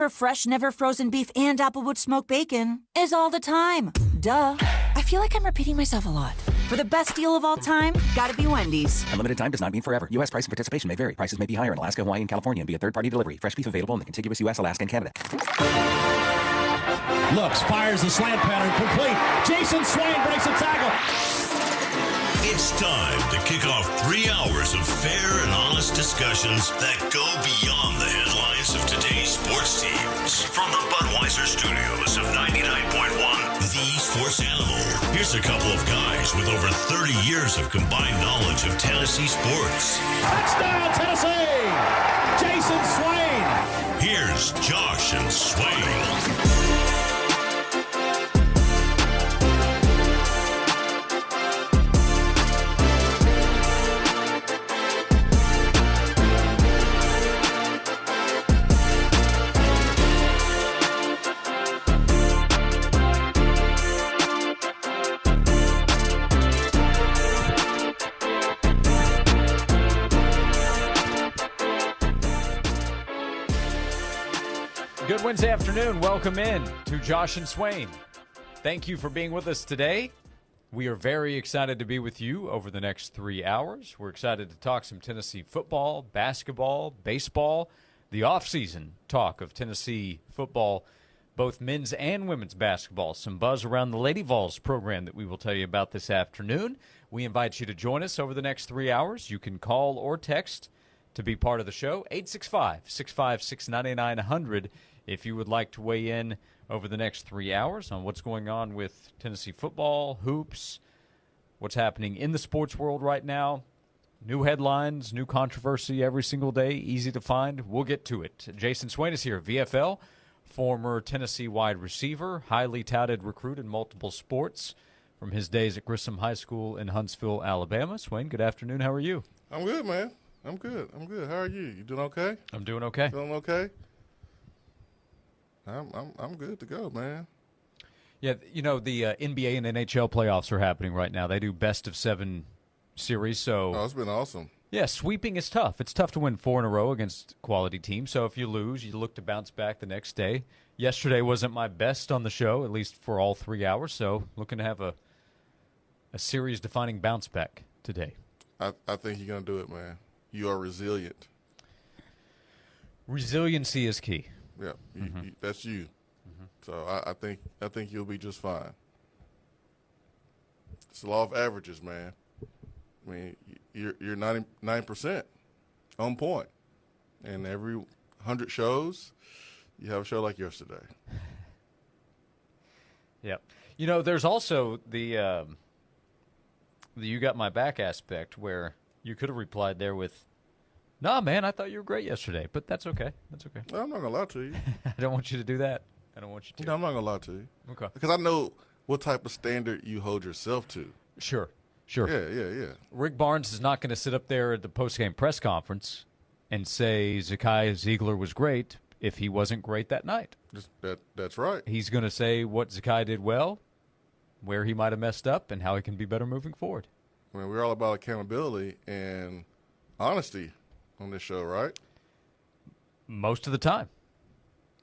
For fresh, never frozen beef and Applewood smoked bacon is all the time. Duh. I feel like I'm repeating myself a lot. For the best deal of all time, gotta be Wendy's. Unlimited time does not mean forever. U.S. price and participation may vary. Prices may be higher in Alaska, Hawaii, and California and via third-party delivery. Fresh beef available in the contiguous U.S., Alaska, and Canada. Looks, fires the slant pattern, complete. Jason Swain breaks a tackle. It's time to kick off 3 hours of fair and honest discussions that go beyond the headlines of today's sports teams. From the Budweiser studios of 99.1, The Sports Animal. Here's a couple of guys with over 30 years of combined knowledge of Tennessee sports. Touchdown, Tennessee! Jason Swain! Here's Josh and Swain. Good Wednesday afternoon. Welcome in to Josh and Swain. Thank you for being with us today. We are very excited to be with you over the next 3 hours. We're excited to talk some Tennessee football, basketball, baseball, the offseason talk of Tennessee football, both men's and women's basketball. Some buzz around the Lady Vols program that we will tell you about this afternoon. We invite you to join us over the next 3 hours. You can call or text to be part of the show, 865-656-9900. If you would like to weigh in over the next 3 hours on what's going on with Tennessee football, hoops, what's happening in the sports world right now, new headlines, new controversy every single day, easy to find, we'll get to it. Jason Swain is here, VFL, former Tennessee wide receiver, highly touted recruit in multiple sports from his days at Grissom High School in Huntsville, Alabama. Swain, good afternoon. How are you? I'm good, man. I'm good. How are you? You doing okay? I'm doing okay. Feeling okay? I'm good to go, man. Yeah, you know, the NBA and NHL playoffs are happening right now. They do best of 7 series, so Oh, it's been awesome. yeah, sweeping is tough. It's tough to win 4 in a row against quality teams. So if you lose, you look to bounce back the next day. Yesterday wasn't my best on the show, at least for all 3 hours. So looking to have a series-defining bounce back today. I think you're gonna do it, man. You are resilient. Resiliency is key. Yeah, that's you. So I think you'll be just fine. It's the law of averages, man. I mean, you're 99% on point, and every 100 shows, you have a show like yesterday. Yep. You know, there's also the you got my back aspect where you could have replied there with, "Nah, man, I thought you were great yesterday," but that's okay. That's okay. No, I'm not gonna lie to you. I don't want you to do that. I don't want you to. No, I'm not gonna lie to you. Okay. Because I know what type of standard you hold yourself to. Sure. Yeah. Rick Barnes is not going to sit up there at the postgame press conference and say Zakai Ziegler was great if he wasn't great that night. That's right. He's going to say what Zakai did well, where he might have messed up, and how he can be better moving forward. I mean, we're all about accountability and honesty on this show, right? Most of the time.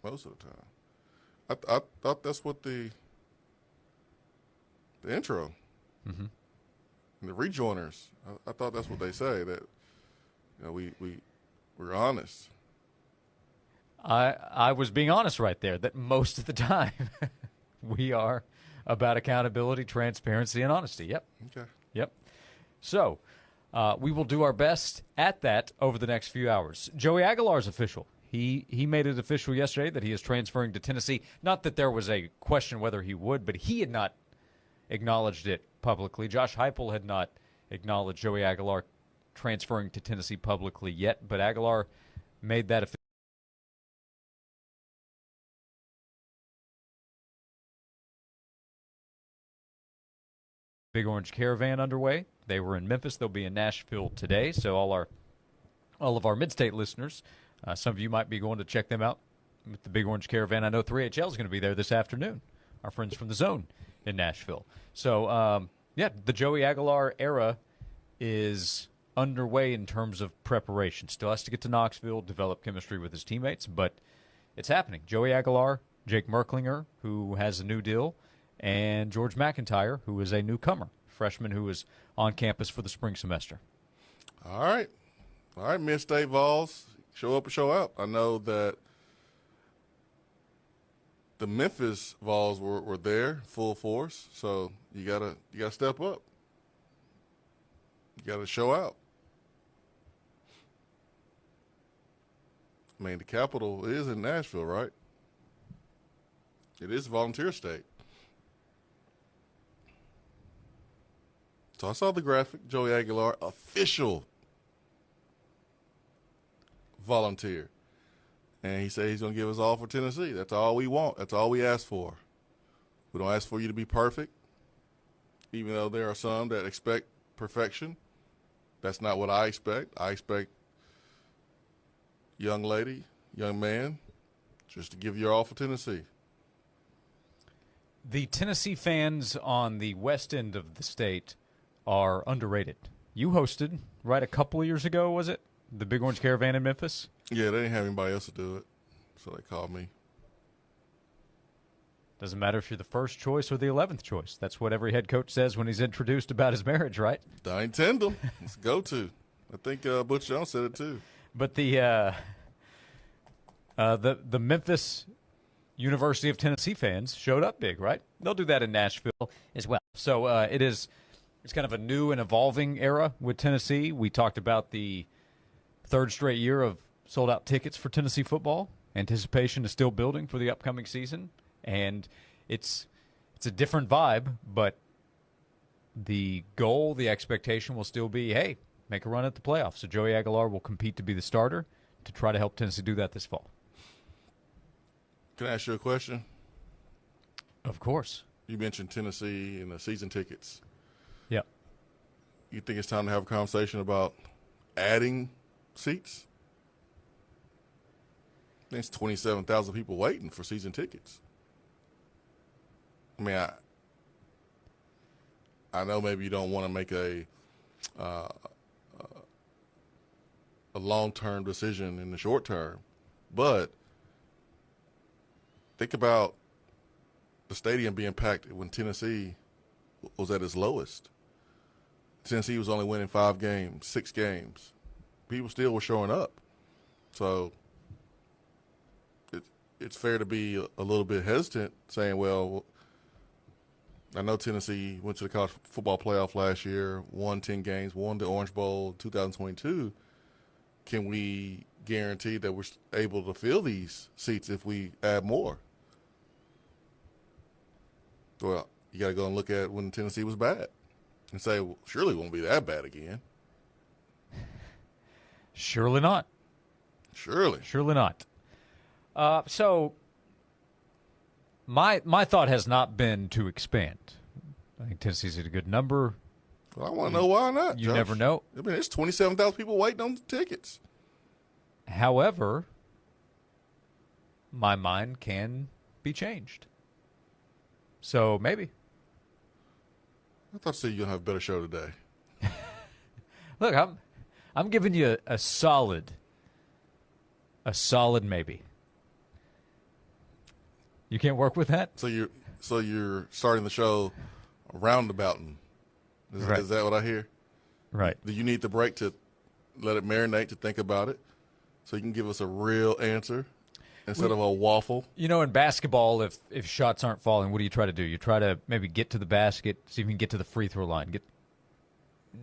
Most of the time. I thought that's what the intro and the rejoiners. I thought that's what they say, that we're honest. I was being honest right there, that most of the time we are about accountability, transparency, and honesty. Yep. Okay. Yep. So we will do our best at that over the next few hours. Joey Aguilar's official. He made it official yesterday that he is transferring to Tennessee. Not that there was a question whether he would, but he had not acknowledged it publicly. Josh Heupel had not acknowledged Joey Aguilar transferring to Tennessee publicly yet, but Aguilar made that official. Big Orange Caravan underway. They were in Memphis. They'll be in Nashville today. So all of our mid-state listeners, some of you might be going to check them out with the Big Orange Caravan. I know 3HL is going to be there this afternoon. Our friends from the Zone in Nashville. So the Joey Aguilar era is underway in terms of preparation. Still has to get to Knoxville, develop chemistry with his teammates, but it's happening. Joey Aguilar, Jake Merklinger, who has a new deal, and George McIntyre, who is a newcomer, freshman who is on campus for the spring semester. All right, Mid-State Vols, show up or show out. I know that the Memphis Vols were there full force, so you gotta step up. You gotta show out. I mean, the capital is in Nashville, right? It is a volunteer state. So I saw the graphic, Joey Aguilar, official volunteer. And he said he's going to give us all for Tennessee. That's all we want. That's all we ask for. We don't ask for you to be perfect, even though there are some that expect perfection. That's not what I expect. I expect young lady, young man, just to give your all for Tennessee. The Tennessee fans on the west end of the state are underrated. You hosted, right, a couple of years ago, was it? The Big Orange Caravan in Memphis? Yeah, they didn't have anybody else to do it, so they called me. Doesn't matter if you're the first choice or the 11th choice. That's what every head coach says when he's introduced about his marriage, right? Dine Tendem. Let's go to. I think Butch Jones said it too. But the Memphis University of Tennessee fans showed up big, right? They'll do that in Nashville as well. So it's kind of a new and evolving era with Tennessee. We talked about the third straight year of sold-out tickets for Tennessee football. Anticipation is still building for the upcoming season, and it's a different vibe, but the goal, the expectation will still be, hey, make a run at the playoffs. So Joey Aguilar will compete to be the starter to try to help Tennessee do that this fall. Can I ask you a question? Of course. You mentioned Tennessee and the season tickets. Yeah. You think it's time to have a conversation about adding seats? There's 27,000 people waiting for season tickets. I mean, I know maybe you don't want to make a long-term decision in the short term, but think about the stadium being packed when Tennessee was at its lowest. Tennessee was only winning 5 games, 6 games. People still were showing up. So it's fair to be a little bit hesitant, saying, well, I know Tennessee went to the college football playoff last year, won 10 games, won the Orange Bowl 2022. Can we guarantee that we're able to fill these seats if we add more? Well, you got to go and look at when Tennessee was bad and say, well, surely it won't be that bad again. Surely not. Surely not. So my thought has not been to expand. I think Tennessee's at a good number. Well, I want to know why not. You Josh. never know. I mean, there's 27,000 people waiting on the tickets. However, my mind can be changed. So maybe. I thought you were going to have a better show today. Look, I'm giving you a solid maybe. You can't work with that? So you're starting the show roundabouting. Right. Is that what I hear? Right. Do you need the break to let it marinate, to think about it, so you can give us a real answer instead of a waffle? You know, in basketball, if shots aren't falling, what do you try to do? You try to maybe get to the basket, see if you can get to the free throw line.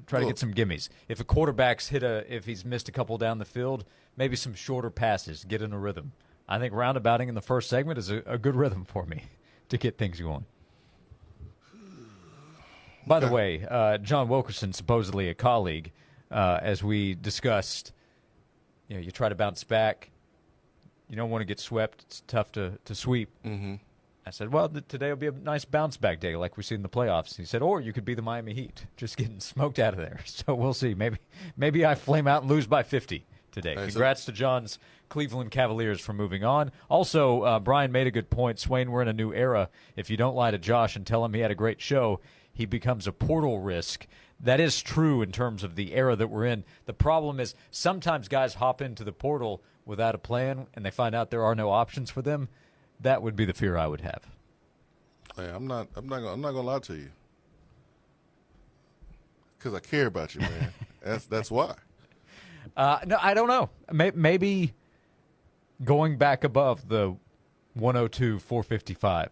Try to get some gimmies. If a quarterback's if he's missed a couple down the field, maybe some shorter passes, get in a rhythm. I think roundabouting in the first segment is a good rhythm for me to get things going. By the way, John Wilkerson, supposedly a colleague, as we discussed, you try to bounce back. You don't want to get swept. It's tough to sweep. Mm-hmm. I said, well, today will be a nice bounce back day like we see in the playoffs. He said, or you could be the Miami Heat, just getting smoked out of there. So we'll see. Maybe I flame out and lose by 50 today. Congrats to John's Cleveland Cavaliers for moving on. Also, Brian made a good point. Swain, we're in a new era. If you don't lie to Josh and tell him he had a great show, he becomes a portal risk. That is true in terms of the era that we're in. The problem is sometimes guys hop into the portal without a plan and they find out there are no options for them, that would be the fear I would have. Hey, I'm not gonna lie to you, because I care about you, man. That's why. No, I don't know. Maybe going back above the 102, 455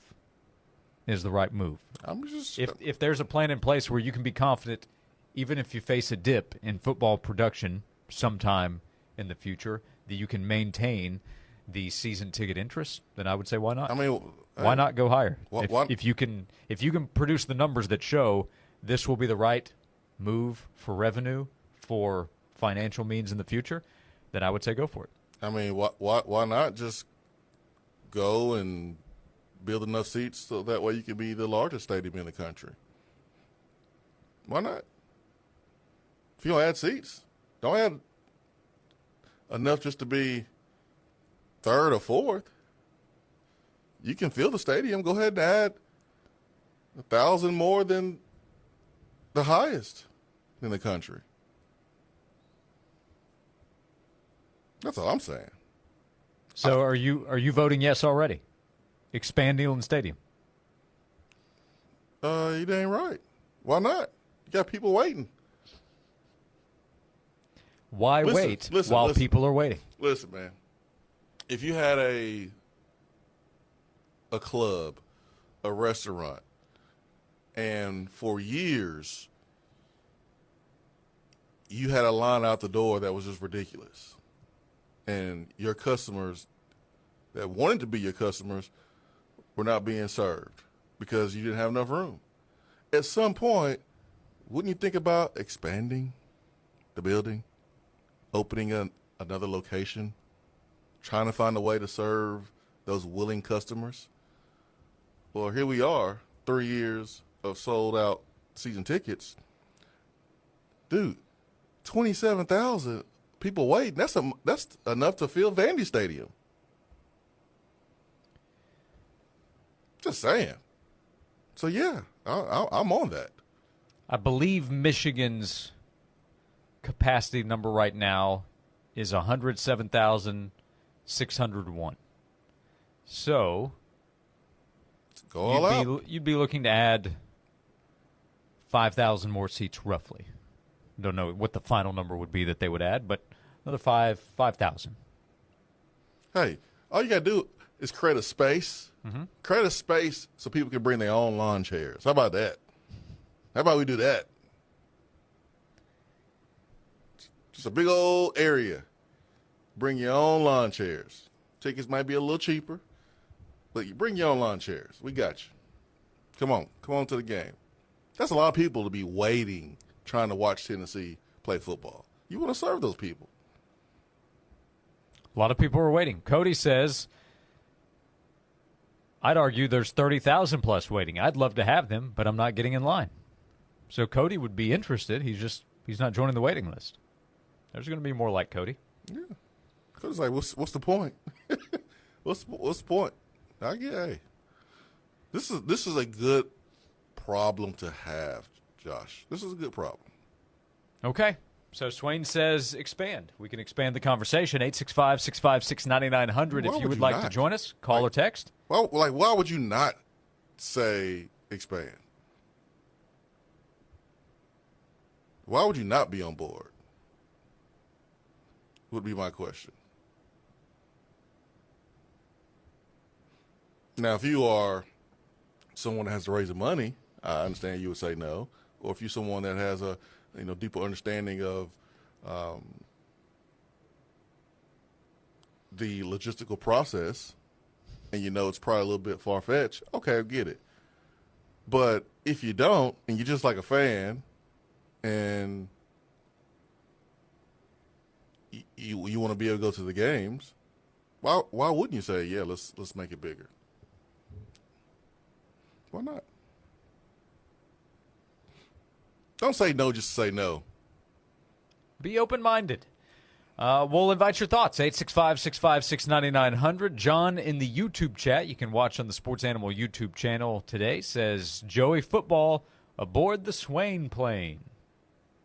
is the right move. I'm just If there's a plan in place where you can be confident, even if you face a dip in football production sometime in the future, that you can maintain the season ticket interest, then I would say why not? I mean, why not go higher? What? If you can produce the numbers that show this will be the right move for revenue, for financial means in the future, then I would say go for it. I mean, why not just go and build enough seats so that way you can be the largest stadium in the country? Why not? If you don't add seats, don't add enough just to be third or fourth. You can fill the stadium. Go ahead and add 1,000 more than the highest in the country. That's all I'm saying. So are you voting yes already? Expand Neyland Stadium. You dang right. Why not? You got people waiting. Why wait while people are waiting? Listen, man. If you had a club, a restaurant, and for years you had a line out the door that was just ridiculous, and your customers that wanted to be your customers were not being served because you didn't have enough room, at some point, wouldn't you think about expanding the building, opening another location, trying to find a way to serve those willing customers? Well, here we are, 3 years of sold-out season tickets. Dude, 27,000 people waiting. That's enough to fill Vandy Stadium. Just saying. So, yeah, I'm on that. I believe Michigan's capacity number right now is 107,601. So go all out. You'd be looking to add 5,000 more seats roughly. Don't know what the final number would be that they would add, but another 5,000. Hey, all you got to do is create a space. Mm-hmm. Create a space so people can bring their own lawn chairs. How about that? How about we do that? Just a big old area. Bring your own lawn chairs. Tickets might be a little cheaper, but you bring your own lawn chairs. We got you. Come on to the game. That's a lot of people to be waiting, trying to watch Tennessee play football. You want to serve those people. A lot of people are waiting. Cody says, I'd argue there's 30,000 plus waiting. I'd love to have them, but I'm not getting in line. So Cody would be interested. He's not joining the waiting list. There's going to be more like Cody. Yeah. Cody's like, what's the point? what's the point? Hey, this is a good problem to have, Josh. This is a good problem. Okay. So Swain says expand. We can expand the conversation. 865-656-9900 if you would like to join us. Call or text. Well, why would you not say expand? Why would you not be on board? Would be my question. Now, if you are someone that has to raise the money, I understand you would say no. Or if you're someone that has a deeper understanding of the logistical process, and it's probably a little bit far-fetched, okay, I get it. But if you don't, and you're just like a fan, and you want to be able to go to the games, why wouldn't you say, yeah, let's make it bigger? Why not? Don't say no, just say no. Be open-minded. We'll invite your thoughts. 865-656-9900. John in the YouTube chat, you can watch on the Sports Animal YouTube channel today, says, Joey football aboard the Swain plane.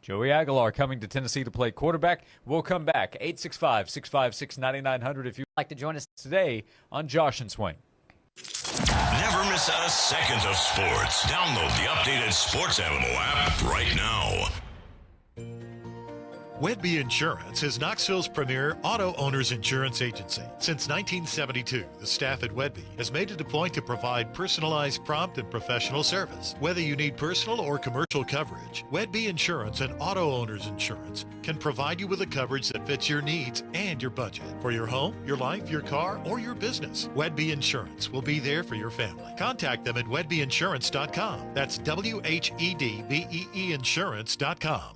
Joey Aguilar coming to Tennessee to play quarterback. We'll come back. 865-656-9900 if you'd like to join us today on Josh and Swain. Never miss a second of sports. Download the updated Sports Animal app right now. Wedby Insurance is Knoxville's premier auto owners insurance agency. Since 1972, the staff at Wedby has made it a point to provide personalized, prompt, and professional service. Whether you need personal or commercial coverage, Wedby Insurance and Auto Owners Insurance can provide you with a coverage that fits your needs and your budget. For your home, your life, your car, or your business, Wedby Insurance will be there for your family. Contact them at wedbyinsurance.com. That's WHEDBEE insurance.com.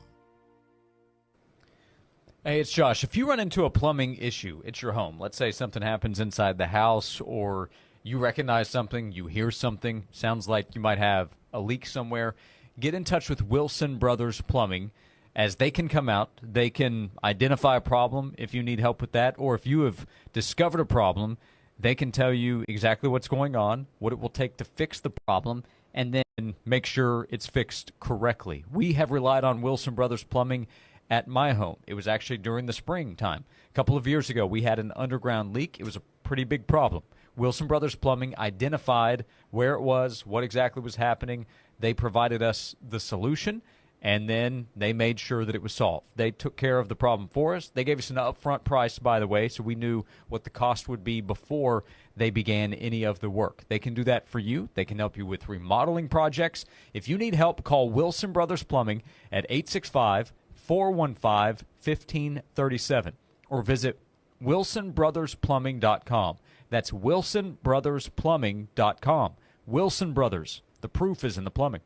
Hey, it's Josh. If you run into a plumbing issue at your home, let's say something happens inside the house or you recognize something, you hear something, sounds like you might have a leak somewhere, get in touch with Wilson Brothers Plumbing, as they can come out. They can identify a problem if you need help with that, or if you have discovered a problem, they can tell you exactly what's going on, what it will take to fix the problem, and then make sure it's fixed correctly. We have relied on Wilson Brothers Plumbing at my home. It was actually during the springtime. A couple of years ago, we had an underground leak. It was a pretty big problem. Wilson Brothers Plumbing identified where it was, what exactly was happening. They provided us the solution, and then they made sure that it was solved. They took care of the problem for us. They gave us an upfront price, by the way, so we knew what the cost would be before they began any of the work. They can do that for you. They can help you with remodeling projects. If you need help, call Wilson Brothers Plumbing at 865-415-1537 or visit wilsonbrothersplumbing.com. That's wilsonbrothersplumbing.com. Wilson Brothers. The proof is in the plumbing.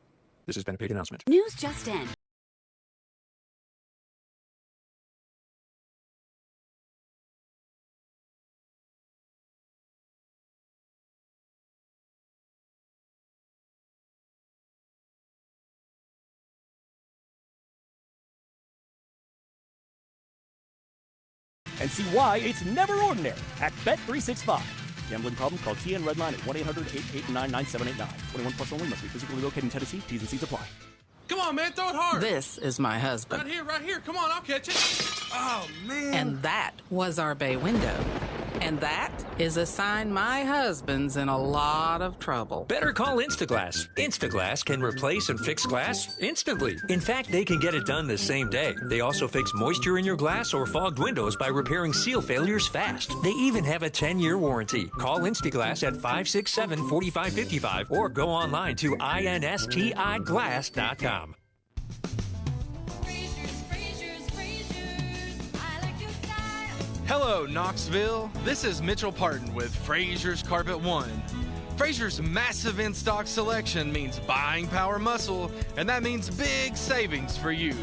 This has been a paid announcement. News just in. And see why it's never ordinary at Bet365. Gambling problem? Call TN Redline at 1-800-889-9789. 21 plus only. Must be physically located in Tennessee. T's and C's apply. Come on, man. Throw it hard. This is my husband. Right here. Come on, I'll catch it. Oh, man. And that was our bay window. And that is a sign my husband's in a lot of trouble. Better call Instaglass. Instaglass can replace and fix glass instantly. In fact, they can get it done the same day. They also fix moisture in your glass or fogged windows by repairing seal failures fast. They even have a 10-year warranty. Call Instaglass at 567-4555 or go online to instiglass.com. Hello, Knoxville. This is Mitchell Parton with Frazier's Carpet One. Frazier's massive in-stock selection means buying power muscle, and that means big savings for you.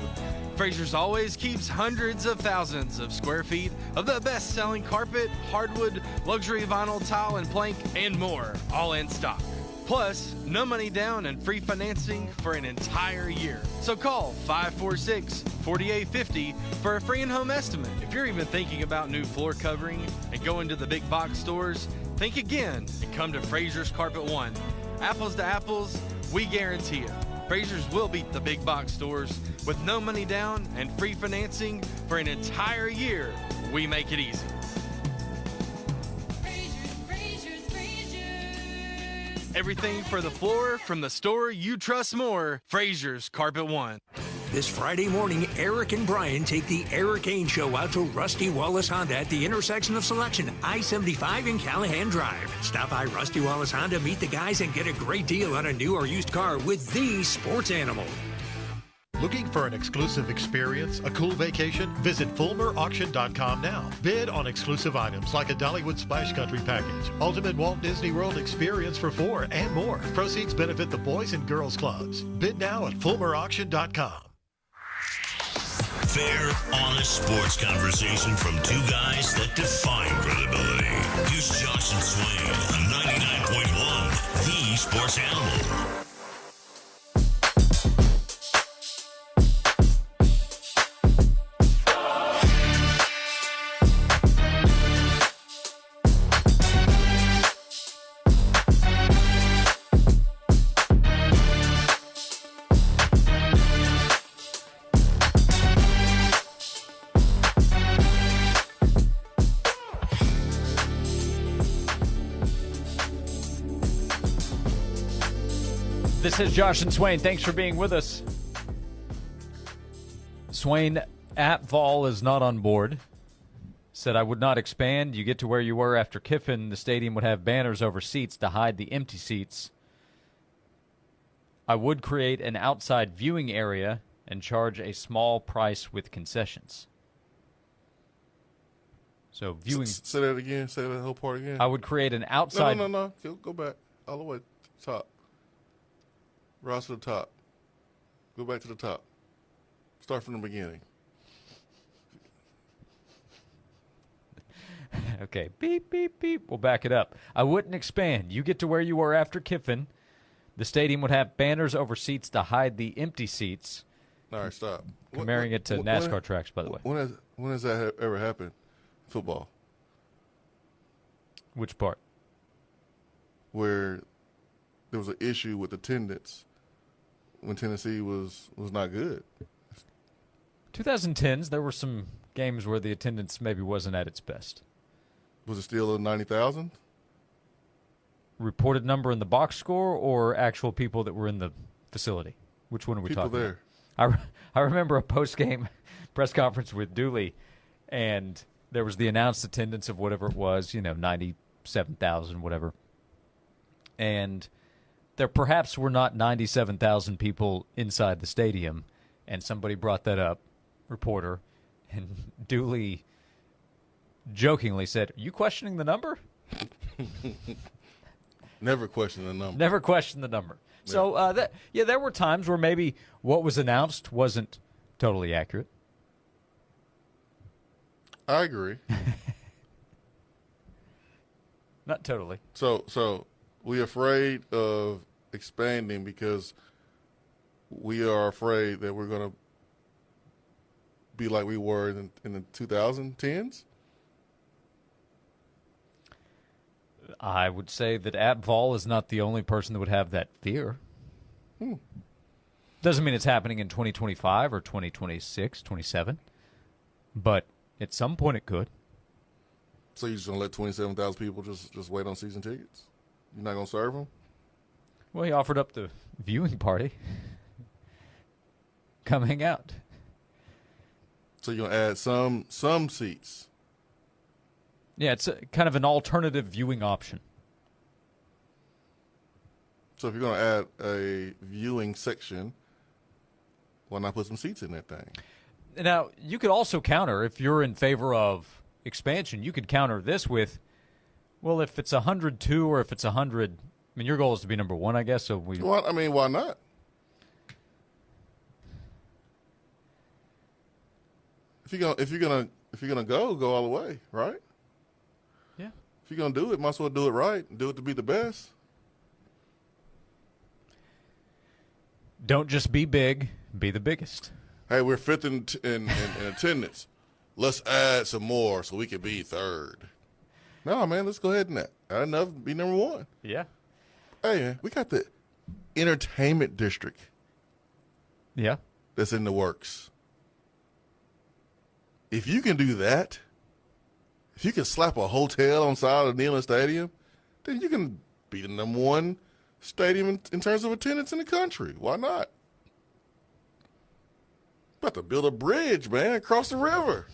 Frazier's always keeps hundreds of thousands of square feet of the best-selling carpet, hardwood, luxury vinyl, tile, and plank, and more, all in stock. Plus, no money down and free financing for an entire year. So call 546-4850 for a free in-home estimate. If you're even thinking about new floor covering and going to the big box stores, think again and come to Frazier's Carpet One. Apples to apples, we guarantee it. Frazier's will beat the big box stores with no money down and free financing for an entire year. We make it easy. Everything for the floor from the store you trust more. Frazier's Carpet One. This Friday morning, Eric and Brian take the Eric Kane Show out to Rusty Wallace Honda at the intersection of Selection, I-75 and Callahan Drive. Stop by Rusty Wallace Honda, meet the guys, and get a great deal on a new or used car with the Sports Animal. Looking for an exclusive experience, a cool vacation? Visit FulmerAuction.com now. Bid on exclusive items like a Dollywood Splash Country package, Ultimate Walt Disney World experience for 4, and more. Proceeds benefit the Boys and Girls Clubs. Bid now at FulmerAuction.com. Fair, honest sports conversation from two guys that define credibility. Here's Josh and Swain on 99.1, the Sports Animal. This is Josh and Swain. Thanks for being with us. Swain at Vol is not on board. Said, I would not expand. You get to where you were after Kiffin. The stadium would have banners over seats to hide the empty seats. I would create an outside viewing area and charge a small price with concessions. So viewing. Say that again. Say that whole part again. I would create an outside. No. Go back all the way to the top. Rise to the top. Go back to the top. Start from the beginning. Okay, beep, beep, beep. We'll back it up. I wouldn't expand. You get to where you were after Kiffin. The stadium would have banners over seats to hide the empty seats. All right, stop. Comparing it to NASCAR tracks, by the way. When has that ever happened? Football. Which part? Where there was an issue with attendance when Tennessee was not good. 2010s, there were some games where the attendance maybe wasn't at its best. Was it still 90,000? Reported number in the box score or actual people that were in the facility? Which one are we People talking there. about? I remember a post-game press conference with Dooley, and there was the announced attendance of whatever it was, 97,000, whatever. And there perhaps were not 97,000 people inside the stadium, and somebody brought that up, reporter, and Dooley jokingly said, "Are you questioning the number?" Never question the number. Never question the number. Yeah. So, there were times where maybe what was announced wasn't totally accurate. I agree. Not totally. So we're afraid of expanding because we are afraid that we're going to be like we were in the 2010s? I would say that at Vol is not the only person that would have that fear. Doesn't mean it's happening in 2025 or 2026, 27. But at some point it could. So you're just going to let 27,000 people just wait on season tickets? You're not going to serve them? Well, he offered up the viewing party. Come hang out. So you're going to add some seats? Yeah, it's kind of an alternative viewing option. So if you're going to add a viewing section, why not put some seats in that thing? Now, you could also counter, if you're in favor of expansion, you could counter this with, well, if it's 102 or if it's 100, I mean, your goal is to be number one, I guess. So Well, I mean, why not? If you're gonna go all the way, right? Yeah. If you're gonna do it, might as well do it right. Do it to be the best. Don't just be big, be the biggest. Hey, we're fifth in attendance. Let's add some more so we can be third. No, man, let's go ahead and add enough, be number one. Yeah. Hey, man, we got the entertainment district. Yeah. That's in the works. If you can do that, if you can slap a hotel on side of Neyland Stadium, then you can be the number one stadium in terms of attendance in the country. Why not? About to build a bridge, man, across the river.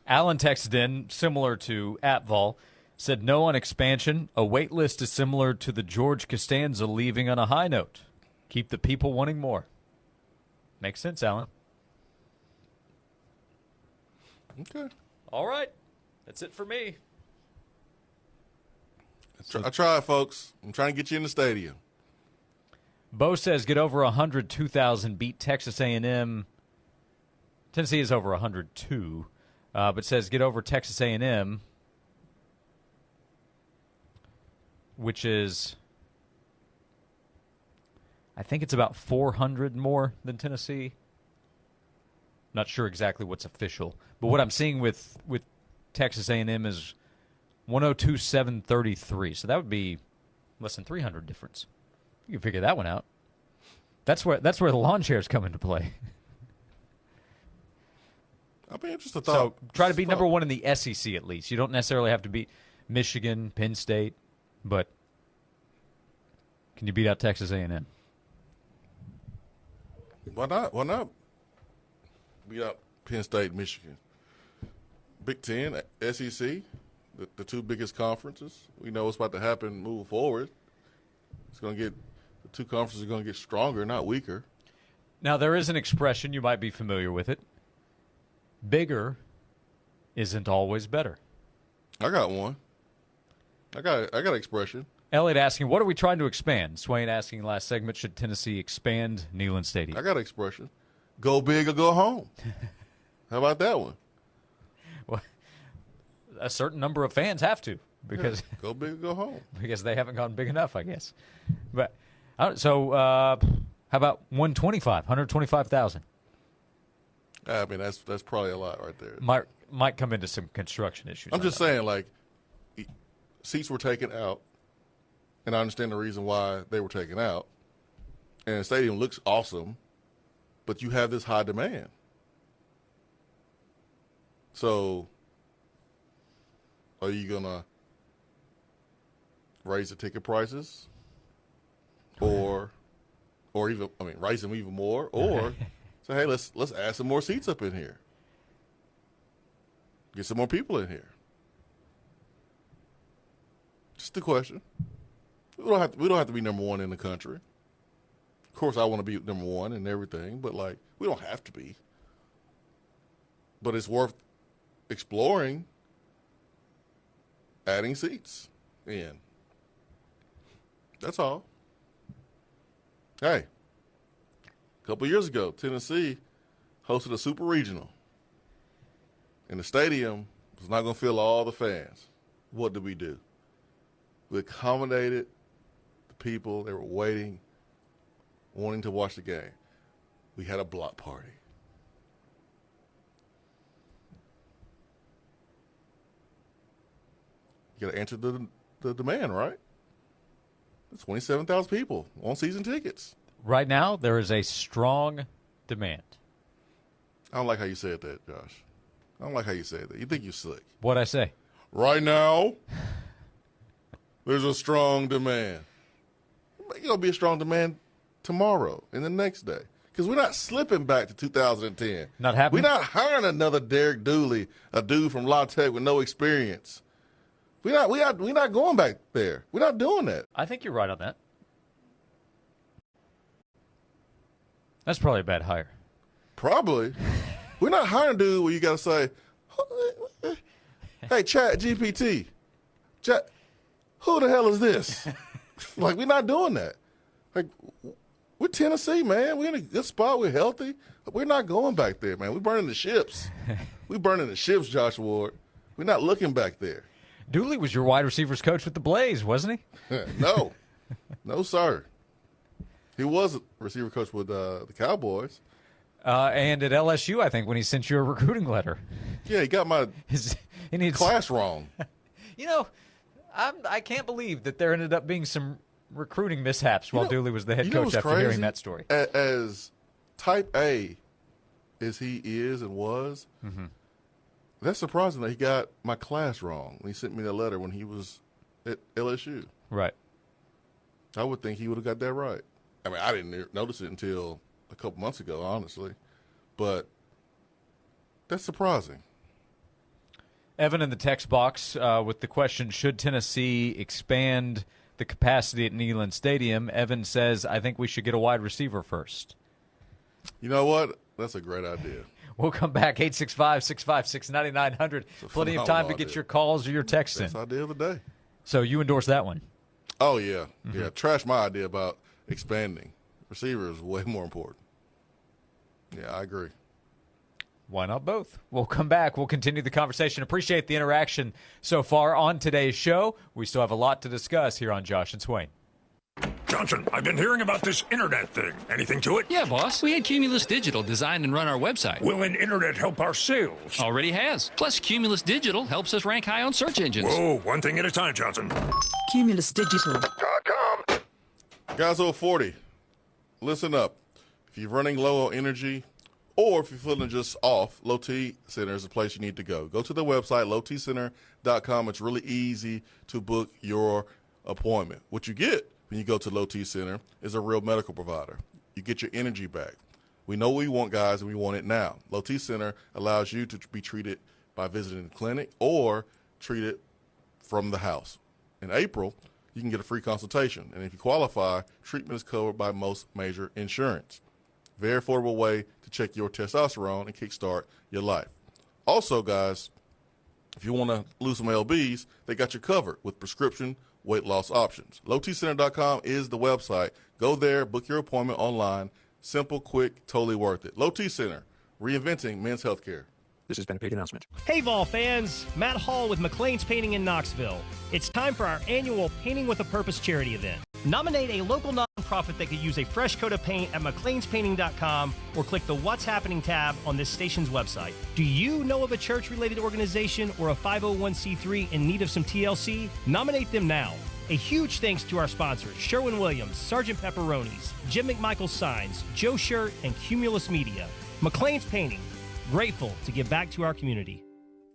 Alan texted in, similar to Atvol, said no on expansion. A wait list is similar to the George Costanza leaving on a high note. Keep the people wanting more. Makes sense, Alan. Okay. All right. That's it for me. I tried, folks. I'm trying to get you in the stadium. Bo says get over 102,000, beat Texas A&M. Tennessee is over 102, but says get over Texas A&M, which is, I think it's about 400 more than Tennessee. Not sure exactly what's official, but what I'm seeing with Texas A&M is 102,733. So that would be less than 300 difference. You can figure that one out. That's where the lawn chairs come into play. I'll be interested. So try to be number one in the SEC at least. You don't necessarily have to beat Michigan, Penn State, but Can you beat out Texas A&M? Why not? Why not? Beat out Penn State, Michigan. Big Ten, SEC, the two biggest conferences. We know what's about to happen moving forward. The two conferences are going to get stronger, not weaker. Now, there is an expression, you might be familiar with it. Bigger isn't always better. I got one. I got an expression. Elliot asking, what are we trying to expand? Swain asking last segment, should Tennessee expand Neyland Stadium? I got an expression. Go big or go home. How about that one? Well, a certain number of fans have to. Because go big or go home. Because they haven't gone big enough, I guess. But how about 125,000? I mean, that's probably a lot right there. Might come into some construction issues. I'm just saying, like, seats were taken out, and I understand the reason why they were taken out. And the stadium looks awesome, but you have this high demand. So, are you gonna raise the ticket prices, or even, raise them even more, or say, hey, let's add some more seats up in here, get some more people in here. Just a question. We don't have to be number one in the country. Of course, I want to be number one and everything, but like we don't have to be. But it's worth exploring adding seats in. That's all. Hey, a couple years ago, Tennessee hosted a super regional, and the stadium was not going to fill all the fans. What did we do? We accommodated the people. They were waiting, wanting to watch the game. We had a block party. You got to answer the demand, right? It's 27,000 people on season tickets. Right now, there is a strong demand. I don't like how you said that, Josh. I don't like how you said that. You think you're slick. What'd I say? Right now, there's a strong demand. There's going to be a strong demand tomorrow and the next day. Because we're not slipping back to 2010. Not happening? We're not hiring another Derek Dooley, a dude from La Tech with no experience. We're not going back there. We're not doing that. I think you're right on that. That's probably a bad hire. Probably. We're not hiring a dude where you got to say, hey, Chat GPT, who the hell is this? Like, we're not doing that. Like, we're Tennessee, man. We're in a good spot. We're healthy. We're not going back there, man. We're burning the ships. We're burning the ships, Josh Ward. We're not looking back there. Dooley was your wide receivers coach with the Blaze, wasn't he? No. No, sir. He was a receiver coach with the Cowboys. And at LSU, I think, when he sent you a recruiting letter. Yeah, he got my class wrong. You know, I can't believe that there ended up being some recruiting mishaps while Dooley was the head coach after crazy? hearing that story. As type A as he is and was, that's surprising that he got my class wrong when he sent me that letter when he was at LSU. Right. I would think he would have got that right. I mean, I didn't notice it until a couple months ago, honestly. But that's surprising. Evan in the text box with the question, should Tennessee expand the capacity at Neyland Stadium? Evan says, I think we should get a wide receiver first. You know what? That's a great idea. We'll come back, 865-656-9900. Plenty of time to get your calls or your texts in. Best idea of the day. So you endorse that one? Oh, yeah. Yeah, trash my idea about expanding. Receiver is way more important. Yeah, I agree. Why not both? We'll come back. We'll continue the conversation. Appreciate the interaction so far on today's show. We still have a lot to discuss here on Josh and Swain. Johnson, I've been hearing about this internet thing. Anything to it? Yeah, boss. We had Cumulus Digital design and run our website. Will an internet help our sales? Already has. Plus, Cumulus Digital helps us rank high on search engines. Whoa, one thing at a time, Johnson. CumulusDigital.com. Guys over 40, listen up. If you're running low on energy or if you're feeling just off, Low T Center is the place you need to go. Go to the website, lowtcenter.com. It's really easy to book your appointment. What you get when you go to Low T Center is a real medical provider. You get your energy back. We know we want, guys, and we want it now. Low T Center allows you to be treated by visiting the clinic or treated from the house. In April, you can get a free consultation, and if you qualify, treatment is covered by most major insurance. Very affordable way to check your testosterone and kickstart your life. Also, guys, if you want to lose some lbs, they got you covered with prescription weight loss options. LowTCenter.com is the website. Go there, book your appointment online. Simple, quick, totally worth it. Low T Center, reinventing men's healthcare. This has been a paid announcement. Hey, Vol fans, Matt Hall with McLean's Painting in Knoxville. It's time for our annual Painting with a Purpose charity event. Nominate a local nonprofit that could use a fresh coat of paint at McLeansPainting.com or click the What's Happening tab on this station's website. Do you know of a church-related organization or a 501c3 in need of some TLC? Nominate them now. A huge thanks to our sponsors, Sherwin-Williams, Sgt. Pepperonis, Jim McMichael's Signs, Joe Shirt, and Cumulus Media. McLean's Painting. Grateful to give back to our community.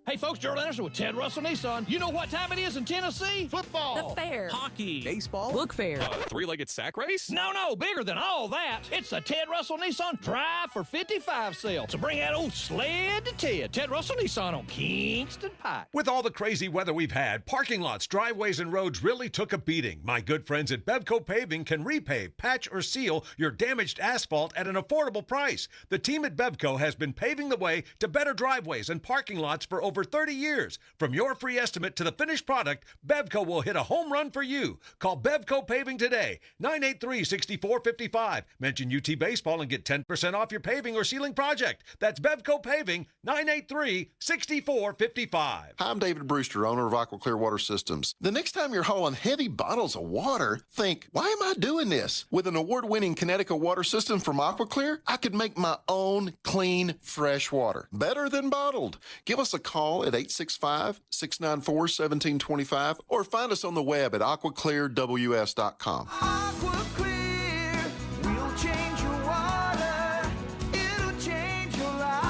Hey folks, Gerald Anderson with Ted Russell Nissan. You know what time it is in Tennessee? Football. The fair. Hockey. Baseball. Book fair. Three-legged sack race? No, bigger than all that. It's the Ted Russell Nissan Drive for 55 sale. So bring that old sled to Ted. Ted Russell Nissan on Kingston Pike. With all the crazy weather we've had, parking lots, driveways, and roads really took a beating. My good friends at Bevco Paving can repave, patch, or seal your damaged asphalt at an affordable price. The team at Bevco has been paving the way to better driveways and parking lots for over 30 years. From your free estimate to the finished product, Bevco will hit a home run for you. Call Bevco Paving today, 983-6455. Mention UT Baseball and get 10% off your paving or sealing project. That's Bevco Paving, 983-6455. Hi, I'm David Brewster, owner of Aqua Clear Water Systems. The next time you're hauling heavy bottles of water, think, why am I doing this? With an award-winning Connecticut water system from Aqua Clear, I could make my own clean, fresh water. Better than bottled. Give us a call at 865-694-1725 or find us on the web at aquaclearws.com. Aqua Clear, we'll change your water. It'll change your life.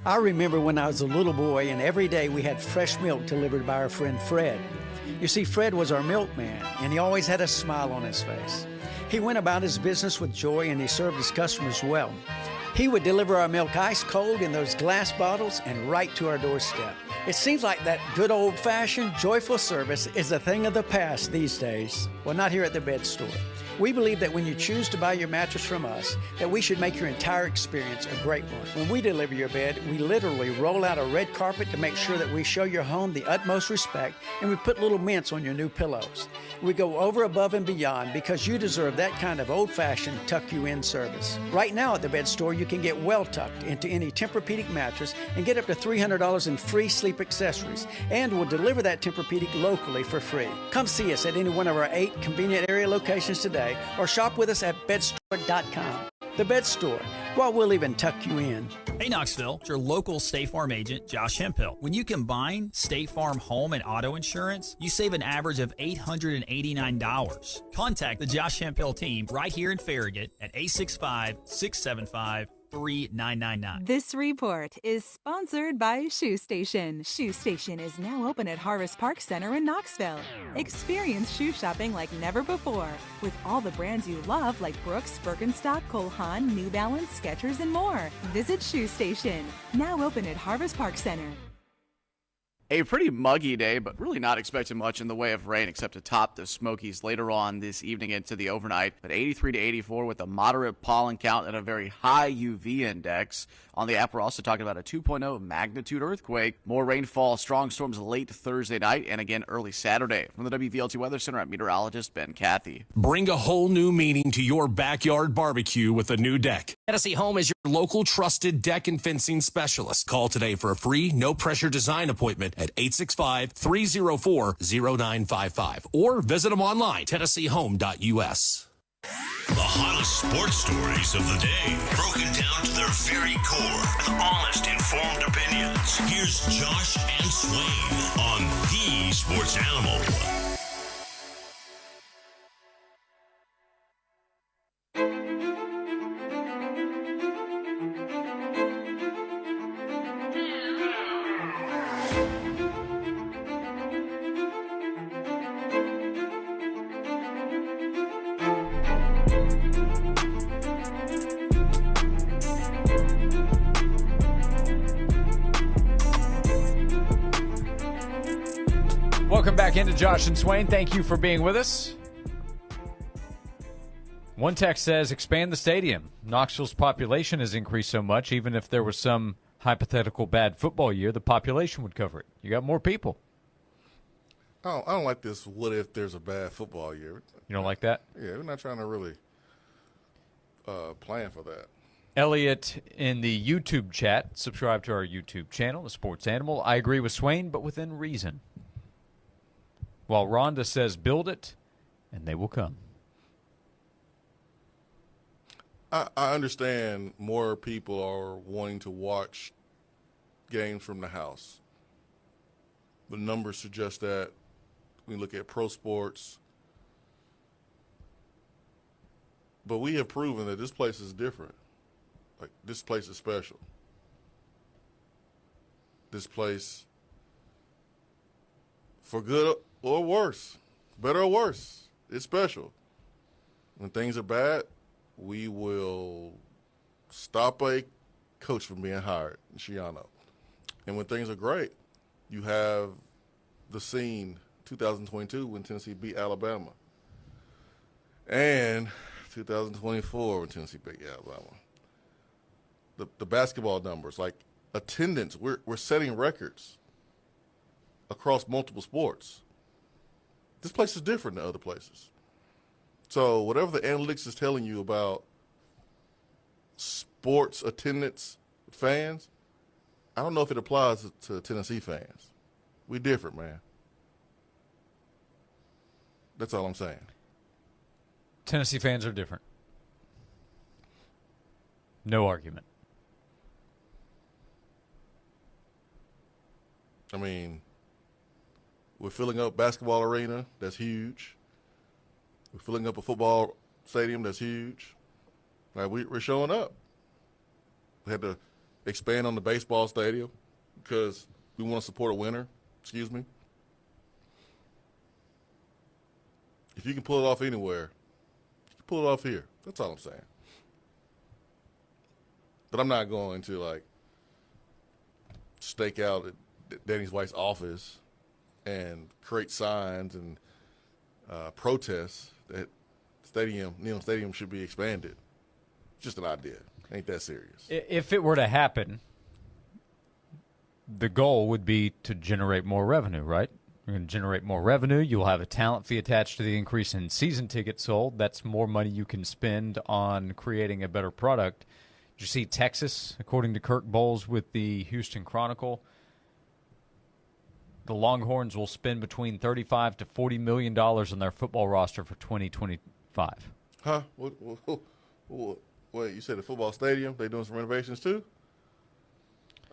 I remember when I was a little boy and every day we had fresh milk delivered by our friend Fred. You see, Fred was our milkman and he always had a smile on his face. He went about his business with joy and he served his customers well. He would deliver our milk ice cold in those glass bottles and right to our doorstep. It seems like that good old-fashioned, joyful service is a thing of the past these days. Well, not here at the Bed Store. We believe that when you choose to buy your mattress from us, that we should make your entire experience a great one. When we deliver your bed, we literally roll out a red carpet to make sure that we show your home the utmost respect, and we put little mints on your new pillows. We go over, above, and beyond because you deserve that kind of old-fashioned tuck-you-in service. Right now at the Bed Store, you can get well tucked into any Tempur-Pedic mattress and get up to $300 in free sleep accessories, and we'll deliver that Tempur-Pedic locally for free. Come see us at any one of our 8 convenient area locations today, or shop with us at bedstore.com. The Bed Store. Well, we'll even tuck you in. Hey, Knoxville, it's your local State Farm agent, Josh Hemphill. When you combine State Farm home and auto insurance, you save an average of $889. Contact the Josh Hemphill team right here in Farragut at 865-675-3999. This report is sponsored by Shoe Station. Shoe Station is now open at Harvest Park Center in Knoxville. Experience shoe shopping like never before with all the brands you love like Brooks, Birkenstock, Cole Haan, New Balance, Skechers, and more. Visit Shoe Station, now open at Harvest Park Center. A pretty muggy day, but really not expecting much in the way of rain except to top the Smokies later on this evening into the overnight. But 83 to 84 with a moderate pollen count and a very high UV index. On the app, we're also talking about a 2.0 magnitude earthquake. More rainfall, strong storms late Thursday night and again early Saturday. From the WVLT Weather Center, I'm meteorologist Ben Cathy. Bring a whole new meaning to your backyard barbecue with a new deck. Tennessee Home is your local trusted deck and fencing specialist. Call today for a free, no-pressure design appointment at 865-304-0955 or visit them online, TennesseeHome.us. The hottest sports stories of the day, broken down to their very core with honest, informed opinions. Here's Josh and Swain on The Sports Animal. Welcome back into Josh and Swain. Thank you for being with us. One text says, expand the stadium. Knoxville's population has increased so much, even if there was some hypothetical bad football year, the population would cover it. You got more people. I don't like this what if there's a bad football year. You don't like that? Yeah, we're not trying to really plan for that. Elliot in the YouTube chat, subscribe to our YouTube channel, The Sports Animal. I agree with Swain, but within reason. While Rhonda says build it, and they will come. I understand more people are wanting to watch games from the house. The numbers suggest that when you look at pro sports. But we have proven that this place is different. Like, this place is special. This place, for good or worse, better or worse, it's special. When things are bad, we will stop a coach from being hired, Shiano. And when things are great, you have the scene 2022 when Tennessee beat Alabama. And 2024 when Tennessee beat Alabama. The basketball numbers, like attendance, we're setting records across multiple sports. This place is different than other places. So whatever the analytics is telling you about sports attendance fans, I don't know if it applies to Tennessee fans. We different, man. That's all I'm saying. Tennessee fans are different. No argument. I mean, we're filling up basketball arena. That's huge. We're filling up a football stadium. That's huge. Like, we're showing up. We had to expand on the baseball stadium because we want to support a winner. Excuse me. If you can pull it off anywhere, you can pull it off here. That's all I'm saying. But I'm not going to, like, stake out at Danny White's office and create signs and protests that Neyland Stadium should be expanded. Just an idea. Ain't that serious. If it were to happen, the goal would be to generate more revenue, right? You're going to generate more revenue. You'll have a talent fee attached to the increase in season tickets sold. That's more money you can spend on creating a better product. Did you see Texas, according to Kirk Bowles with the Houston Chronicle? The Longhorns will spend between $35 to $40 million on their football roster for 2025. Huh? Wait, you said the football stadium? They doing some renovations too?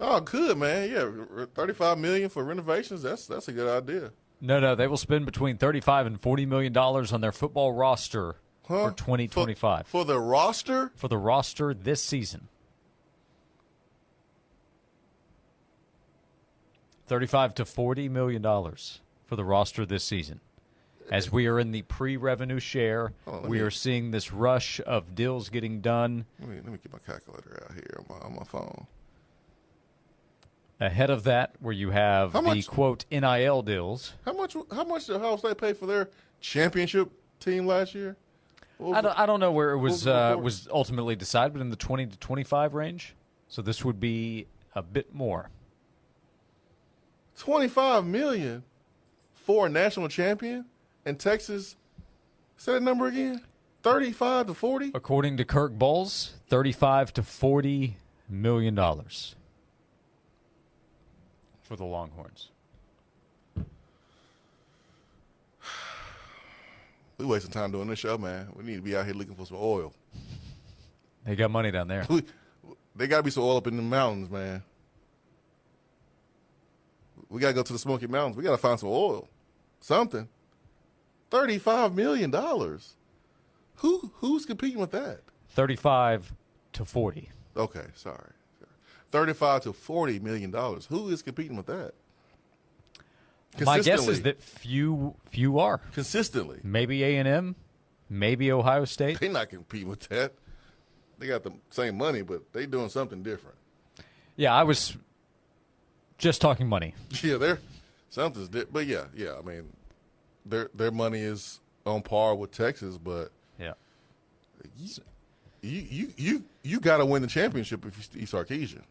Oh, good, man. Yeah, $35 million for renovations. That's a good idea. No, they will spend between $35 and $40 million on their football roster for 2025. For the roster? For the roster this season. $35 to $40 million for the roster this season. As we are in the pre-revenue share, we are seeing this rush of deals getting done. Let me get my calculator out here on my phone. Ahead of that, where you have quote, NIL deals. How much did Ohio State pay for their championship team last year? I don't know where it was ultimately decided, but in the 20 to 25 range. So this would be a bit more. $25 million for a national champion, and Texas. Say that number again. 35 to 40. According to Kirk Bowles, $35 to $40 million for the Longhorns. We wasting time doing this show, man. We need to be out here looking for some oil. They got money down there. They got to be some oil up in the mountains, man. We got to go to the Smoky Mountains. We got to find some oil. Something. $35 million. Who's competing with that? 35 to 40. Okay, sorry. 35 to $40 million. Who is competing with that? My guess is that few are. Consistently. Maybe A&M, maybe Ohio State. They're not competing with that. They got the same money, but they doing something different. Yeah, I was just talking money. Yeah, Something's but yeah. I mean, their money is on par with Texas, but yeah, you got to win the championship if you're East Sarkeesian.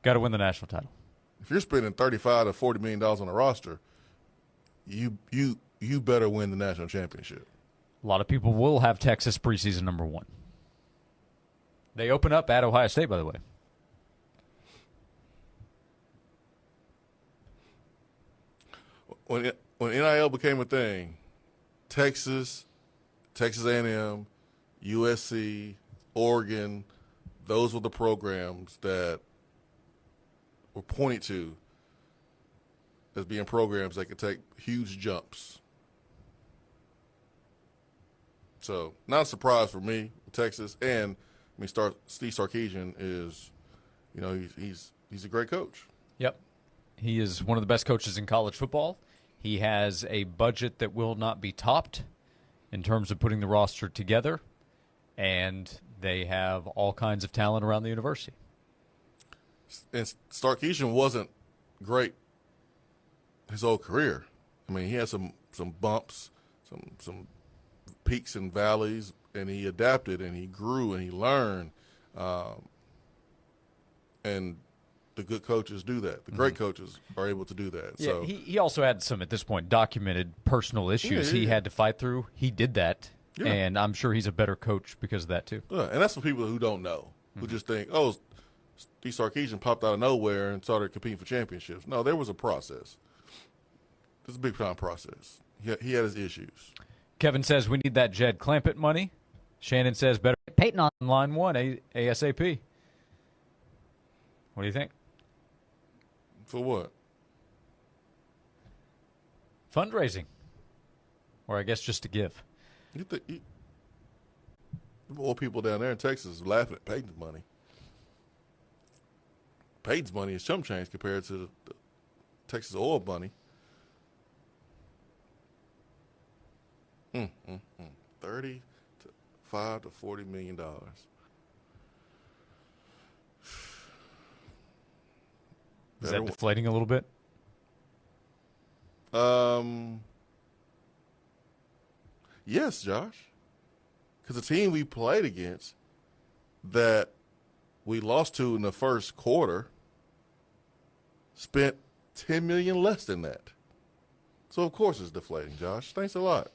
Got to win the national title. If you're spending $35 to $40 million on a roster, you better win the national championship. A lot of people will have Texas preseason number 1. They open up at Ohio State, by the way. When NIL became a thing, Texas A&M, USC, Oregon, those were the programs that were pointed to as being programs that could take huge jumps. So, not a surprise for me, Texas, and Steve Sarkeesian is, he's a great coach. Yep, he is one of the best coaches in college football. He has a budget that will not be topped in terms of putting the roster together, and they have all kinds of talent around the university. And Sarkeesian wasn't great his whole career. I mean, he had some bumps, some peaks and valleys, and he adapted and he grew and he learned. And the good coaches do that. The great coaches are able to do that. Yeah, So he also had some, at this point, documented personal issues he had to fight through. He did that, and I'm sure he's a better coach because of that, too. Yeah, and that's for people who don't know, who just think, oh, Steve Sarkeesian popped out of nowhere and started competing for championships. No, there was a process. It's a big-time process. He had his issues. Kevin says we need that Jed Clampett money. Shannon says better get Peyton on line 1 ASAP. What do you think? For what? Fundraising. Or I guess just to give. The old people down there in Texas are laughing at Peyton's money. Peyton's money is chump change compared to the Texas oil money. 35 to $40 million. Is that deflating a little bit? Yes, Josh. Because the team we played against that we lost to in the first quarter spent $10 million less than that. So, of course, it's deflating, Josh. Thanks a lot.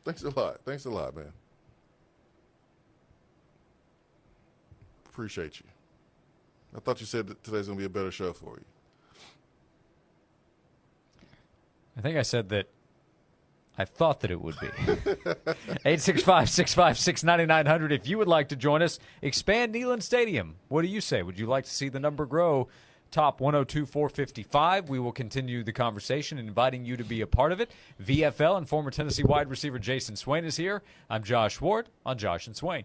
Thanks a lot, man. Appreciate you. I thought you said that today's going to be a better show for you. I think I said that I thought that it would be. 865-656-9900. If you would like to join us, expand Neyland Stadium. What do you say? Would you like to see the number grow? Top 102-455. We will continue the conversation, inviting you to be a part of it. VFL and former Tennessee wide receiver Jason Swain is here. I'm Josh Ward on Josh and Swain.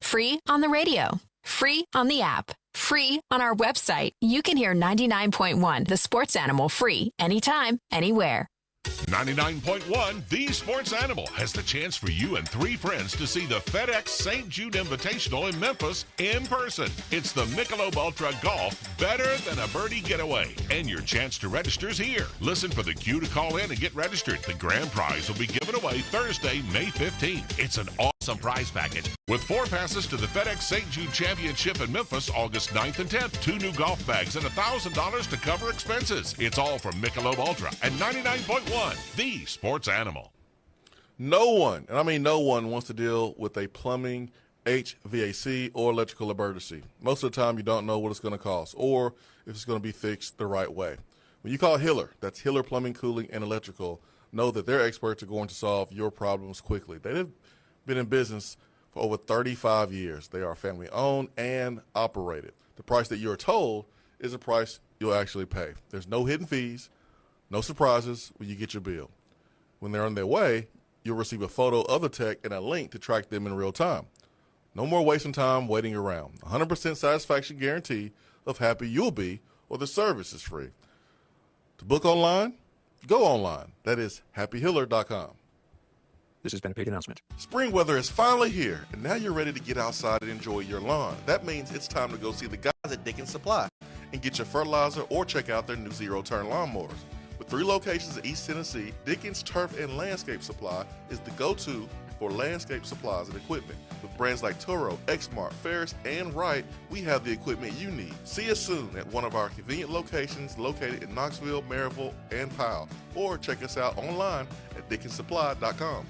Free on the radio. Free on the app. Free on our website. You can hear 99.1 The Sports Animal free anytime, anywhere. 99.1 The Sports Animal has the chance for you and 3 friends to see the FedEx St. Jude Invitational in Memphis in person. It's the Michelob Ultra Golf, better than a birdie getaway. And your chance to register is here. Listen for the cue to call in and get registered. The grand prize will be given away Thursday, May 15th. It's an awesome prize package with 4 passes to the FedEx St. Jude Championship in Memphis August 9th and 10th, 2 new golf bags, and $1,000 to cover expenses. It's all from Michelob Ultra and 99.1 The Sports Animal. No one, and I mean no one, wants to deal with a plumbing, HVAC, or electrical emergency. Most of the time, you don't know what it's going to cost or if it's going to be fixed the right way. When you call Hiller, that's Hiller Plumbing, Cooling, and Electrical, know that their experts are going to solve your problems quickly. They've been in business for over 35 years. They are family-owned and operated. The price that you're told is the price you'll actually pay. There's no hidden fees, no surprises when you get your bill. When they're on their way, you'll receive a photo of the tech and a link to track them in real time. No more wasting time waiting around. 100% satisfaction guarantee of happy you'll be, or the service is free. To book online, go online. That is happyhiller.com. This has been a paid announcement. Spring weather is finally here, and now you're ready to get outside and enjoy your lawn. That means it's time to go see the guys at Dickens Supply. and get your fertilizer or check out their new zero-turn lawnmowers. With 3 locations in East Tennessee, Dickens Turf and Landscape Supply is the go-to for landscape supplies and equipment. With brands like Toro, Exmark, Ferris, and Wright, we have the equipment you need. See us soon at one of our convenient locations located in Knoxville, Maryville, and Powell. Or check us out online at DickensSupply.com.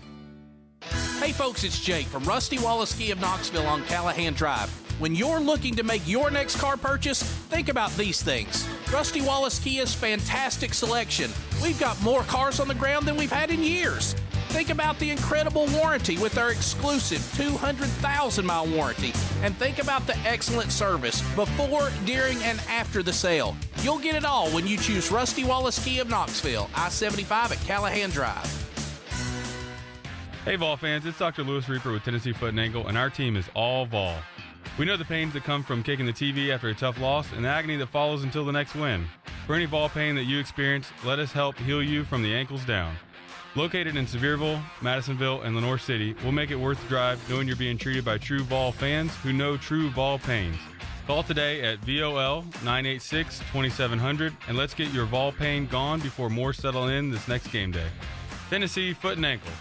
Hey folks, it's Jake from Rusty Wallace Kia of Knoxville on Callahan Drive. When you're looking to make your next car purchase, think about these things. Rusty Wallace Kia's fantastic selection. We've got more cars on the ground than we've had in years. Think about the incredible warranty with our exclusive 200,000-mile warranty. And think about the excellent service before, during, and after the sale. You'll get it all when you choose Rusty Wallace Kia of Knoxville, I-75 at Callahan Drive. Hey Vol fans, it's Dr. Lewis Reaper with Tennessee Foot and Ankle, and our team is all Vol. We know the pains that come from kicking the TV after a tough loss and the agony that follows until the next win. For any Vol pain that you experience, let us help heal you from the ankles down. Located in Sevierville, Madisonville, and Lenoir City, we'll make it worth the drive knowing you're being treated by true Vol fans who know true Vol pains. Call today at VOL 986-2700 and let's get your Vol pain gone before more settle in this next game day. Tennessee Foot and Ankle.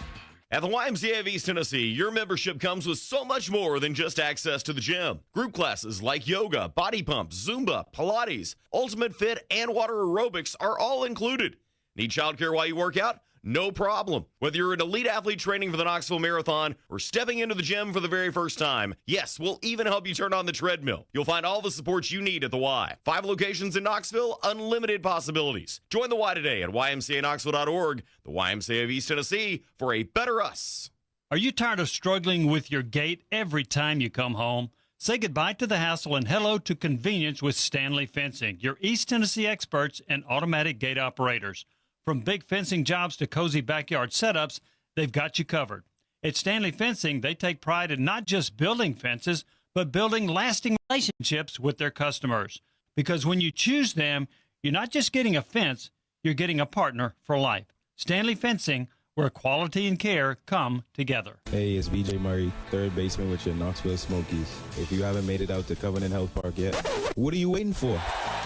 At the YMCA of East Tennessee, your membership comes with so much more than just access to the gym. Group classes like yoga, body pump, Zumba, Pilates, Ultimate Fit, and water aerobics are all included. Need childcare while you work out? No problem. Whether you're an elite athlete training for the Knoxville Marathon or stepping into the gym for the very first time, yes, we'll even help you turn on the treadmill. You'll find all the support you need at the Y. 5 locations in Knoxville, unlimited possibilities. Join the Y today at ymcaknoxville.org, the YMCA of East Tennessee, for a better us. Are you tired of struggling with your gate every time you come home? Say goodbye to the hassle and hello to convenience with Stanley Fencing, your East Tennessee experts and automatic gate operators. From big fencing jobs to cozy backyard setups, they've got you covered. At Stanley Fencing, they take pride in not just building fences, but building lasting relationships with their customers. Because when you choose them, you're not just getting a fence, you're getting a partner for life. Stanley Fencing, where quality and care come together. Hey, it's BJ Murray, third baseman with your Knoxville Smokies. If you haven't made it out to Covenant Health Park yet, what are you waiting for?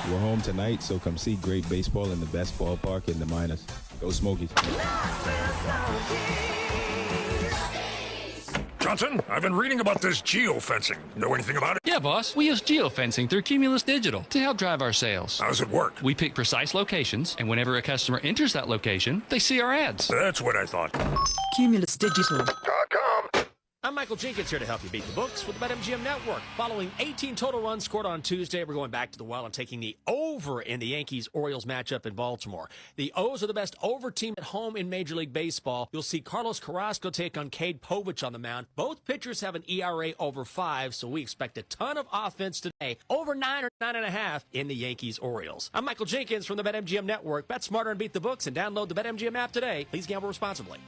We're home tonight, so come see great baseball in the best ballpark in the minors. Go Smokies. Johnson, I've been reading about this geofencing. Know anything about it? Yeah, boss. We use geofencing through Cumulus Digital to help drive our sales. How does it work? We pick precise locations, and whenever a customer enters that location, they see our ads. That's what I thought. CumulusDigital.com. I'm Michael Jenkins here to help you beat the books with the BetMGM Network. Following 18 total runs scored on Tuesday, we're going back to the well and taking the over in the Yankees-Orioles matchup in Baltimore. The O's are the best over team at home in Major League Baseball. You'll see Carlos Carrasco take on Cade Povich on the mound. Both pitchers have an ERA over 5, so we expect a ton of offense today. Over 9 or 9.5 in the Yankees-Orioles. I'm Michael Jenkins from the BetMGM Network. Bet smarter and beat the books and download the BetMGM app today. Please gamble responsibly.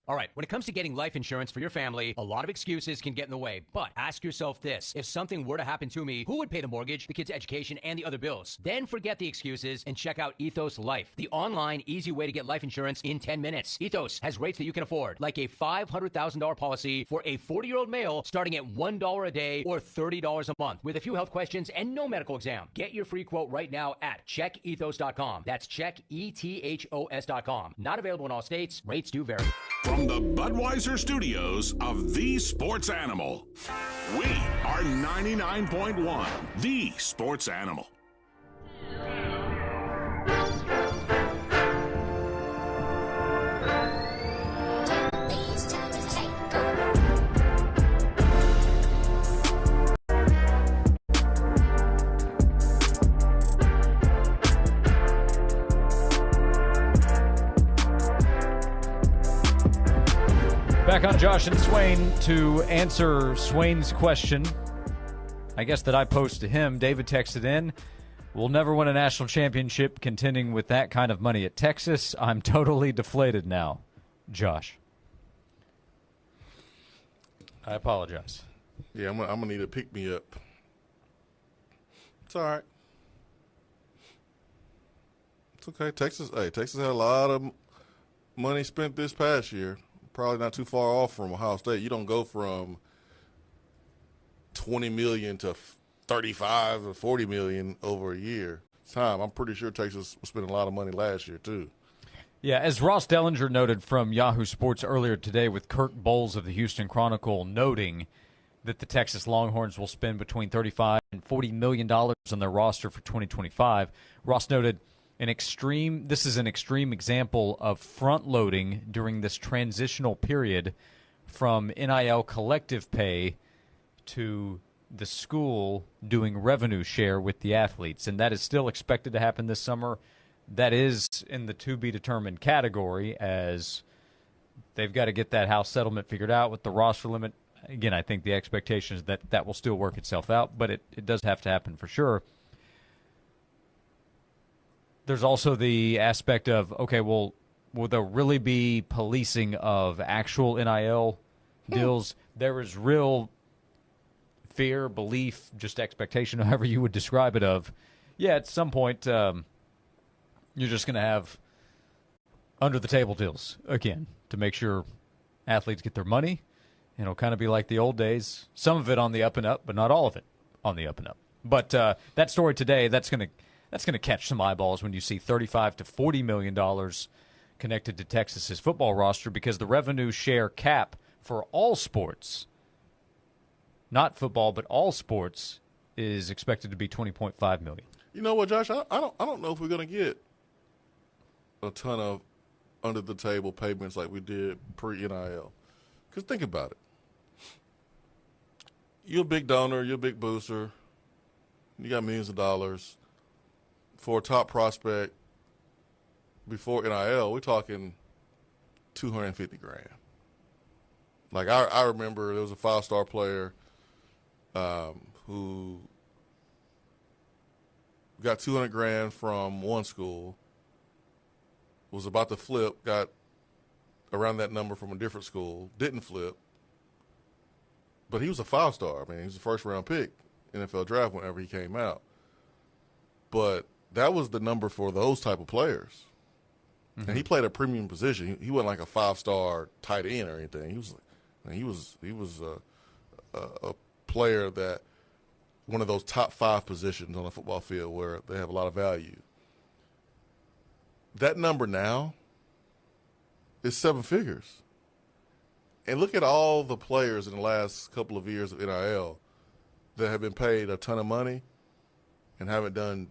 All right, when it comes to getting life insurance for your family, a lot of excuses can get in the way. But ask yourself this. If something were to happen to me, who would pay the mortgage, the kids' education, and the other bills? Then forget the excuses and check out Ethos Life, the online, easy way to get life insurance in 10 minutes. Ethos has rates that you can afford, like a $500,000 policy for a 40-year-old male starting at $1 a day or $30 a month with a few health questions and no medical exam. Get your free quote right now at checkethos.com. That's checkethos.com. Not available in all states. Rates do vary. From the Budweiser studios of The Sports Animal, we are 99.1, The Sports Animal. Back on Josh and Swain to answer Swain's question, I guess that I posed to him. David texted in, "We'll never win a national championship contending with that kind of money at Texas. I'm totally deflated now." Josh. I apologize. Yeah, I'm gonna need a pick-me-up. It's all right. It's okay. Texas had a lot of money spent this past year. Probably not too far off from Ohio State. You don't go from $20 million to $35 or $40 million over a year time. I'm pretty sure Texas was spending a lot of money last year too. Yeah, as Ross Dellinger noted from Yahoo Sports earlier today, with Kirk Bowles of the Houston Chronicle noting that the Texas Longhorns will spend between $35 and $40 million on their roster for 2025. Ross noted this is an extreme example of front-loading during this transitional period from NIL collective pay to the school doing revenue share with the athletes, and that is still expected to happen this summer. That is in the to-be-determined category, as they've got to get that House settlement figured out with the roster limit. Again, I think the expectation is that that will still work itself out, but it does have to happen for sure. There's also the aspect of, okay, well, will there really be policing of actual NIL deals? There is real fear, belief, just expectation, however you would describe it, of, yeah, at some point you're just going to have under-the-table deals again to make sure athletes get their money. And it'll kind of be like the old days, some of it on the up and up, but not all of it on the up and up. But that story today, that's going to catch some eyeballs when you see $35 to $40 million connected to Texas's football roster, because the revenue share cap for all sports, not football, but all sports, is expected to be $20.5 million. You know what, Josh? I don't know if we're going to get a ton of under-the-table payments like we did pre-NIL. Because think about it. You're a big donor. You're a big booster. You got millions of dollars. For a top prospect before NIL, we're talking $250,000. Like, I remember there was a 5-star player who got $200,000 from one school, was about to flip, got around that number from a different school, didn't flip, but he was a 5-star. I mean, he was a first-round pick NFL draft whenever he came out. But that was the number for those type of players. Mm-hmm. And he played a premium position. He wasn't like a 5-star tight end or anything. He was a player that one of those top 5 positions on the football field where they have a lot of value. That number now is 7 figures. And look at all the players in the last couple of years of NIL that have been paid a ton of money and haven't done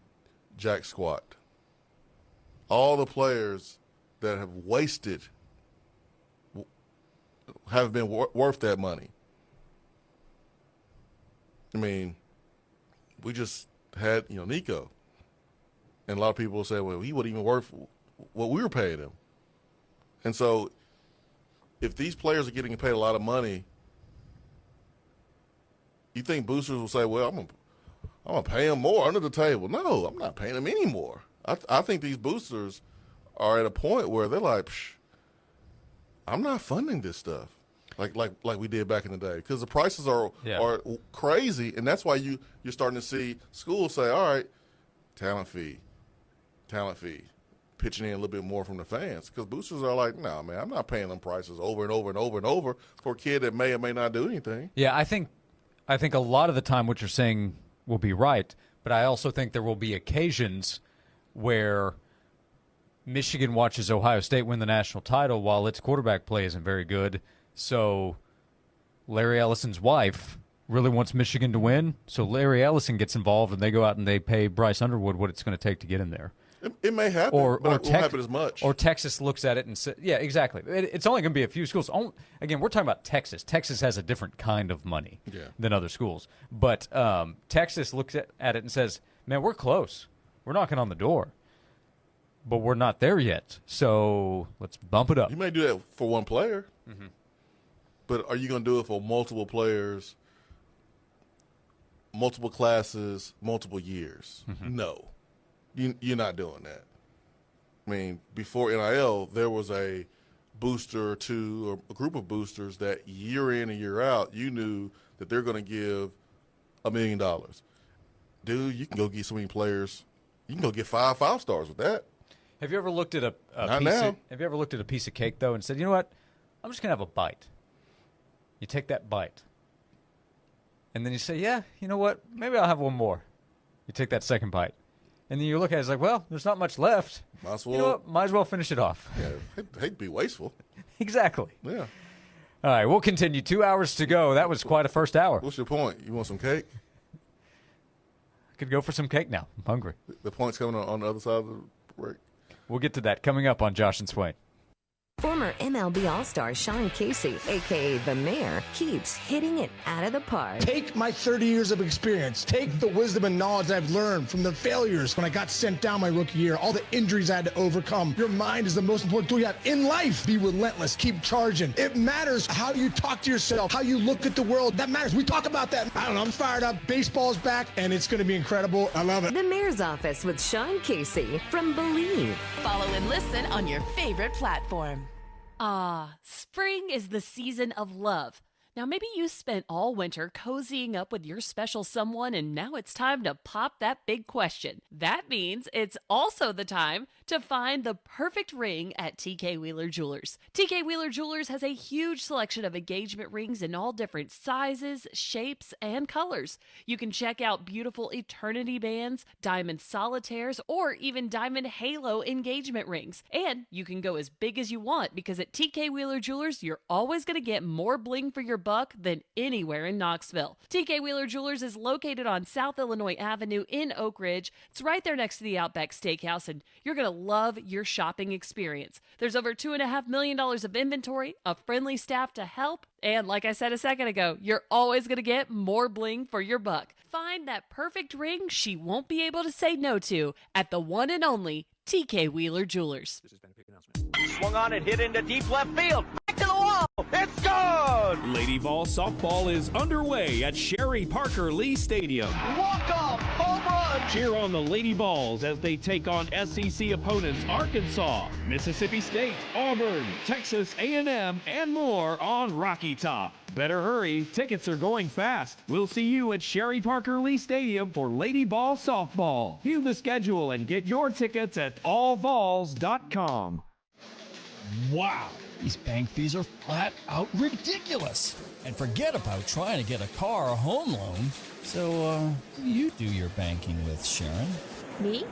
jack squat. All the players that have wasted haven't been worth that money. I mean, we just had, Nico. And a lot of people say, well, he wasn't even worth what we were paying him. And so if these players are getting paid a lot of money, you think boosters will say, well, I'm going to pay them more under the table. No, I'm not paying them any more. I think these boosters are at a point where they're like, I'm not funding this stuff like we did back in the day, because the prices are crazy, and that's why you're starting to see schools say, all right, talent fee, pitching in a little bit more from the fans, because boosters are like, no, man, I'm not paying them prices over and over and over and over for a kid that may or may not do anything. Yeah, I think a lot of the time what you're saying will be right, but I also think there will be occasions where Michigan watches Ohio State win the national title while its quarterback play isn't very good. So Larry Ellison's wife really wants Michigan to win, so Larry Ellison gets involved, and they go out and they pay Bryce Underwood what it's going to take to get him there. It may happen, but it won't happen as much. Or Texas looks at it and says, yeah, exactly. It's only going to be a few schools. Again, we're talking about Texas. Texas has a different kind of money than other schools. But Texas looks at it and says, man, we're close. We're knocking on the door. But we're not there yet, so let's bump it up. You may do that for one player, but are you going to do it for multiple players, multiple classes, multiple years? No. You're not doing that. I mean, before NIL, there was a booster or two, or a group of boosters that year in and year out, you knew that they're going to give $1 million. Dude, you can go get so many players. You can go get 5 stars with that. Have you ever looked at a piece of cake, though, and said, you know what, I'm just going to have a bite? You take that bite, And then you say, yeah, you know what? Maybe I'll have one more. You take that second bite. And then you look at it, it's like, well, there's not much left. Might as well. You know what? Might as well finish it off. Yeah, hate to be wasteful. Exactly. Yeah. All right, we'll continue. 2 hours to go. That was quite a first hour. What's your point? You want some cake? I could go for some cake now. I'm hungry. The point's coming on the other side of the break. We'll get to that coming up on Josh and Swain. Former MLB All-Star Sean Casey, a.k.a. The Mayor, keeps hitting it out of the park. Take my 30 years of experience. Take the wisdom and knowledge I've learned from the failures when I got sent down my rookie year, all the injuries I had to overcome. Your mind is the most important tool you have in life. Be relentless. Keep charging. It matters how you talk to yourself, how you look at the world. That matters. We talk about that. I don't know. I'm fired up. Baseball's back, and it's going to be incredible. I love it. The Mayor's Office with Sean Casey from Believe. Follow and listen on your favorite platform. Ah, spring is the season of love. Now, maybe you spent all winter cozying up with your special someone, and now it's time to pop that big question. That means it's also the time to find the perfect ring at TK Wheeler Jewelers. TK Wheeler Jewelers has a huge selection of engagement rings in all different sizes, shapes, and colors. You can check out beautiful eternity bands, diamond solitaires, or even diamond halo engagement rings. And you can go as big as you want, because at TK Wheeler Jewelers, you're always going to get more bling for your buck than anywhere in Knoxville. TK Wheeler Jewelers is located on South Illinois Avenue in Oak Ridge. It's right there next to the Outback Steakhouse, and you're going to love your shopping experience. There's over $2.5 million of inventory, a friendly staff to help, and like I said a second ago, you're always going to get more bling for your buck. Find that perfect ring she won't be able to say no to at the one and only TK Wheeler Jewelers. This has been a big announcement. Swung on and hit into deep left field. Back to the wall. It's gone. Lady Ball softball is underway at Sherry Parker Lee Stadium. Walk-off home run. Cheer on the Lady Balls as they take on SEC opponents Arkansas, Mississippi State, Auburn, Texas A&M, and more on Rocky Top. Better hurry, tickets are going fast. We'll see you at Sherry Parker Lee Stadium for Lady Ball softball. View the schedule and get your tickets at allvols.com. Wow, these bank fees are flat out ridiculous. And forget about trying to get a car or home loan. So, who do you do your banking with, Sharon? Me?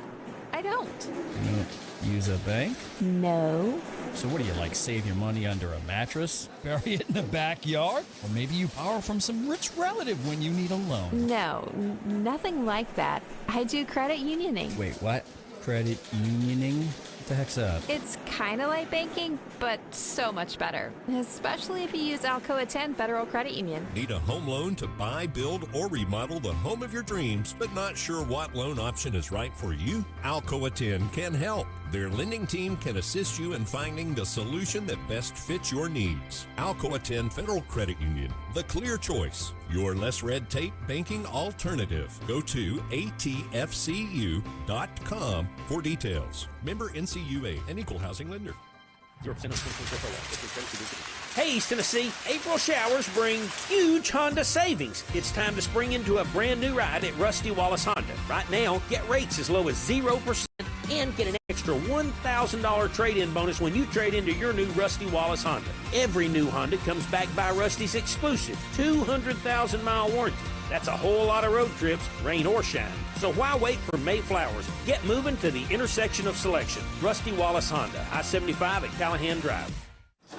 I don't. You don't use a bank? No. So what do you, like, save your money under a mattress? Bury it in the backyard? Or maybe you borrow from some rich relative when you need a loan? No, nothing like that. I do credit unioning. Wait, what? Credit unioning? What the heck's that? It's kind of like banking, but so much better. Especially if you use Alcoa 10 Federal Credit Union. Need a home loan to buy, build, or remodel the home of your dreams, but not sure what loan option is right for you? Alcoa 10 can help. Their lending team can assist you in finding the solution that best fits your needs. Alcoa 10 Federal Credit Union, the clear choice. Your less red tape banking alternative. Go to atfcu.com for details. Member NCUA, an equal housing lender. Hey, East Tennessee, April showers bring huge Honda savings. It's time to spring into a brand new ride at Rusty Wallace Honda. Right now, get rates as low as 0% and get an extra $1,000 trade-in bonus when you trade into your new Rusty Wallace Honda. Every new Honda comes backed by Rusty's exclusive 200,000-mile warranty. That's a whole lot of road trips, rain or shine. So why wait for May flowers? Get moving to the intersection of selection. Rusty Wallace Honda, I-75 at Callahan Drive.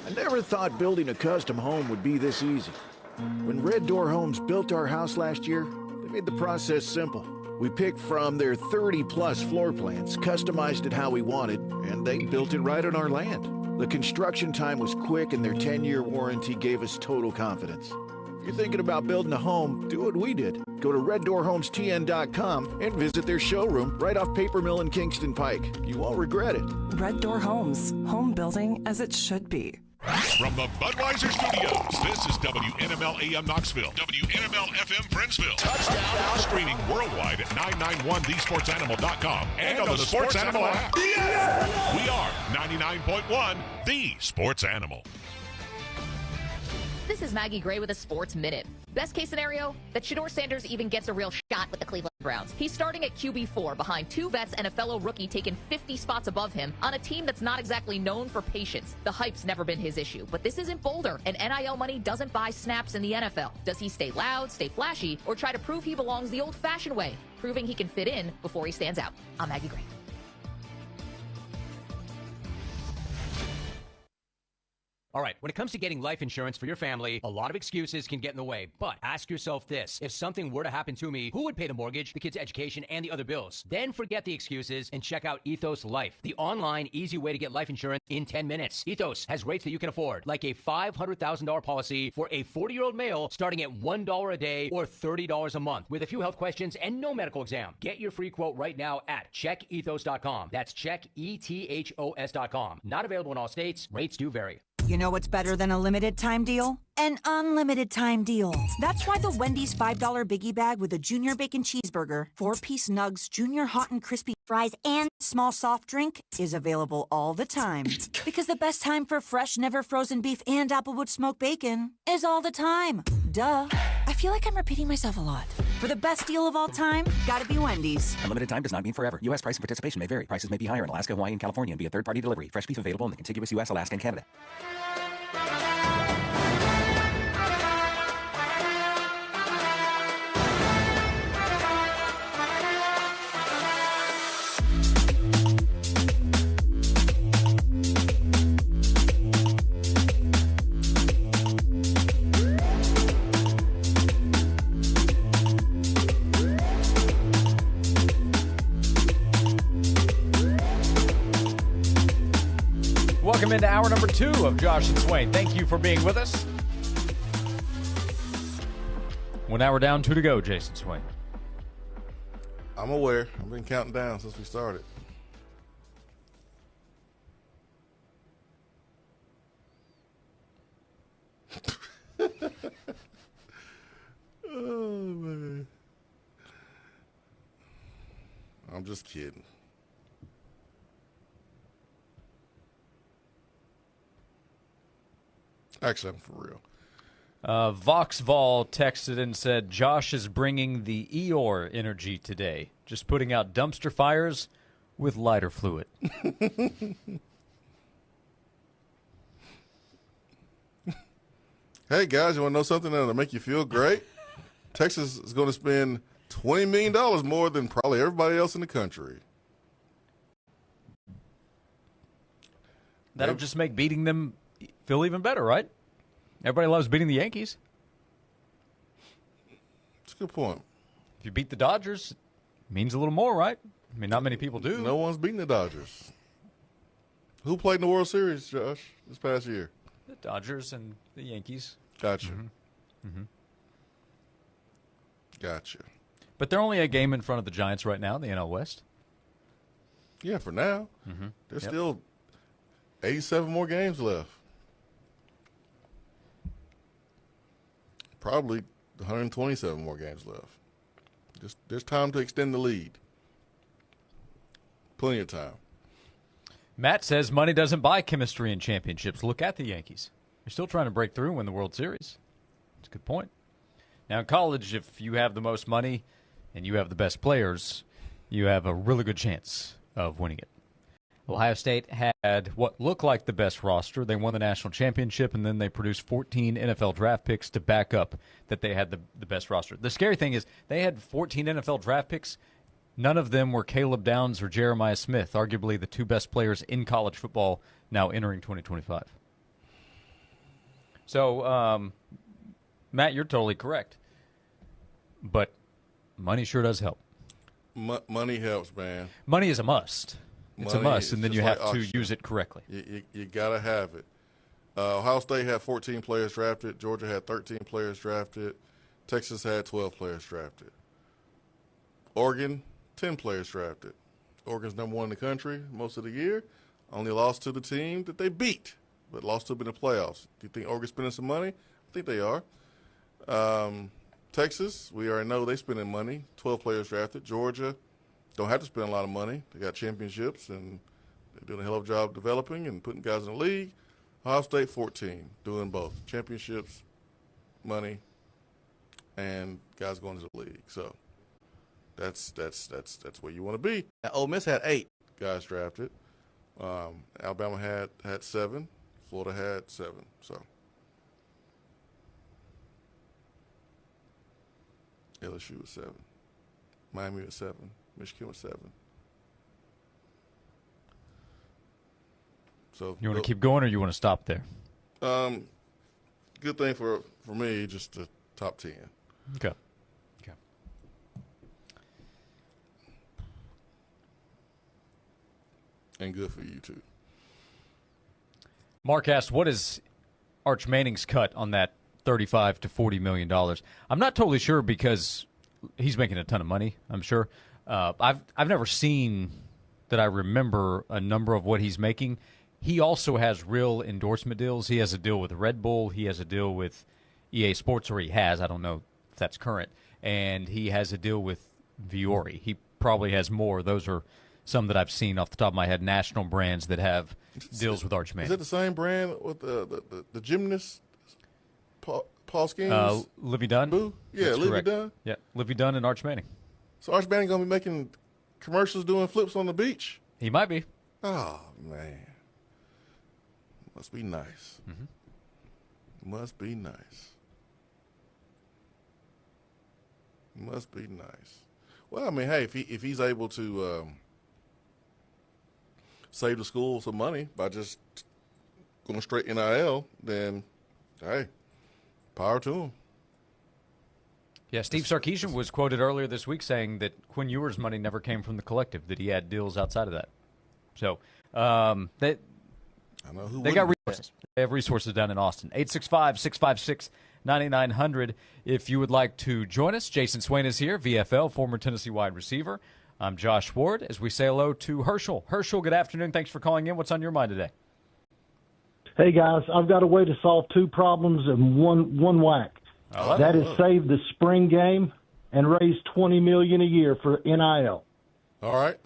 I never thought building a custom home would be this easy. When Red Door Homes built our house last year, they made the process simple. We picked from their 30-plus floor plans, customized it how we wanted, and they built it right on our land. The construction time was quick, and their 10-year warranty gave us total confidence. If you're thinking about building a home, do what we did. Go to reddoorhomestn.com and visit their showroom right off Paper Mill and Kingston Pike. You won't regret it. Red Door Homes, home building as it should be. From the Budweiser Studios, this is WNML AM Knoxville, WNML FM Friendsville. Touchdown. Streaming worldwide at 991thesportsanimal.com and on the Sports Animal app. Yes! We are 99.1 The Sports Animal. This is Maggie Gray with a Sports Minute. Best case scenario, that Shedeur Sanders even gets a real shot with the Cleveland Browns. He's starting at QB4 behind two vets and a fellow rookie taking 50 spots above him on a team that's not exactly known for patience. The hype's never been his issue, but this isn't Boulder, and NIL money doesn't buy snaps in the NFL. Does he stay loud, stay flashy, or try to prove he belongs the old-fashioned way, proving he can fit in before he stands out? I'm Maggie Gray. All right, when it comes to getting life insurance for your family, a lot of excuses can get in the way. But ask yourself this. If something were to happen to me, who would pay the mortgage, the kids' education, and the other bills? Then forget the excuses and check out Ethos Life, the online, easy way to get life insurance in 10 minutes. Ethos has rates that you can afford, like a $500,000 policy for a 40-year-old male starting at $1 a day or $30 a month with a few health questions and no medical exam. Get your free quote right now at checkethos.com. That's checkethos.com. Not available in all states. Rates do vary. You know what's better than a limited time deal? An unlimited time deal. That's why the Wendy's $5 Biggie Bag with a Junior Bacon Cheeseburger, 4-piece nugs, Junior Hot and Crispy Fries, and small soft drink is available all the time. Because the best time for fresh, never frozen beef and Applewood smoked bacon is all the time. Duh. I feel like I'm repeating myself a lot. For the best deal of all time, gotta be Wendy's. Unlimited time does not mean forever. U.S. price and participation may vary. Prices may be higher in Alaska, Hawaii, and California and via third-party delivery. Fresh beef available in the contiguous U.S., Alaska, and Canada. Welcome into hour number 2 of Josh and Swain. Thank you for being with us. 1 hour down, 2 to go, Jason Swain. I'm aware. I've been counting down since we started. Oh, man. I'm just kidding. Actually, I'm for real. Voxval texted and said, Josh is bringing the Eeyore energy today. Just putting out dumpster fires with lighter fluid. Hey, guys, you want to know something that'll make you feel great? Texas is going to spend $20 million more than probably everybody else in the country. That'll just make beating them feel even better, right? Everybody loves beating the Yankees. That's a good point. If you beat the Dodgers, it means a little more, right? I mean, not many people do. No one's beating the Dodgers. Who played in the World Series, Josh, this past year? The Dodgers and the Yankees. Gotcha. Mm-hmm. Mm-hmm. Gotcha. But they're only a game in front of the Giants right now in the NL West. Yeah, for now. Mm-hmm. There's still 87 more games left. Probably 127 more games left. There's time to extend the lead. Plenty of time. Matt says money doesn't buy chemistry and championships. Look at the Yankees. They're still trying to break through and win the World Series. That's a good point. Now, in college, if you have the most money and you have the best players, you have a really good chance of winning it. Ohio State had what looked like the best roster. They won the national championship, and then they produced 14 NFL draft picks to back up that they had the best roster. The scary thing is they had 14 NFL draft picks. None of them were Caleb Downs or Jeremiah Smith, arguably the two best players in college football now entering 2025. So, Matt, you're totally correct. But money sure does help. Money helps, man. Money is a must. It's a must, and then you have to use it correctly. You got to have it. Ohio State had 14 players drafted. Georgia had 13 players drafted. Texas had 12 players drafted. Oregon, 10 players drafted. Oregon's number 1 in the country most of the year. Only lost to the team that they beat, but lost to them in the playoffs. Do you think Oregon's spending some money? I think they are. Texas, we already know they're spending money. 12 players drafted. Georgia don't have to spend a lot of money. They got championships, and they're doing a hell of a job developing and putting guys in the league. Ohio State, 14, doing both. Championships money, and guys going to the league. So that's where you want to be. Now, Ole Miss had 8 guys drafted. Alabama had 7. Florida had 7. So LSU was 7. Miami was 7. Michigan was 7. So you want to keep going, or you want to stop there? Good thing for me, just the top 10. Okay. And good for you too. Mark asked, "What is Arch Manning's cut on that $35 to $40 million?" I'm not totally sure because he's making a ton of money. I'm sure. I've never seen that I remember a number of what he's making. He also has real endorsement deals. He has a deal with Red Bull. He has a deal with EA Sports, or he has. I don't know if that's current. And he has a deal with Viore. He probably has more. Those are some that I've seen off the top of my head, national brands that have deals with Arch Manning. Is that the same brand with the gymnast, Paul Skeens? Livy Dunn? Boo? Yeah, Livy Dunn? Yeah, Livy Dunn and Arch Manning. So Arch Manning going to be making commercials doing flips on the beach? He might be. Oh, man. Must be nice. Mm-hmm. Must be nice. Must be nice. Well, I mean, hey, if he's able to save the school some money by just going straight NIL, then, hey, power to him. Yeah, Steve Sarkisian was quoted earlier this week saying that Quinn Ewers' money never came from the collective, that he had deals outside of that. So they got resources. They have resources down in Austin. 865-656-9900. If you would like to join us, Jason Swain is here, VFL, former Tennessee wide receiver. I'm Josh Ward, as we say hello to Herschel. Herschel, good afternoon. Thanks for calling in. What's on your mind today? Hey, guys, I've got a way to solve 2 problems in one whack. That is save the spring game and raise $20 million a year for NIL. All right.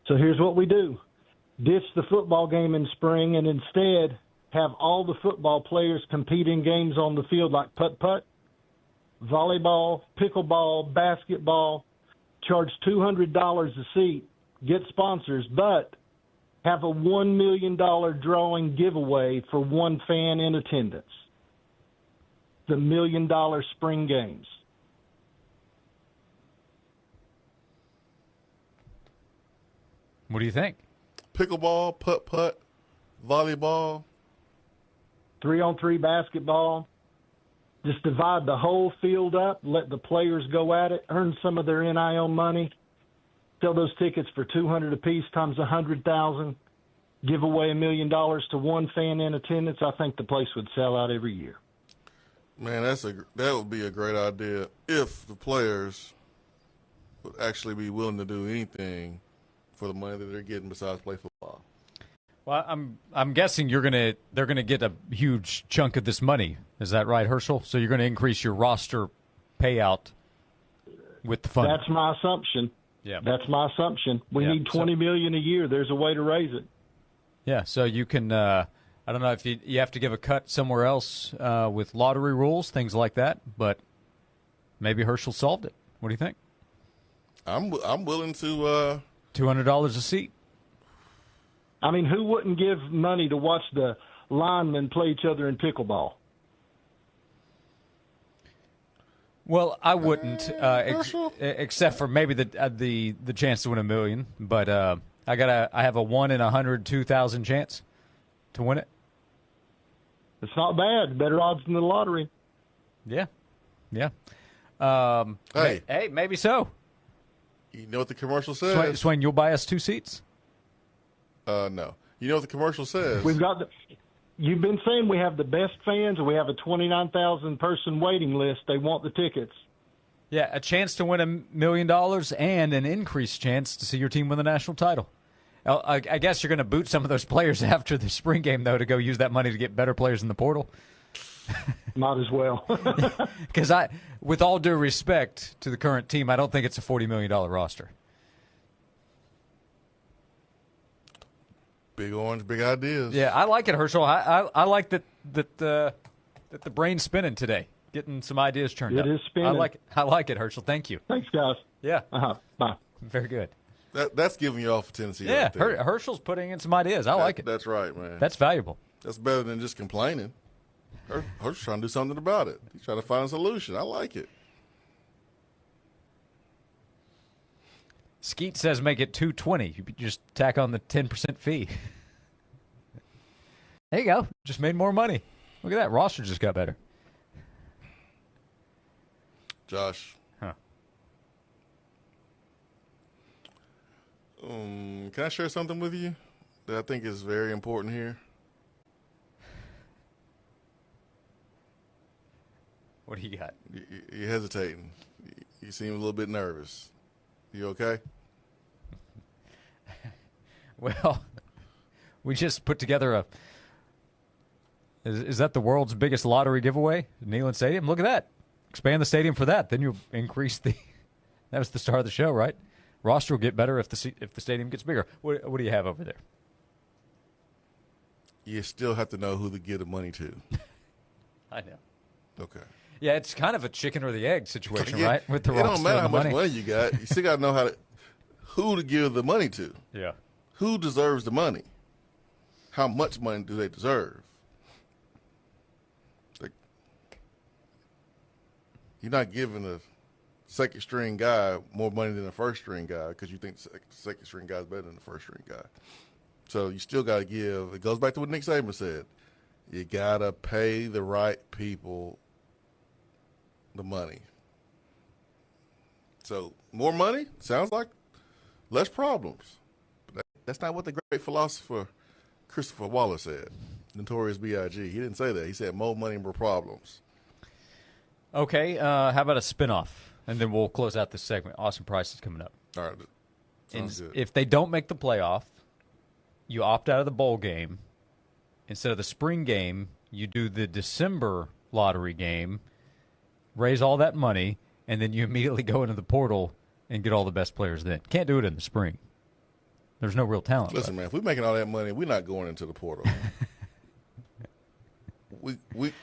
So here's what we do. Ditch the football game in spring and instead have all the football players compete in games on the field like putt-putt, volleyball, pickleball, basketball, charge $200 a seat, get sponsors, but have a $1 million drawing giveaway for one fan in attendance. The $1 million spring games. What do you think? Pickleball, putt-putt, volleyball. 3-on-3 basketball. Just divide the whole field up, let the players go at it, earn some of their NIL money, sell those tickets for $200 apiece times 100,000, give away $1 million to one fan in attendance. I think the place would sell out every year. Man, that would be a great idea if the players would actually be willing to do anything for the money that they're getting besides play football. Well, I'm guessing they're gonna get a huge chunk of this money. Is that right, Herschel? So you're going to increase your roster payout with the fund. That's my assumption. Yeah, that's my assumption. We need $20 million a year. There's a way to raise it. Yeah, so you can. I don't know if you have to give a cut somewhere else with lottery rules, things like that. But maybe Herschel solved it. What do you think? I'm willing to $200 a seat. I mean, who wouldn't give money to watch the linemen play each other in pickleball? Well, I wouldn't, except for maybe the chance to win $1 million. But I have a 1 in 102,000 chance to win it. It's not bad. Better odds than the lottery. Yeah. Hey, maybe so. You know what the commercial says? Swain, you'll buy us 2 seats? No. You know what the commercial says? You've been saying we have the best fans, and we have a 29,000 person waiting list. They want the tickets. Yeah, a chance to win $1 million and an increased chance to see your team win the national title. I guess you're going to boot some of those players after the spring game, though, to go use that money to get better players in the portal. Might as well. Because with all due respect to the current team, I don't think it's a $40 million roster. Big orange, big ideas. Yeah, I like it, Herschel. I like that the brain's spinning today, getting some ideas churned up. It is spinning. I like it, Herschel. Thank you. Thanks, guys. Yeah. Bye. Very good. That's giving you off for Tennessee. Yeah, right there. Herschel's putting in some ideas. I like it. That's right, man. That's valuable. That's better than just complaining. Herschel's trying to do something about it. He's trying to find a solution. I like it. Skeet says make it $220. You just tack on the 10% fee. There you go. Just made more money. Look at that. Roster just got better. Josh. Huh. Can I share something with you that I think is very important here? What do you got? You're hesitating. You seem a little bit nervous. You okay? Well, we just put together a... Is that the world's biggest lottery giveaway? Neyland Stadium? Look at that. Expand the stadium for that. Then you'll increase the... That was the start of the show, right? Roster will get better if the stadium gets bigger. What do you have over there? You still have to know who to give the money to. I know. Okay. Yeah, it's kind of a chicken or the egg situation, Yeah, right? With the it roster don't matter and how the much money. money you got. You still got to know who to give the money to. Yeah. Who deserves the money? How much money do they deserve? You're not giving a second string guy more money than a first string guy because you think the second string guy is better than the first string guy. So you still got to give. It goes back to what Nick Saban said. You got to pay the right people the money. So more money sounds like less problems. But that's not what the great philosopher Christopher Wallace said. Notorious B.I.G. He didn't say that. He said more money, more problems. Okay, how about a spinoff? And then we'll close out this segment. Awesome Price is coming up. All right. Sounds good. If they don't make the playoff, you opt out of the bowl game. Instead of the spring game, you do the December lottery game, raise all that money, and then you immediately go into the portal and get all the best players then. Can't do it in the spring. There's no real talent. Listen, man, if we're making all that money, we're not going into the portal.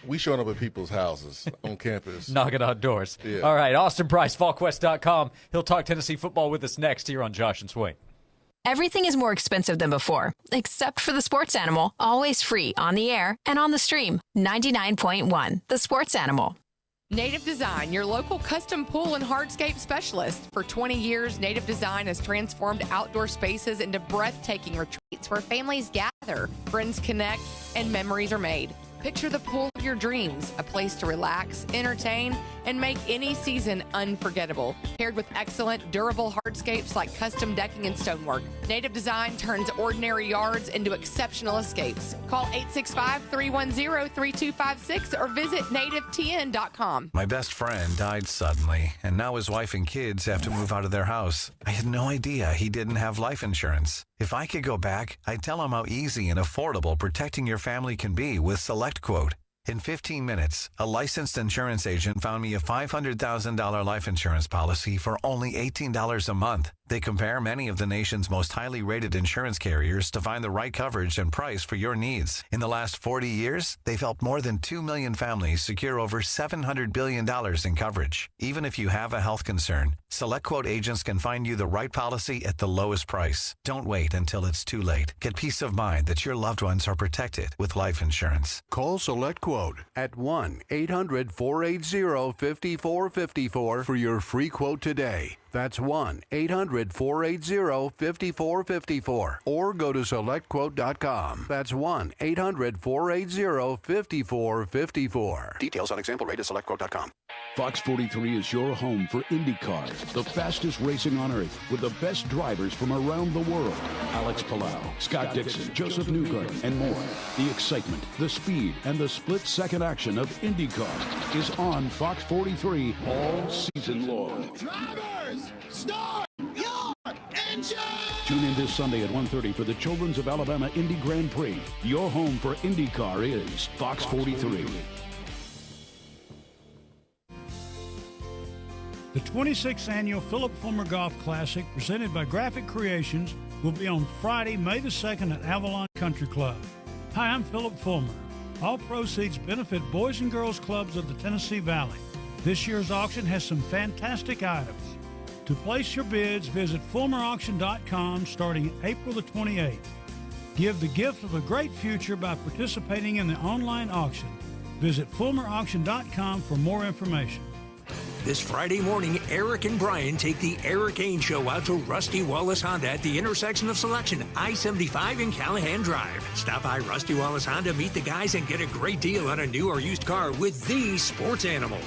we showing up at people's houses on campus. Knocking on doors. Yeah. All right, Austin Price, FallQuest.com. He'll talk Tennessee football with us next here on Josh and Swain. Everything is more expensive than before, except for the sports animal, always free on the air and on the stream. 99.1, the sports animal. Native Design, your local custom pool and hardscape specialist. For 20 years, Native Design has transformed outdoor spaces into breathtaking retreats where families gather, friends connect, and memories are made. Picture the pool of your dreams, a place to relax, entertain, and make any season unforgettable. Paired with excellent, durable hardscapes like custom decking and stonework, Native Design turns ordinary yards into exceptional escapes. Call 865-310-3256 or visit nativetn.com. My best friend died suddenly, and now his wife and kids have to move out of their house. I had no idea he didn't have life insurance. If I could go back, I'd tell him how easy and affordable protecting your family can be with SelectQuote. In 15 minutes, a licensed insurance agent found me a $500,000 life insurance policy for only $18 a month. They compare many of the nation's most highly rated insurance carriers to find the right coverage and price for your needs. In the last 40 years, they've helped more than 2 million families secure over $700 billion in coverage. Even if you have a health concern, SelectQuote agents can find you the right policy at the lowest price. Don't wait until it's too late. Get peace of mind that your loved ones are protected with life insurance. Call SelectQuote at 1-800-480-5454 for your free quote today. That's 1-800-480-5454. Or go to SelectQuote.com. That's 1-800-480-5454. Details on example rate at SelectQuote.com. Fox 43 is your home for IndyCar, the fastest racing on earth, with the best drivers from around the world. Alex Palau, Scott Dixon, Joseph Newgarden, and more. The excitement, the speed, and the split-second action of IndyCar is on Fox 43 all season long. Drivers, start your engine! Tune in this Sunday at 1:30 for the Children's of Alabama Indy Grand Prix. Your home for IndyCar is Fox 43. The 26th Annual Philip Fulmer Golf Classic, presented by Graphic Creations, will be on Friday, May the 2nd at Avalon Country Club. Hi, I'm Philip Fulmer. All proceeds benefit Boys and Girls Clubs of the Tennessee Valley. This year's auction has some fantastic items. To place your bids, visit fulmerauction.com starting April the 28th. Give the gift of a great future by participating in the online auction. Visit fulmerauction.com for more information. This Friday morning, Eric and Brian take the Eric Ain Show out to Rusty Wallace Honda at the intersection of Selection, I-75 and Callahan Drive. Stop by Rusty Wallace Honda, meet the guys, and get a great deal on a new or used car with the sports animal.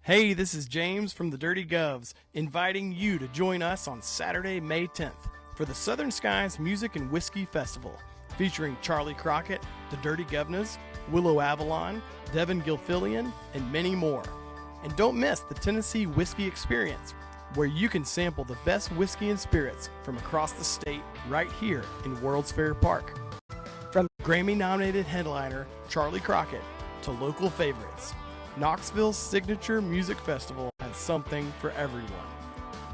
Hey, this is James from the Dirty Govs, inviting you to join us on Saturday, May 10th for the Southern Skies Music and Whiskey Festival, featuring Charlie Crockett, the Dirty Governors, Willow Avalon, Devin Gilfillian, and many more. And don't miss the Tennessee Whiskey Experience, where you can sample the best whiskey and spirits from across the state right here in World's Fair Park. From Grammy-nominated headliner Charlie Crockett to local favorites, Knoxville's signature music festival has something for everyone.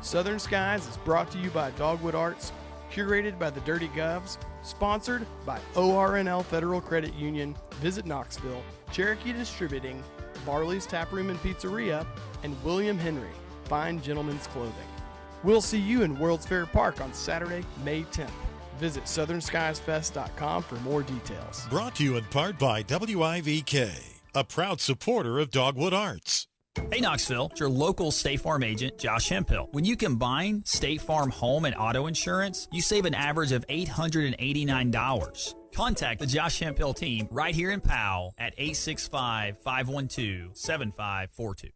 Southern Skies is brought to you by Dogwood Arts, curated by the Dirty Govs, sponsored by ORNL Federal Credit Union, Visit Knoxville, Cherokee Distributing, Barley's Taproom and Pizzeria, and William Henry, Fine Gentlemen's Clothing. We'll see you in World's Fair Park on Saturday, May 10th. Visit southernskiesfest.com for more details. Brought to you in part by WIVK, a proud supporter of Dogwood Arts. Hey Knoxville, it's your local State Farm agent, Josh Hemphill. When you combine State Farm home and auto insurance, you save an average of $889. Contact the Josh Hemphill team right here in Powell at 865-512-7542.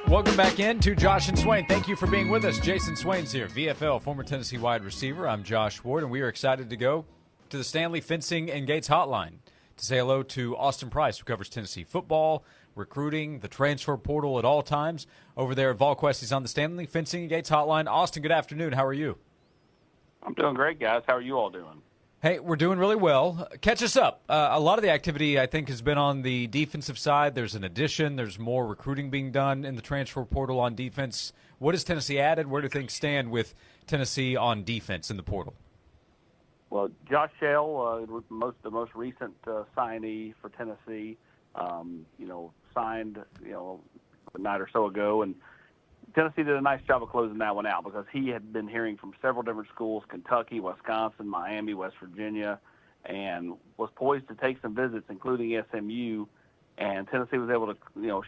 Welcome back in to Josh and Swain. Thank you for being with us. Jason Swain's here, VFL, former Tennessee wide receiver. I'm Josh Ward, and we are excited to go to the Stanley Fencing and Gates Hotline to say hello to Austin Price, who covers Tennessee football, recruiting, the transfer portal at all times. Over there at VolQuest, he's on the Stanley Fencing and Gates Hotline. Austin, good afternoon. How are you? I'm doing great, guys. How are you all doing? Hey, we're doing really well. Catch us up. A lot of the activity, I think, has been on the defensive side. There's an addition. There's more recruiting being done in the transfer portal on defense. What has Tennessee added? Where do things stand with Tennessee on defense in the portal? Well, Josh Shell, the most recent signee for Tennessee, signed, a night or so ago, and Tennessee did a nice job of closing that one out because he had been hearing from several different schools, Kentucky, Wisconsin, Miami, West Virginia, and was poised to take some visits, including SMU. And Tennessee was able to,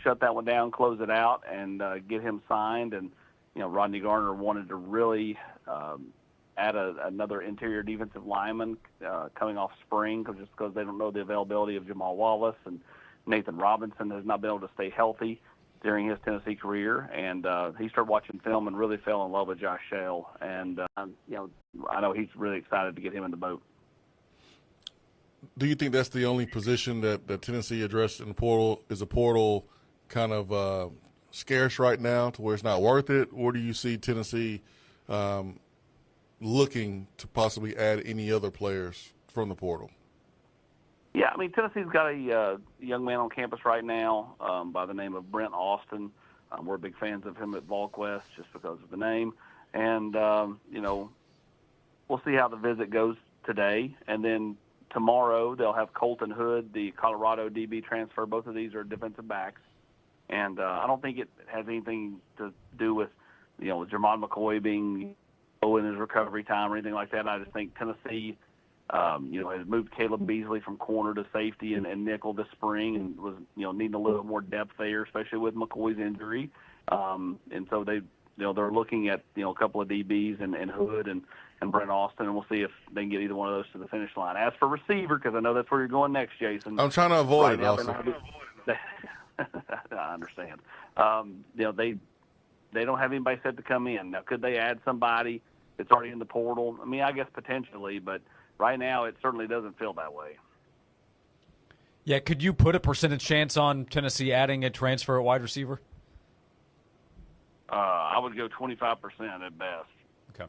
shut that one down, close it out, and get him signed. And, Rodney Garner wanted to really add another interior defensive lineman coming off spring just because they don't know the availability of Jamal Wallace. And Nathan Robinson has not been able to stay healthy during his Tennessee career, and he started watching film and really fell in love with Josh Shell. And, I know he's really excited to get him in the boat. Do you think that's the only position that Tennessee addressed in the portal? Is the portal kind of scarce right now to where it's not worth it? Or do you see Tennessee looking to possibly add any other players from the portal? Yeah, Tennessee's got a young man on campus right now by the name of Brent Austin. We're big fans of him at VolQuest just because of the name. And, we'll see how the visit goes today. And then tomorrow they'll have Colton Hood, the Colorado DB transfer. Both of these are defensive backs. And I don't think it has anything to do with, Jermon McCoy being low in his recovery time or anything like that. I just think Tennessee has moved Caleb Beasley from corner to safety and nickel this spring and was, needing a little bit more depth there, especially with McCoy's injury. And so they're looking at, a couple of DBs and Hood and Brent Austin, and we'll see if they can get either one of those to the finish line. As for receiver, because I know that's where you're going next, Jason. I'm trying to avoid it, Austin. I understand. They don't have anybody set to come in. Now, could they add somebody that's already in the portal? I guess potentially, but right now, it certainly doesn't feel that way. Yeah, could you put a percentage chance on Tennessee adding a transfer at wide receiver? I would go 25% at best. Okay.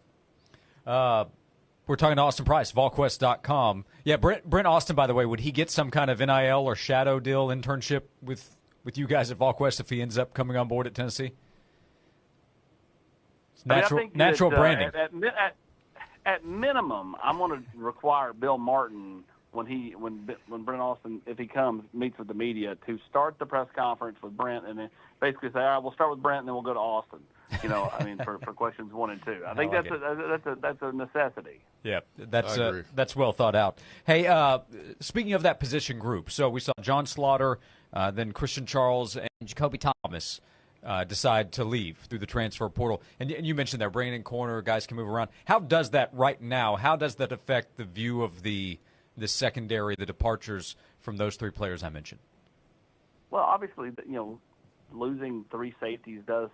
We're talking to Austin Price, VolQuest.com. Yeah, Brent Austin, by the way, would he get some kind of NIL or shadow deal internship with you guys at VolQuest if he ends up coming on board at Tennessee? It's natural branding. At minimum, I'm going to require Bill Martin when Brent Austin, if he comes, meets with the media, to start the press conference with Brent and then basically say, all right, we'll start with Brent and then we'll go to Austin. For questions 1 and 2. I think that's a necessity. Yeah, that's well thought out. Hey, speaking of that position group, so we saw John Slaughter, then Christian Charles, and Jacoby Thomas decide to leave through the transfer portal. And you mentioned there, bringing in corner, guys can move around. How does that right now? How does that affect the view of the secondary, the departures from those 3 players I mentioned? Well, obviously, losing 3 safeties does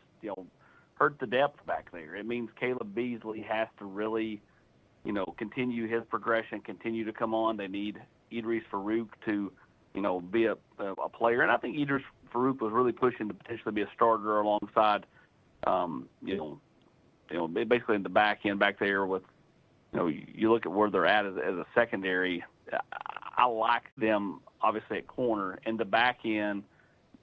hurt the depth back there. It means Caleb Beasley has to really, continue his progression, continue to come on. They need Idris Farouk to, be a player. And I think Idris Farouk was really pushing to potentially be a starter alongside, basically in the back end back there with, you look at where they're at as a secondary. I like them, obviously, at corner. In the back end,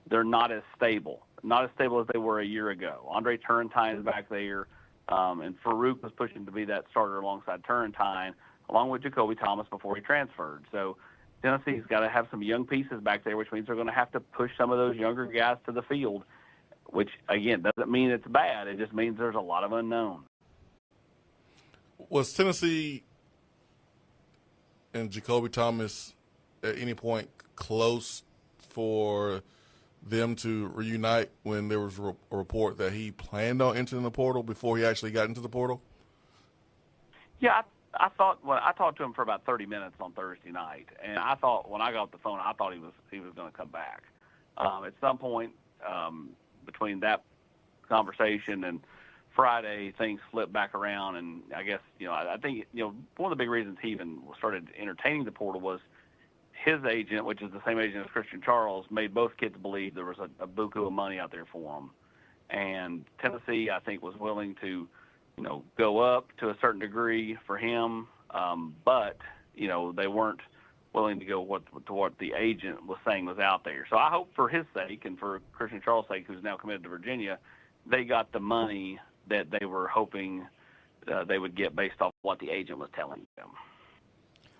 they're not as stable as they were a year ago. Andre Turrentine is back there, and Farouk was pushing to be that starter alongside Turrentine, along with Jacoby Thomas before he transferred. So Tennessee's got to have some young pieces back there, which means they're going to have to push some of those younger guys to the field, which, again, doesn't mean it's bad. It just means there's a lot of unknown. Was Tennessee and Jacoby Thomas at any point close for them to reunite when there was a report that he planned on entering the portal before he actually got into the portal? Yeah, I thought. Well, I talked to him for about 30 minutes on Thursday night, and I thought when I got off the phone, I thought he was going to come back. At some point between that conversation and Friday, things flipped back around, and I guess I think one of the big reasons he even started entertaining the portal was his agent, which is the same agent as Christian Charles, made both kids believe there was a buku of money out there for them. And Tennessee, I think, was willing to, go up to a certain degree for him, but, they weren't willing to go to what the agent was saying was out there. So I hope for his sake and for Christian Charles' sake, who's now committed to Virginia, they got the money that they were hoping they would get based off what the agent was telling them.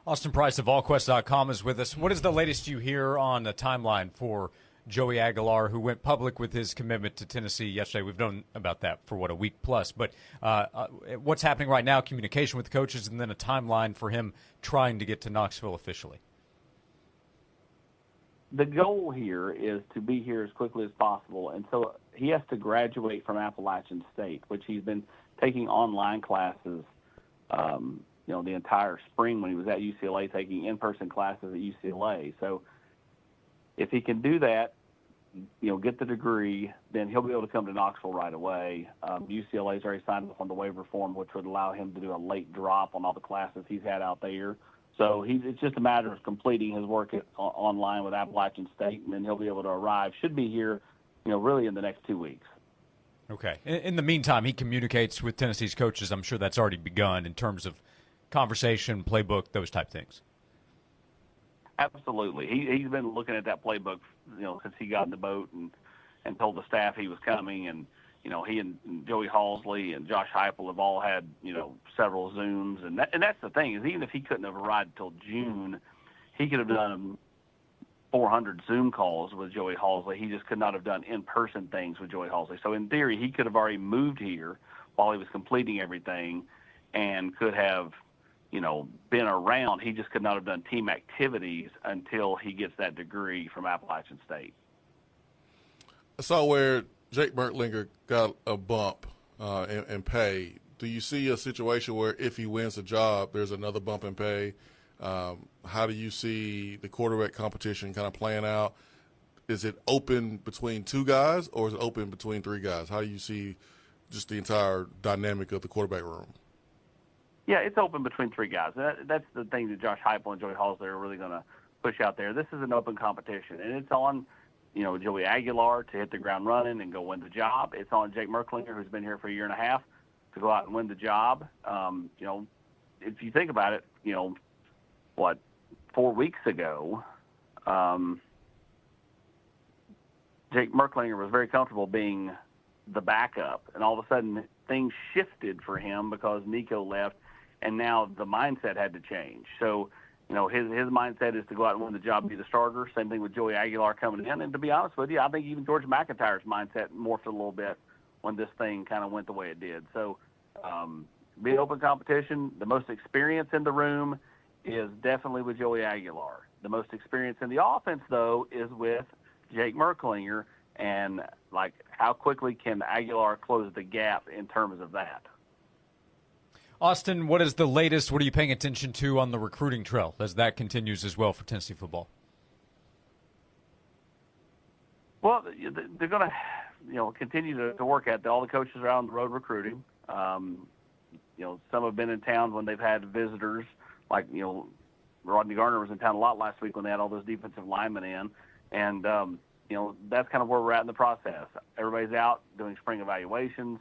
Austin Price of VolQuest.com is with us. What is the latest you hear on the timeline for Joey Aguilar, who went public with his commitment to Tennessee yesterday? We've known about that for, a week plus. But what's happening right now, communication with coaches, and then a timeline for him trying to get to Knoxville officially? The goal here is to be here as quickly as possible. And so he has to graduate from Appalachian State, which he's been taking online classes the entire spring when he was at UCLA, taking in-person classes at UCLA. So if he can do that, get the degree, then he'll be able to come to Knoxville right away. UCLA's already signed up on the waiver form, which would allow him to do a late drop on all the classes he's had out there. So it's just a matter of completing his work online with Appalachian State, and then he'll be able to arrive. Should be here, really in the next 2 weeks. Okay. In the meantime, he communicates with Tennessee's coaches. I'm sure that's already begun in terms of conversation, playbook, those type things. Absolutely. He's been looking at that playbook, since he got in the boat and told the staff he was coming. And, he and Joey Halsley and Josh Heupel have all had, several Zooms. And that's the thing, is even if he couldn't have arrived until June, he could have done 400 Zoom calls with Joey Halsley. He just could not have done in-person things with Joey Halsley. So in theory, he could have already moved here while he was completing everything and could have, been around. He just could not have done team activities until he gets that degree from Appalachian State. I saw where Jake Mertlinger got a bump in pay. Do you see a situation where if he wins the job, there's another bump in pay? How do you see the quarterback competition kind of playing out? Is it open between 2 guys or is it open between 3 guys? How do you see just the entire dynamic of the quarterback room? Yeah, it's open between 3 guys. That's the thing that Josh Heupel and Joey Halsley are really going to push out there. This is an open competition, and it's on, Joey Aguilar to hit the ground running and go win the job. It's on Jake Merklinger, who's been here for a year and a half, to go out and win the job. if you think about it, 4 weeks ago, Jake Merklinger was very comfortable being the backup, and all of a sudden things shifted for him because Nico left, and now the mindset had to change. So, his mindset is to go out and win the job, be the starter. Same thing with Joey Aguilar coming in. And to be honest with you, I think even George McIntyre's mindset morphed a little bit when this thing kind of went the way it did. So, be open competition. The most experience in the room is definitely with Joey Aguilar. The most experience in the offense, though, is with Jake Merklinger. And, how quickly can Aguilar close the gap in terms of that? Austin, what is the latest? What are you paying attention to on the recruiting trail as that continues as well for Tennessee football? Well, they're going to, continue to work at it. All the coaches are out on the road recruiting. Some have been in town when they've had visitors. Rodney Garner was in town a lot last week when they had all those defensive linemen in. And, that's kind of where we're at in the process. Everybody's out doing spring evaluations.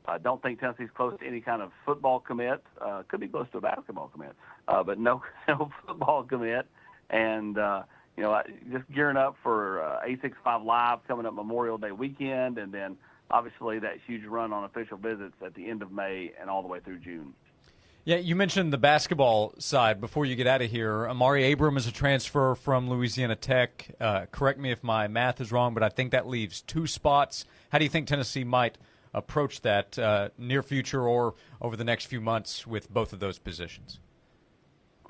I don't think Tennessee's close to any kind of football commit. Could be close to a basketball commit, but no football commit. And, just gearing up for A65 Live coming up Memorial Day weekend, and then obviously that huge run on official visits at the end of May and all the way through June. Yeah, you mentioned the basketball side. Before you get out of here, Amari Abram is a transfer from Louisiana Tech. Correct me if my math is wrong, but I think that leaves 2 spots. How do you think Tennessee might approach that near future or over the next few months with both of those positions?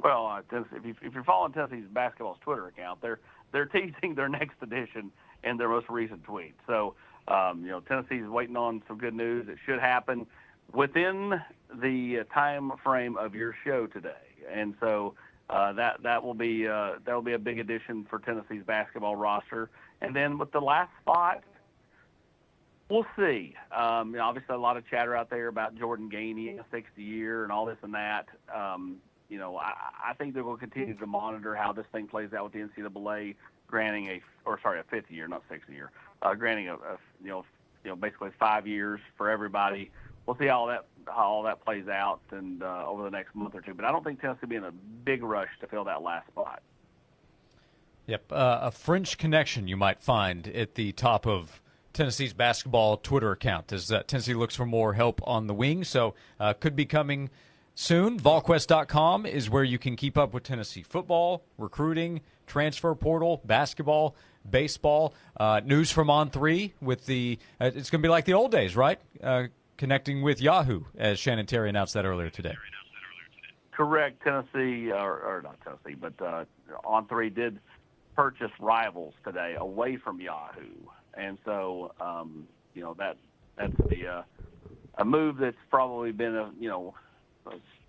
Well, if you're following Tennessee's basketball's Twitter account, they're teasing their next edition in their most recent tweet. So, Tennessee's waiting on some good news. It should happen within the time frame of your show today, and so that will be a big addition for Tennessee's basketball roster. And then with the last spot, we'll see. Obviously, a lot of chatter out there about Jordan Gainey, a 60-year, and all this and that. I think they will continue to monitor how this thing plays out with the NCAA granting a 5th year, not 6th year, granting basically 5 years for everybody. We'll see how all that plays out and over the next month or two. But I don't think Tennessee will be in a big rush to fill that last spot. Yep, a French connection you might find at the top of Tennessee's basketball Twitter account as Tennessee looks for more help on the wing. So could be coming soon. VolQuest.com is where you can keep up with Tennessee football, recruiting, transfer portal, basketball, baseball, news from On3 with the it's going to be like the old days, right? Connecting with Yahoo, as Shannon Terry announced that earlier today. Correct. Tennessee, or not Tennessee, but On3 did purchase Rivals today away from Yahoo. And so, that's a move that's probably been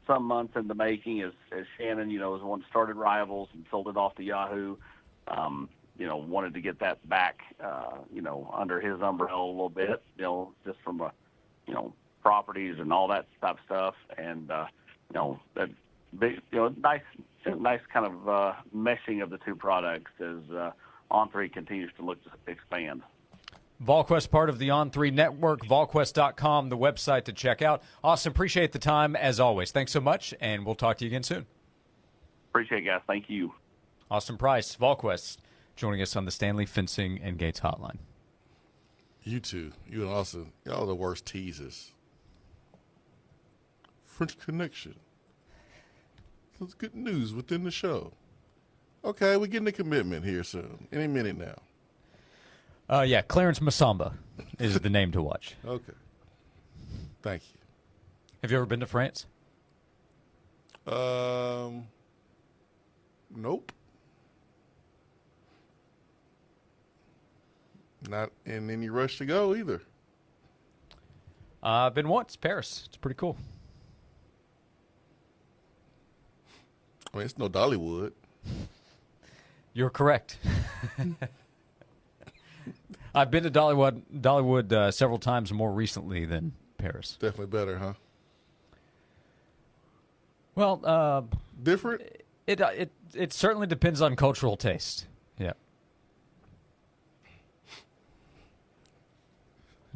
some months in the making. As Shannon, is the one that started Rivals and sold it off to Yahoo. Wanted to get that back, under his umbrella a little bit, just from a, properties and all that type of stuff, and that big, nice kind of meshing of the two products as On3 continues to look to expand. VolQuest, part of the On3 network, VolQuest.com, the website to check out. Austin, appreciate the time as always. Thanks so much, and we'll talk to you again soon. Appreciate it, guys. Thank you. Austin Price, VolQuest, joining us on the Stanley Fencing and Gates Hotline. You two, you and Austin, y'all are the worst teasers. French connection. That's good news within the show. Okay, we're getting a commitment here soon. Any minute now. Yeah, Clarence Massamba is the name to watch. Okay. Thank you. Have you ever been to France? Nope. Not in any rush to go either. I've been once, Paris. It's pretty cool. I mean, it's no Dollywood. You're correct. I've been to Dollywood several times more recently than Paris. Definitely better, huh? Well, different? It certainly depends on cultural taste. Yeah.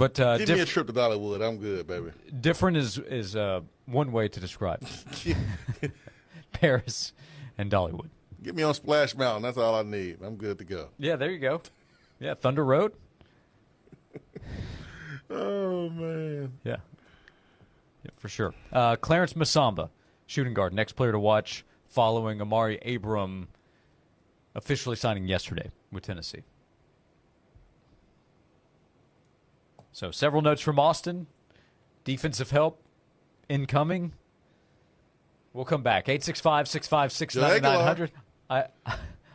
But give me a trip to Dollywood. I'm good, baby. Different is one way to describe Paris and Dollywood. Get me on Splash Mountain. That's all I need. I'm good to go. Yeah, there you go. Yeah, Thunder Road. Oh, man. Yeah, for sure. Clarence Masamba, shooting guard, next player to watch following Amari Abram officially signing yesterday with Tennessee. So several notes from Austin. Defensive help incoming. We'll come back. 865-656-9900. I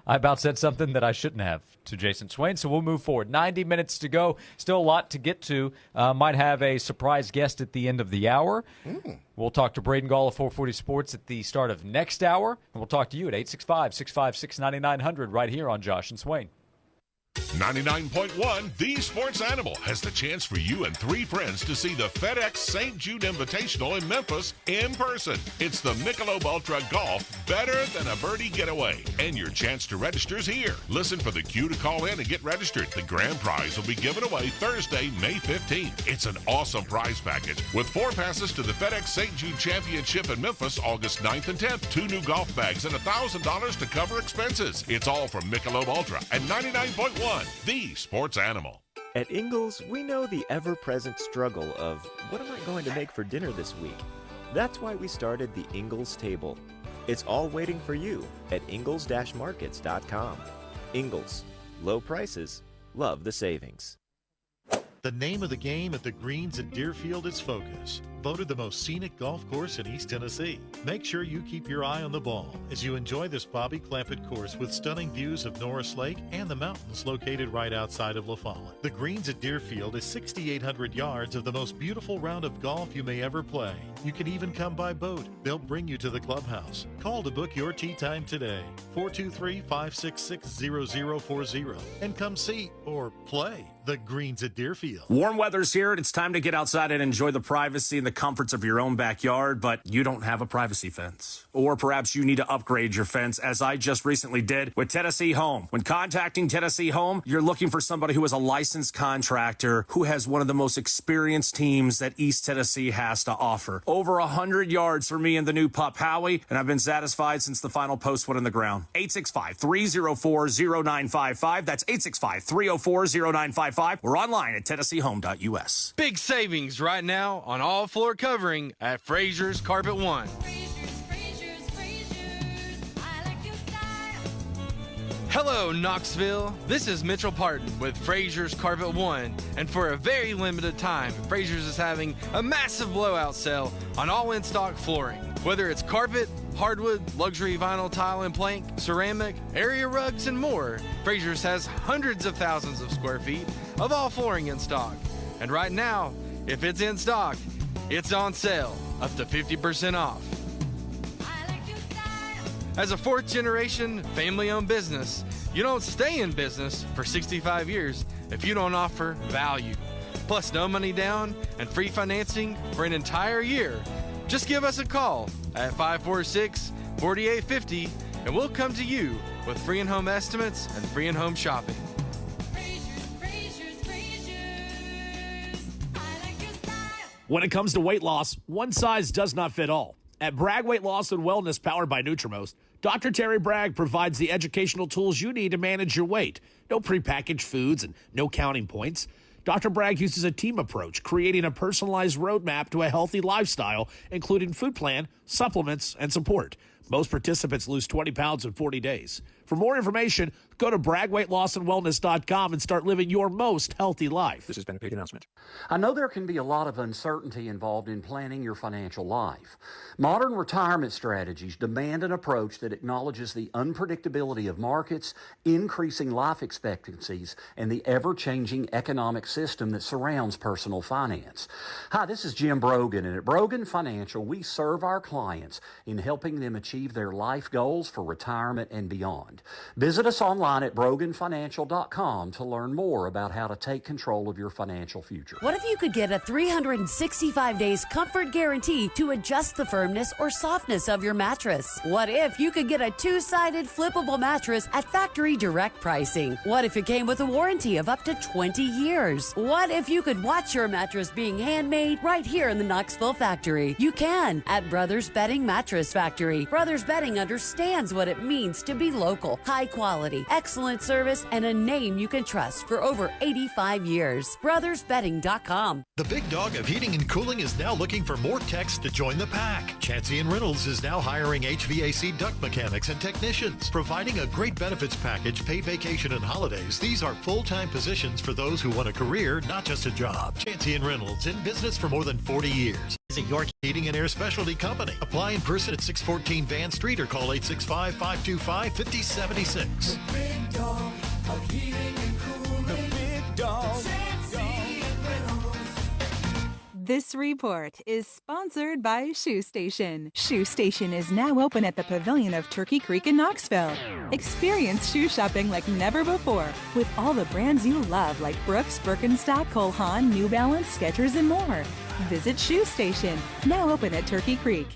about said something that I shouldn't have to Jason Swain, so we'll move forward. 90 minutes to go. Still a lot to get to. Might have a surprise guest at the end of the hour. We'll talk to Braden Gall of 440 Sports at the start of next hour, and we'll talk to you at 865-656-9900 right here on Josh and Swain. 99.1 The Sports Animal has the chance for you and 3 friends to see the FedEx St. Jude Invitational in Memphis in person. It's the Michelob Ultra Golf Better Than a Birdie Getaway, and your chance to register is here. Listen for the cue to call in and get registered. The grand prize will be given away Thursday, May 15th. It's an awesome prize package with 4 passes to the FedEx St. Jude Championship in Memphis August 9th and 10th, 2 new golf bags, and $1,000 to cover expenses. It's all from Michelob Ultra at 99.1 The Sports Animal. At Ingles, we know the ever-present struggle of what am I going to make for dinner this week? That's why we started the Ingles Table. It's all waiting for you at ingles-markets.com. Ingles, low prices, love the savings. The name of the game at the greens at Deerfield is Focus, voted the most scenic golf course in East Tennessee. Make sure you keep your eye on the ball as you enjoy this Bobby Clampett course with stunning views of Norris Lake and the mountains located right outside of La Follette. The greens at Deerfield is 6,800 yards of the most beautiful round of golf you may ever play. You can even come by boat. They'll bring you to the clubhouse. Call to book your tee time today, 423-566-0040, and come see or play the greens at Deerfield. Warm weather's here, and it's time to get outside and enjoy the privacy and the comforts of your own backyard, but you don't have a privacy fence. Or perhaps you need to upgrade your fence, as I just recently did with Tennessee Home. When contacting Tennessee Home, you're looking for somebody who is a licensed contractor who has one of the most experienced teams that East Tennessee has to offer. Over 100 yards for me and the new pup, Howie, and I've been satisfied since the final post went in the ground. 865-304-0955. That's 865-304-0955. We're online at TennesseeHome.us. Big savings right now on all floor covering at Frazier's Carpet One. Hello, Knoxville. This is Mitchell Parton with Frazier's Carpet One, and for a very limited time, Frazier's is having a massive blowout sale on all in-stock flooring. Whether it's carpet, hardwood, luxury vinyl tile and plank, ceramic, area rugs, and more, Frazier's has hundreds of thousands of square feet of all flooring in stock. And right now, if it's in stock, it's on sale, up to 50% off. As a fourth-generation, family-owned business, you don't stay in business for 65 years if you don't offer value. Plus, no money down and free financing for an entire year. Just give us a call at 546-4850, and we'll come to you with free in-home estimates and free in-home shopping. When it comes to weight loss, one size does not fit all. At Bragg Weight Loss and Wellness, powered by Nutrimost, Dr. Terry Bragg provides the educational tools you need to manage your weight. No prepackaged foods and no counting points. Dr. Bragg uses a team approach, creating a personalized roadmap to a healthy lifestyle, including food plan, supplements, and support. Most participants lose 20 pounds in 40 days. For more information, go to BraggWeightLossAndWellness.com and start living your most healthy life. This has been a paid announcement. I know there can be a lot of uncertainty involved in planning your financial life. Modern retirement strategies demand an approach that acknowledges the unpredictability of markets, increasing life expectancies, and the ever-changing economic system that surrounds personal finance. Hi, this is Jim Brogan, and at Brogan Financial, we serve our clients in helping them achieve their life goals for retirement and beyond. Visit us online online at broganfinancial.com to learn more about how to take control of your financial future. What if you could get a 365 days comfort guarantee to adjust the firmness or softness of your mattress? What if you could get a 2-sided flippable mattress at factory direct pricing? What if it came with a warranty of up to 20 years? What if you could watch your mattress being handmade right here in the Knoxville factory? You can at Brothers Bedding Mattress Factory. Brothers Bedding understands what it means to be local, high quality, excellent service, and a name you can trust for over 85 years. BrothersBedding.com. The big dog of heating and cooling is now looking for more techs to join the pack. Chancey & Reynolds is now hiring HVAC duct mechanics and technicians, providing a great benefits package, paid vacation and holidays. These are full-time positions for those who want a career, not just a job. Chancey & Reynolds, in business for more than 40 years. Is a York Heating and Air Specialty Company. Apply in person at 614 Van Street or call 865-525-5076. The big dog of heating and cooling. The big dog. This report is sponsored by Shoe Station. Shoe Station is now open at the Pavilion of Turkey Creek in Knoxville. Experience shoe shopping like never before with all the brands you love like Brooks, Birkenstock, Cole Haan, New Balance, Skechers, and more. Visit Shoe Station, now open at Turkey Creek.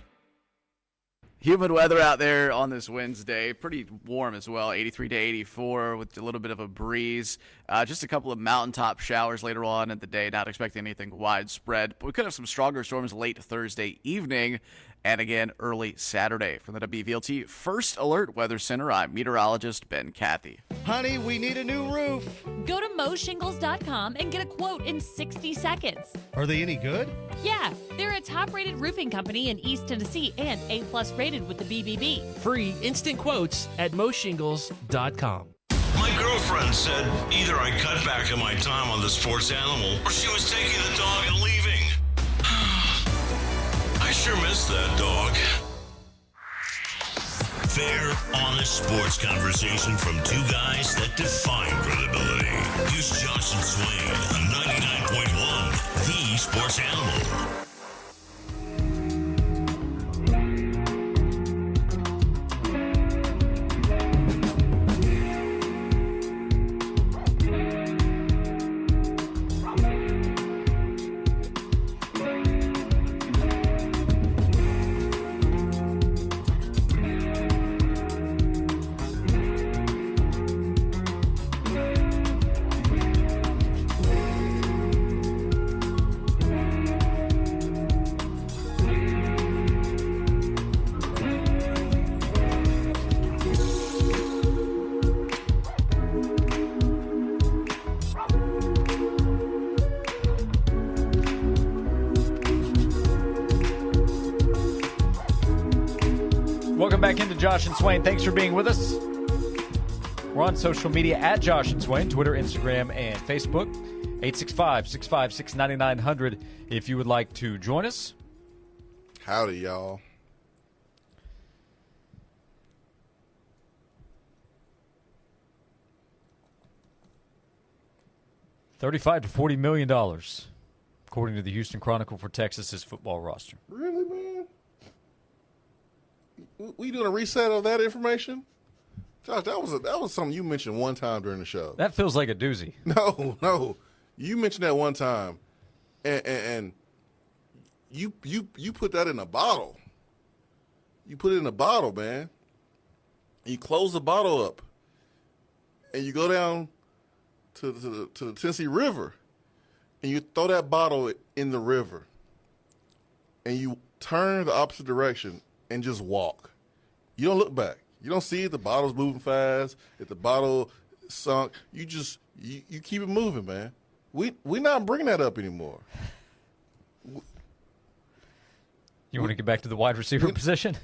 Humid weather out there on this Wednesday. Pretty warm as well, 83 to 84 with a little bit of a breeze. Just a couple of mountaintop showers later on in the day. Not expecting anything widespread. But we could have some stronger storms late Thursday evening and again early Saturday. From the WVLT First Alert Weather Center, I'm meteorologist Ben Cathy. Honey, we need a new roof. Go to moshingles.com and get a quote in 60 seconds. Are they any good? Yeah, they're a top-rated roofing company in East Tennessee and A+ rated with the BBB. Free instant quotes at moshingles.com. My girlfriend said either I cut back on my time on the sports animal or she was taking the dog and leaving. I sure miss that dog. Fair, honest sports conversation from two guys that define credibility. Here's Josh and Swain on 99.1, the sports animal. Welcome back into Josh and Swain. Thanks for being with us. We're on social media at Josh and Swain, Twitter, Instagram, and Facebook. 865-656-9900 if you would like to join us. Howdy, y'all. $35 to $40 million, according to the Houston Chronicle for Texas's football roster. Really, man? We doing a reset of that information? Josh, that was something you mentioned one time during the show. That feels like a doozy. No. You mentioned that one time, and you put that in a bottle. You put it in a bottle, man. You close the bottle up, and you go down to the Tennessee River, and you throw that bottle in the river, and you turn the opposite direction and just walk. You don't look back. You don't see if the bottle's moving fast, if the bottle sunk. You just you keep it moving, man. We not bringing that up anymore. You want to get back to the wide receiver position?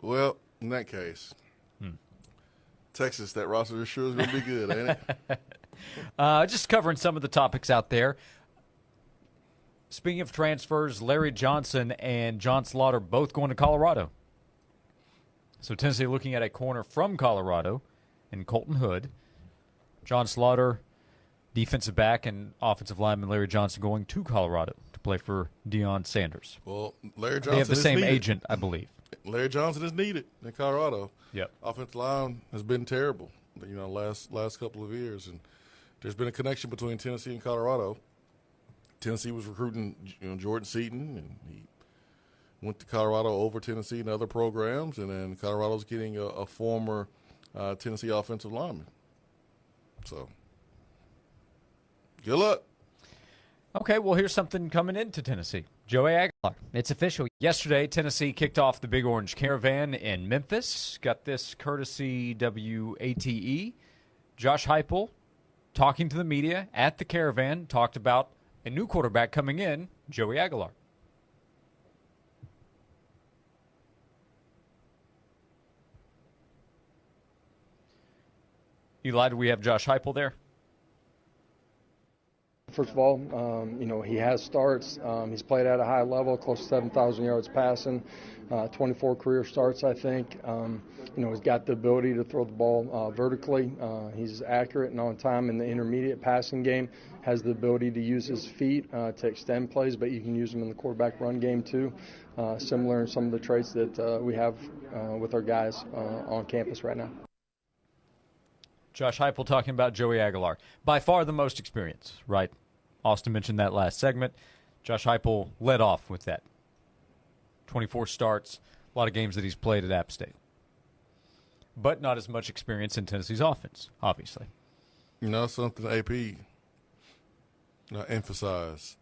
Well, in that case, Texas, that roster sure is going to be good, ain't it? Just covering some of the topics out there. Speaking of transfers, Larry Johnson and John Slaughter both going to Colorado. So Tennessee looking at a corner from Colorado in Colton Hood. John Slaughter, defensive back, and offensive lineman Larry Johnson going to Colorado to play for Deion Sanders. Well, Larry Johnson They have the is same needed. agent, I believe. Larry Johnson is needed in Colorado. Yep. Offensive line has been terrible, last couple of years, and there's been a connection between Tennessee and Colorado. Tennessee was recruiting, Jordan Seaton, and he went to Colorado over Tennessee and other programs, and then Colorado's getting a former Tennessee offensive lineman. So, good luck. Okay, well, here's something coming into Tennessee. Joey Aguilar. It's official. Yesterday, Tennessee kicked off the Big Orange Caravan in Memphis. Got this courtesy WATE. Josh Heupel, talking to the media at the Caravan, talked about a new quarterback coming in, Joey Aguilar. Eli, do we have Josh Heupel there? First of all, he has starts. He's played at a high level, close to 7,000 yards passing, 24 career starts, I think. He's got the ability to throw the ball vertically. He's accurate and on time in the intermediate passing game, has the ability to use his feet to extend plays, but you can use them in the quarterback run game too, similar in some of the traits that we have with our guys on campus right now. Josh Heupel talking about Joey Aguilar. By far the most experience, right? Austin mentioned that last segment. Josh Heupel led off with that. 24 starts, a lot of games that he's played at App State. But not as much experience in Tennessee's offense, obviously. Something AP emphasize.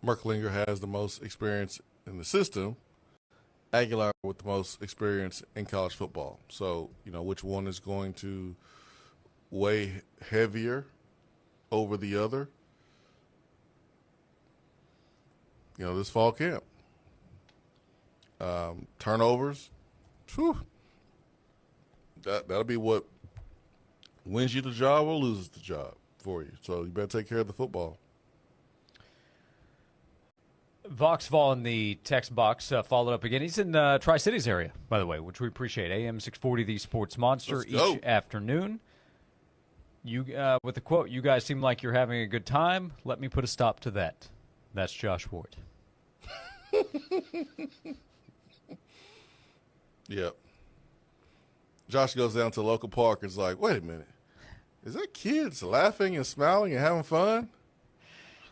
Merklinger has the most experience in the system. Aguilar with the most experience in college football. So, which one is going to weigh heavier over the other? This fall camp. Turnovers. Whew, that'll be what wins you the job or loses the job for you. So you better take care of the football. Voxval in the text box followed up again. He's in the Tri-Cities area, by the way, which we appreciate. AM 640, the Sports Monster, each afternoon. You with the quote, "You guys seem like you're having a good time. Let me put a stop to that." That's Josh Ward. Yep. Josh goes down to a local park and is like, "Wait a minute. Is that kids laughing and smiling and having fun?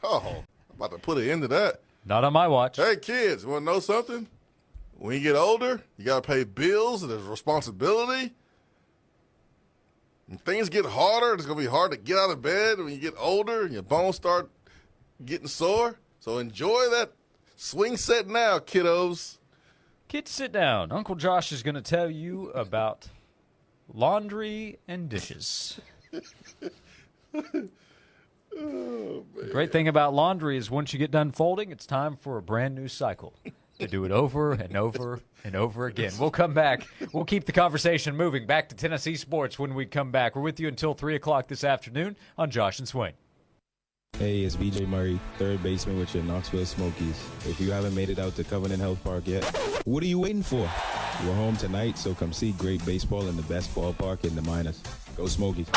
Oh, I'm about to put an end to that. Not on my watch." Hey, kids, want to know something? When you get older, you got to pay bills, and there's responsibility. When things get harder, it's going to be hard to get out of bed when you get older and your bones start getting sore. So enjoy that swing set now, kiddos. Kids, sit down. Uncle Josh is going to tell you about laundry and dishes. Oh, the great thing about laundry is once you get done folding, it's time for a brand new cycle to do it over and over and over again. We'll come back. We'll keep the conversation moving back to Tennessee sports when we come back. We're with you until 3 o'clock this afternoon on Josh and Swain. Hey, it's BJ Murray, third baseman with your Knoxville Smokies. If you haven't made it out to Covenant Health Park yet, what are you waiting for? We're home tonight, so come see great baseball in the best ballpark in the minors. Go Smokies.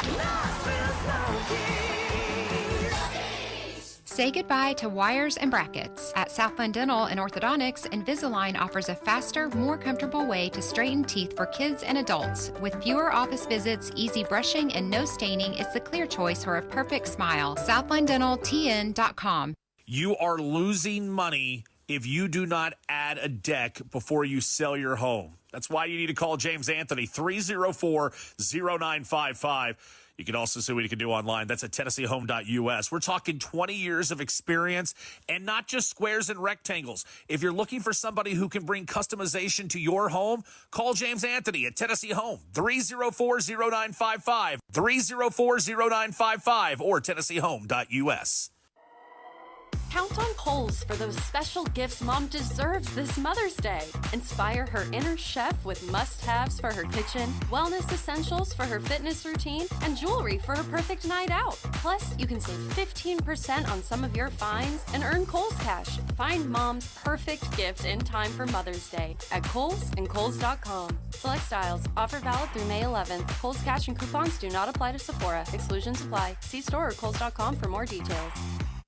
Say goodbye to wires and brackets. At Southland Dental and Orthodontics, Invisalign offers a faster, more comfortable way to straighten teeth for kids and adults. With fewer office visits, easy brushing, and no staining, it's the clear choice for a perfect smile. SouthlandDentalTN.com. You are losing money if you do not add a deck before you sell your home. That's why you need to call James Anthony, 304-0955. You can also see what you can do online. That's at TennesseeHome.us. We're talking 20 years of experience and not just squares and rectangles. If you're looking for somebody who can bring customization to your home, call James Anthony at Tennessee Home, 304-0955, 304-0955, or TennesseeHome.us. Count on Kohl's for those special gifts Mom deserves this Mother's Day. Inspire her inner chef with must-haves for her kitchen, wellness essentials for her fitness routine, and jewelry for her perfect night out. Plus, you can save 15% on some of your finds and earn Kohl's Cash. Find Mom's perfect gift in time for Mother's Day at Kohl's and Kohl's.com. Select styles. Offer valid through May 11th. Kohl's Cash and coupons do not apply to Sephora. Exclusions apply. See store or Kohl's.com for more details.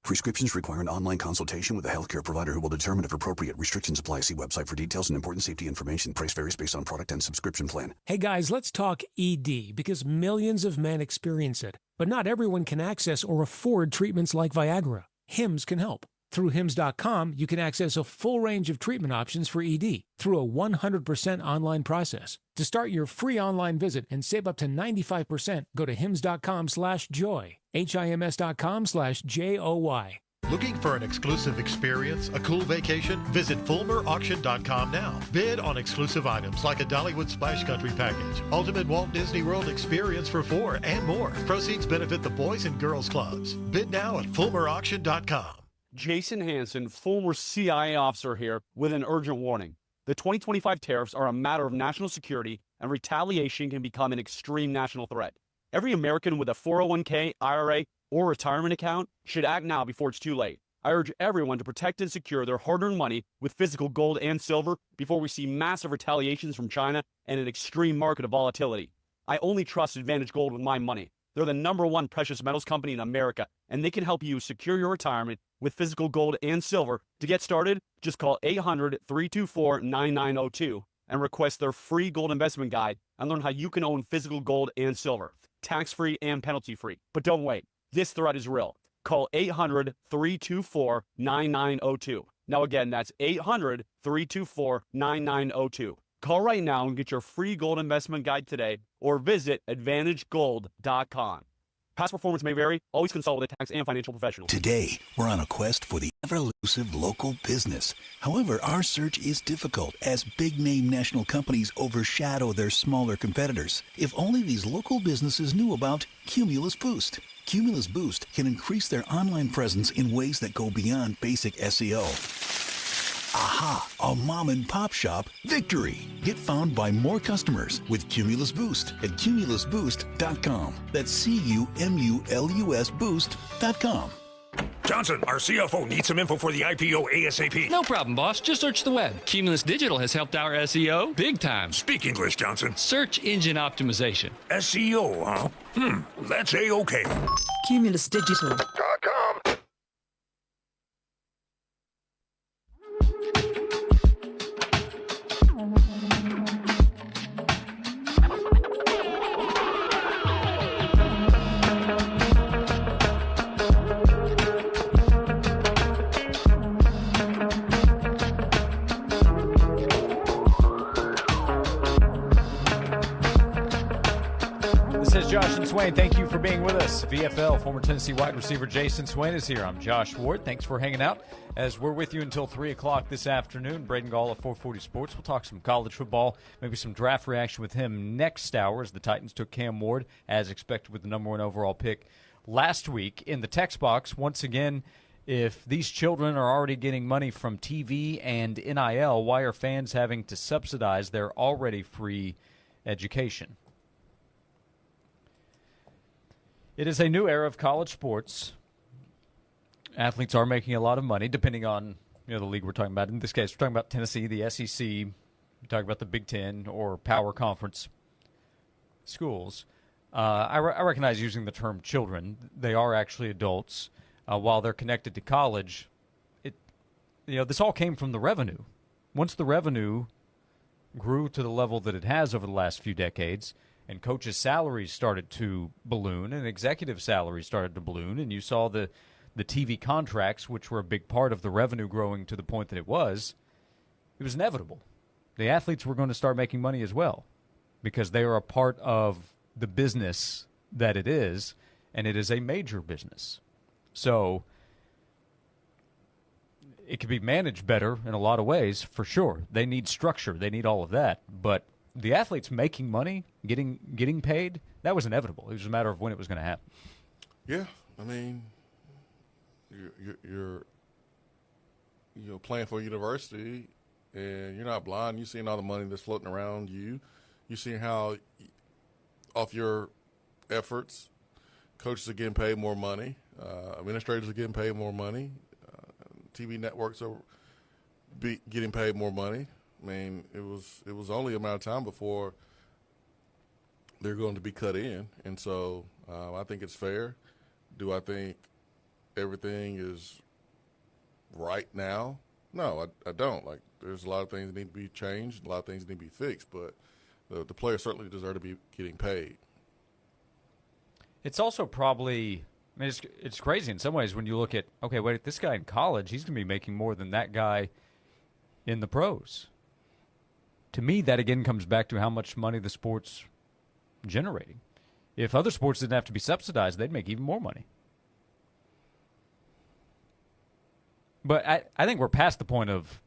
Prescriptions require an online consultation with a healthcare provider who will determine if appropriate. Restrictions apply. See website for details and important safety information. Price varies based on product and subscription plan. Hey guys, let's talk ED because millions of men experience it. But not everyone can access or afford treatments like Viagra. Hims can help. Through Hims.com, you can access a full range of treatment options for ED through a 100% online process. To start your free online visit and save up to 95%, go to Hims.com/joy. HIMS.com/JOY. Looking for an exclusive experience, a cool vacation? Visit FulmerAuction.com now. Bid on exclusive items like a Dollywood Splash Country package, Ultimate Walt Disney World experience for 4, and more. Proceeds benefit the Boys and Girls Clubs. Bid now at FulmerAuction.com. Jason Hansen, former CIA officer here, with an urgent warning. The 2025 tariffs are a matter of national security, and retaliation can become an extreme national threat. Every American with a 401k, IRA, or retirement account should act now before it's too late. I urge everyone to protect and secure their hard-earned money with physical gold and silver before we see massive retaliations from China and an extreme market of volatility. I only trust Advantage Gold with my money. They're the #1 precious metals company in America, and they can help you secure your retirement with physical gold and silver. To get started, just call 800-324-9902 and request their free gold investment guide and learn how you can own physical gold and silver, tax-free and penalty-free. But don't wait. This threat is real. Call 800-324-9902. Now again, that's 800-324-9902. Call right now and get your free gold investment guide today or visit AdvantageGold.com. Past performance may vary. Always consult with a tax and financial professional. Today, we're on a quest for the ever-elusive local business. However, our search is difficult as big-name national companies overshadow their smaller competitors. If only these local businesses knew about Cumulus Boost. Cumulus Boost can increase their online presence in ways that go beyond basic SEO. Aha! A mom and pop shop victory. Get found by more customers with Cumulus Boost at cumulusboost.com. That's CUMULUS Boost.com. Johnson, our CFO needs some info for the IPO ASAP. No problem, boss. Just search the web. Cumulus Digital has helped our SEO big time. Speak English, Johnson. Search engine optimization. SEO, huh? That's A-OK. Cumulus Digital. Josh and Swain, thank you for being with us. VFL, former Tennessee wide receiver Jason Swain is here. I'm Josh Ward. Thanks for hanging out as we're with you until 3 o'clock this afternoon. Braden Gall of 440 Sports. We'll talk some college football, maybe some draft reaction with him next hour as the Titans took Cam Ward, as expected, with the #1 overall pick last week. In the text box, once again, if these children are already getting money from TV and NIL, why are fans having to subsidize their already free education? It is a new era of college sports. Athletes are making a lot of money, depending on the league we're talking about. In this case, we're talking about Tennessee, the SEC. We're talking about the Big Ten or power conference schools. I recognize using the term children. They are actually adults. While they're connected to college, this all came from the revenue. Once the revenue grew to the level that it has over the last few decades, and coaches' salaries started to balloon, and executive salaries started to balloon, and you saw the TV contracts, which were a big part of the revenue growing to the point that it was inevitable. The athletes were going to start making money as well because they are a part of the business that it is, and it is a major business. So it could be managed better in a lot of ways, for sure. They need structure. They need all of that. But the athletes making money, getting paid, that was inevitable. It was a matter of when it was going to happen. Yeah, I mean, you're playing for a university, and you're not blind. You're seeing all the money that's floating around you. You're seeing how, off your efforts, coaches are getting paid more money. Administrators are getting paid more money. TV networks are getting paid more money. I mean, it was only a matter of time before they're going to be cut in, and so I think it's fair. Do I think everything is right now. No, I don't. Like, there's a lot of things that need to be changed, a lot of things that need to be fixed, but the players certainly deserve to be getting paid. It's also probably, I mean, it's crazy in some ways when you look at, okay, wait, this guy in college, he's going to be making more than that guy in the pros. To me, that again comes back to how much money the sport's generating. If other sports didn't have to be subsidized, they'd make even more money. But I think we're past the point of,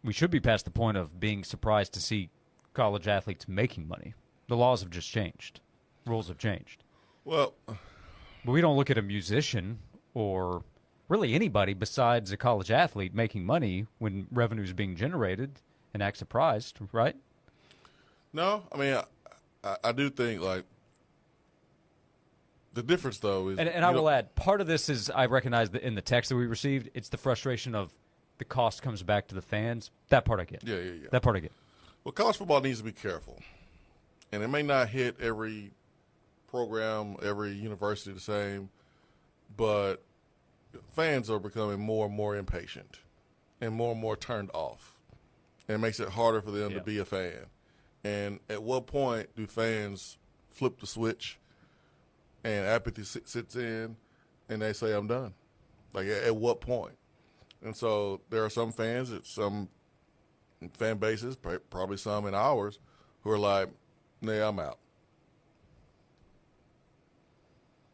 we should be past the point of being surprised to see college athletes making money. The laws have just changed. Rules have changed. Well, but we don't look at a musician or really anybody besides a college athlete making money when revenue is being generated and act surprised, right? No, I mean, I do think, like, the difference, though, is... And I will add, part of this is, I recognize that in the text that we received, it's the frustration of the cost comes back to the fans. That part I get. Yeah. That part I get. Well, college football needs to be careful. And it may not hit every program, every university the same, but fans are becoming more and more impatient and more turned off. And it makes it harder for them to be a fan. And at what point do fans flip the switch and apathy sits in and they say, I'm done? Like, at what point? And so there are some fans at some fan bases, probably some in ours, who are like, nah, I'm out.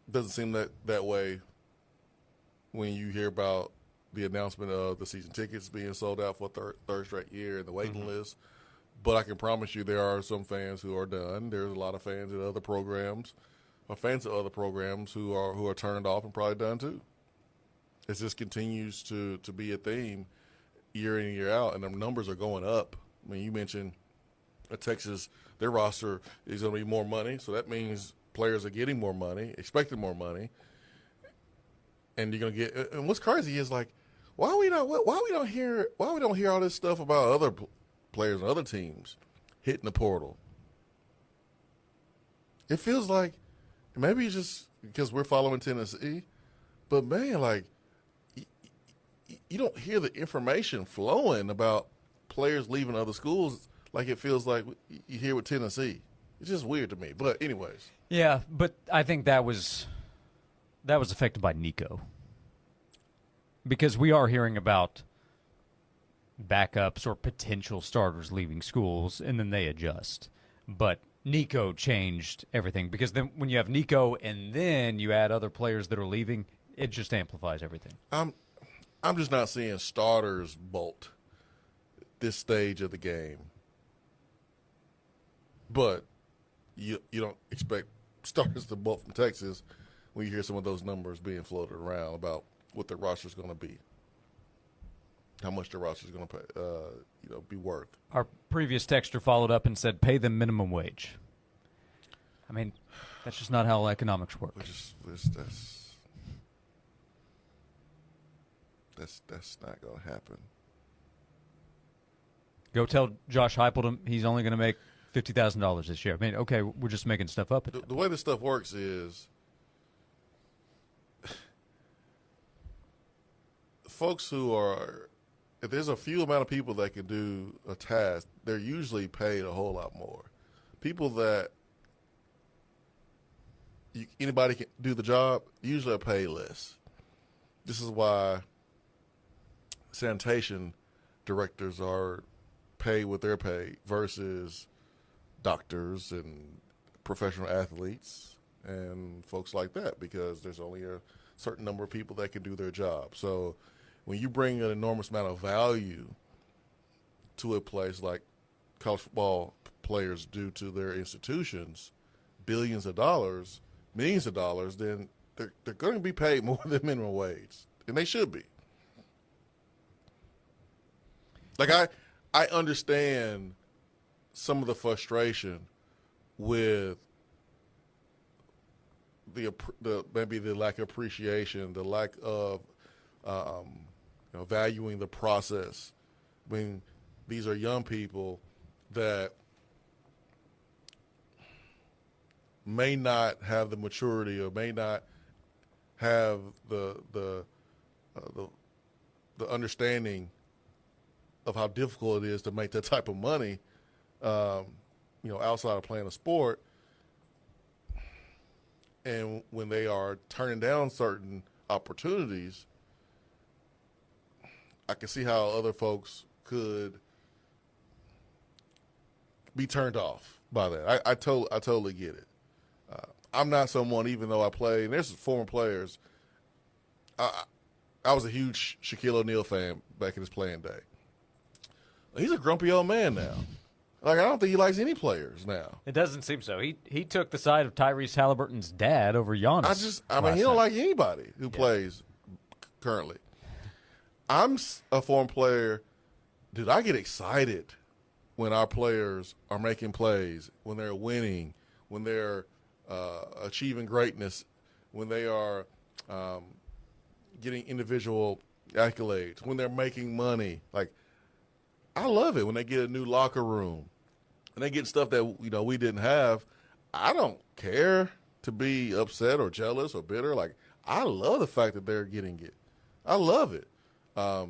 Doesn't seem that way when you hear about the announcement of the season tickets being sold out for third straight year and the waiting list. But I can promise you there are some fans who are done. There's a lot of fans at other programs, or fans of other programs who are turned off and probably done too. It just continues to be a theme year in and year out, and the numbers are going up. I mean, you mentioned Texas, their roster is going to be more money, so that means players are getting more money, expecting more money, and you're going to get. And what's crazy is, like, why we don't hear all this stuff about other players and other teams hitting the portal. It feels like maybe it's just because we're following Tennessee, but man, like, you don't hear the information flowing about players leaving other schools like it feels like you hear with Tennessee. It's just weird to me. But anyways. Yeah, but I think that was affected by Nico. Because we are hearing about backups or potential starters leaving schools, and then they adjust. But Nico changed everything, because then when you have Nico and then you add other players that are leaving, it just amplifies everything. I'm just not seeing starters bolt this stage of the game. But you don't expect starters to bolt from Texas when you hear some of those numbers being floated around about what the roster is going to be, how much the roster is going to be worth. Our previous texter followed up and said, "Pay them minimum wage." I mean, that's just not how economics work. That's not going to happen. Go tell Josh Heupel he's only going to make $50,000 this year. I mean, okay, we're just making stuff up. The way this stuff works is folks who are, if there's a few amount of people that can do a task, they're usually paid a whole lot more. People that anybody can do the job usually are paid less. This is why sanitation directors are paid what they're paid versus doctors and professional athletes and folks like that, because there's only a certain number of people that can do their job. So when you bring an enormous amount of value to a place like college football players do to their institutions, billions of dollars, millions of dollars, then they're going to be paid more than minimum wage, and they should be. Like, I understand some of the frustration with the maybe the lack of appreciation, the lack of valuing the process. I mean, these are young people that may not have the maturity or may not have the understanding of how difficult it is to make that type of money, outside of playing a sport. And when they are turning down certain opportunities, I can see how other folks could be turned off by that. I totally get it. I'm not someone, even though I play, and there's former players. I was a huge Shaquille O'Neal fan back in his playing day. He's a grumpy old man now. Like, I don't think he likes any players now. It doesn't seem so. He took the side of Tyrese Halliburton's dad over Giannis. I mean, he don't like anybody who plays currently. I'm a former player. Dude, I get excited when our players are making plays, when they're winning, when they're achieving greatness, when they are getting individual accolades, when they're making money. Like, I love it when they get a new locker room and they get stuff that, we didn't have. I don't care to be upset or jealous or bitter. Like, I love the fact that they're getting it. I love it. But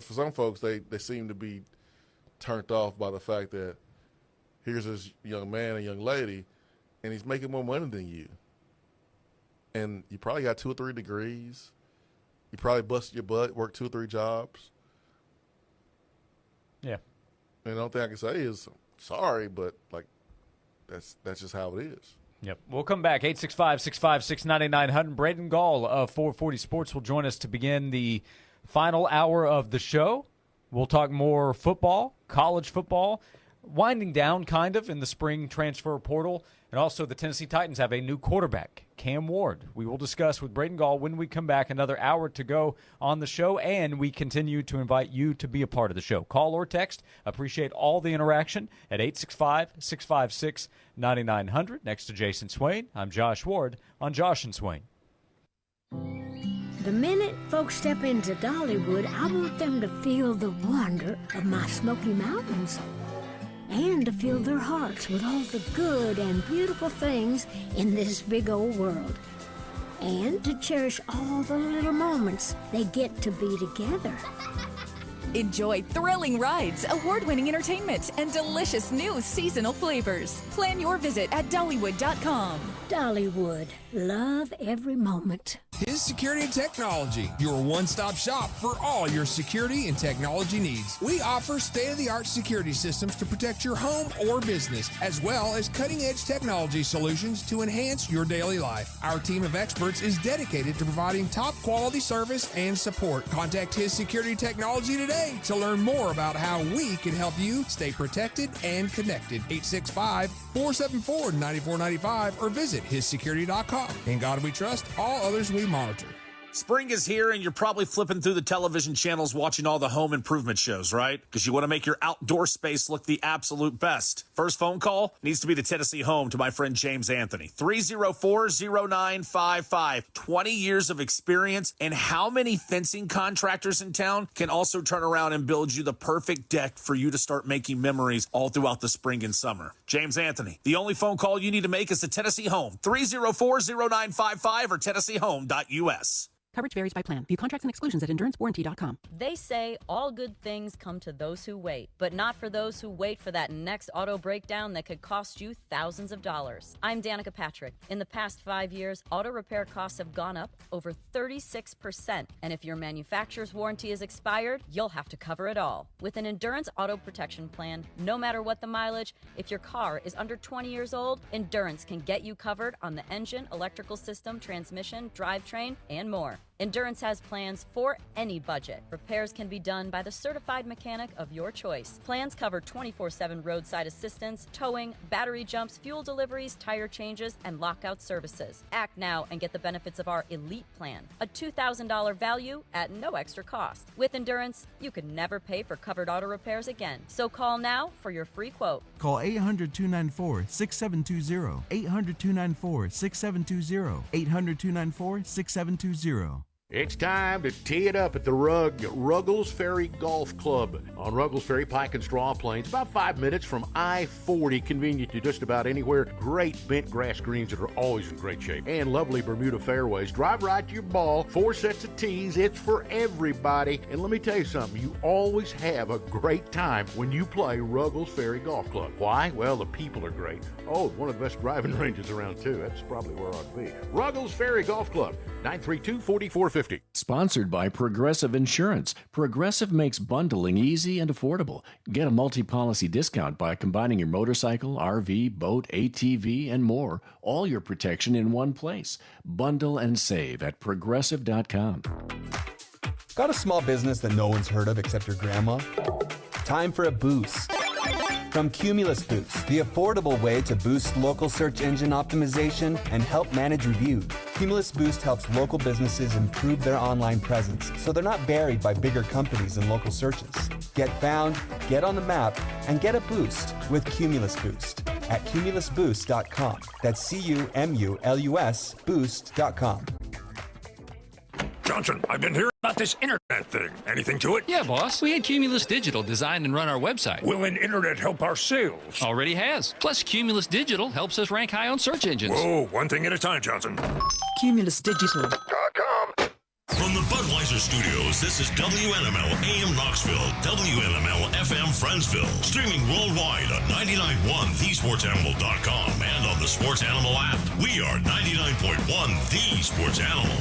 for some folks, they seem to be turned off by the fact that here's this young man and young lady, and he's making more money than you. And you probably got 2 or 3 degrees. You probably busted your butt, worked 2 or 3 jobs. Yeah. And the only thing I can say is sorry, but that's just how it is. Yep. We'll come back. 865-656-9900. Braden Gall of 440 Sports will join us to begin the final hour of the show. We'll talk more football, college football, winding down kind of in the spring transfer portal. And also the Tennessee Titans have a new quarterback, Cam Ward. We will discuss with Braden Gall when we come back. Another hour to go on the show, and we continue to invite you to be a part of the show. Call or text. Appreciate all the interaction at 865-656-9900. Next to Jason Swain, I'm Josh Ward on Josh and Swain. The minute folks step into Dollywood, I want them to feel the wonder of my Smoky Mountains, and to fill their hearts with all the good and beautiful things in this big old world, and to cherish all the little moments they get to be together. Enjoy thrilling rides, award-winning entertainment, and delicious new seasonal flavors. Plan your visit at Dollywood.com. Dollywood. Love every moment. His Security and Technology, your one-stop shop for all your security and technology needs. We offer state-of-the-art security systems to protect your home or business, as well as cutting-edge technology solutions to enhance your daily life. Our team of experts is dedicated to providing top-quality service and support. Contact His Security Technology today to learn more about how we can help you stay protected and connected. 865-474-9495 or visit hissecurity.com. In God we trust, all others we monitor. Spring is here, and you're probably flipping through the television channels watching all the home improvement shows, right? Because you want to make your outdoor space look the absolute best. First phone call needs to be to Tennessee Home to my friend James Anthony. 304-0955. 20 years of experience, and how many fencing contractors in town can also turn around and build you the perfect deck for you to start making memories all throughout the spring and summer. James Anthony. The only phone call you need to make is to Tennessee Home. 304-0955 or TennesseeHome.us. Coverage varies by plan. View contracts and exclusions at endurancewarranty.com. They say all good things come to those who wait, but not for those who wait for that next auto breakdown that could cost you thousands of dollars. I'm Danica Patrick. In the past 5 years, auto repair costs have gone up over 36%. And if your manufacturer's warranty is expired, you'll have to cover it all. With an Endurance Auto Protection Plan, no matter what the mileage, if your car is under 20 years old, Endurance can get you covered on the engine, electrical system, transmission, drivetrain, and more. Endurance has plans for any budget. Repairs can be done by the certified mechanic of your choice. Plans cover 24/7 roadside assistance, towing, battery jumps, fuel deliveries, tire changes, and lockout services. Act now and get the benefits of our Elite Plan, a $2,000 value at no extra cost. With Endurance, you could never pay for covered auto repairs again. So call now for your free quote. Call 800-294-6720. 800-294-6720. 800-294-6720. It's time to tee it up at the Ruggles Ferry Golf Club on Ruggles Ferry, Pike and Straw Plains, about 5 minutes from I-40, convenient to just about anywhere. Great bent grass greens that are always in great shape, and lovely Bermuda fairways. Drive right to your ball, 4 sets of tees. It's for everybody. And let me tell you something, you always have a great time when you play Ruggles Ferry Golf Club. Why? Well, the people are great. Oh, one of the best driving ranges around, too. That's probably where I ought to be. Ruggles Ferry Golf Club, 932-4450. Sponsored by Progressive Insurance. Progressive makes bundling easy and affordable. Get a multi-policy discount by combining your motorcycle, RV, boat, ATV, and more. All your protection in one place. Bundle and save at Progressive.com. Got a small business that no one's heard of except your grandma? Time for a boost. From Cumulus Boost, the affordable way to boost local search engine optimization and help manage reviews. Cumulus Boost helps local businesses improve their online presence so they're not buried by bigger companies in local searches. Get found, get on the map, and get a boost with Cumulus Boost at cumulusboost.com. That's CUMULUS boost.com. Johnson, I've been hearing about this internet thing. Anything to it? Yeah, boss. We had Cumulus Digital design and run our website. Will an internet help our sales? Already has. Plus, Cumulus Digital helps us rank high on search engines. Whoa, one thing at a time, Johnson. Cumulus Digital. From the Budweiser Studios, this is WNML AM Knoxville, WNML FM Friendsville. Streaming worldwide on 99.1 thesportsanimal.com and on the Sports Animal app. We are 99.1 The Sports Animal.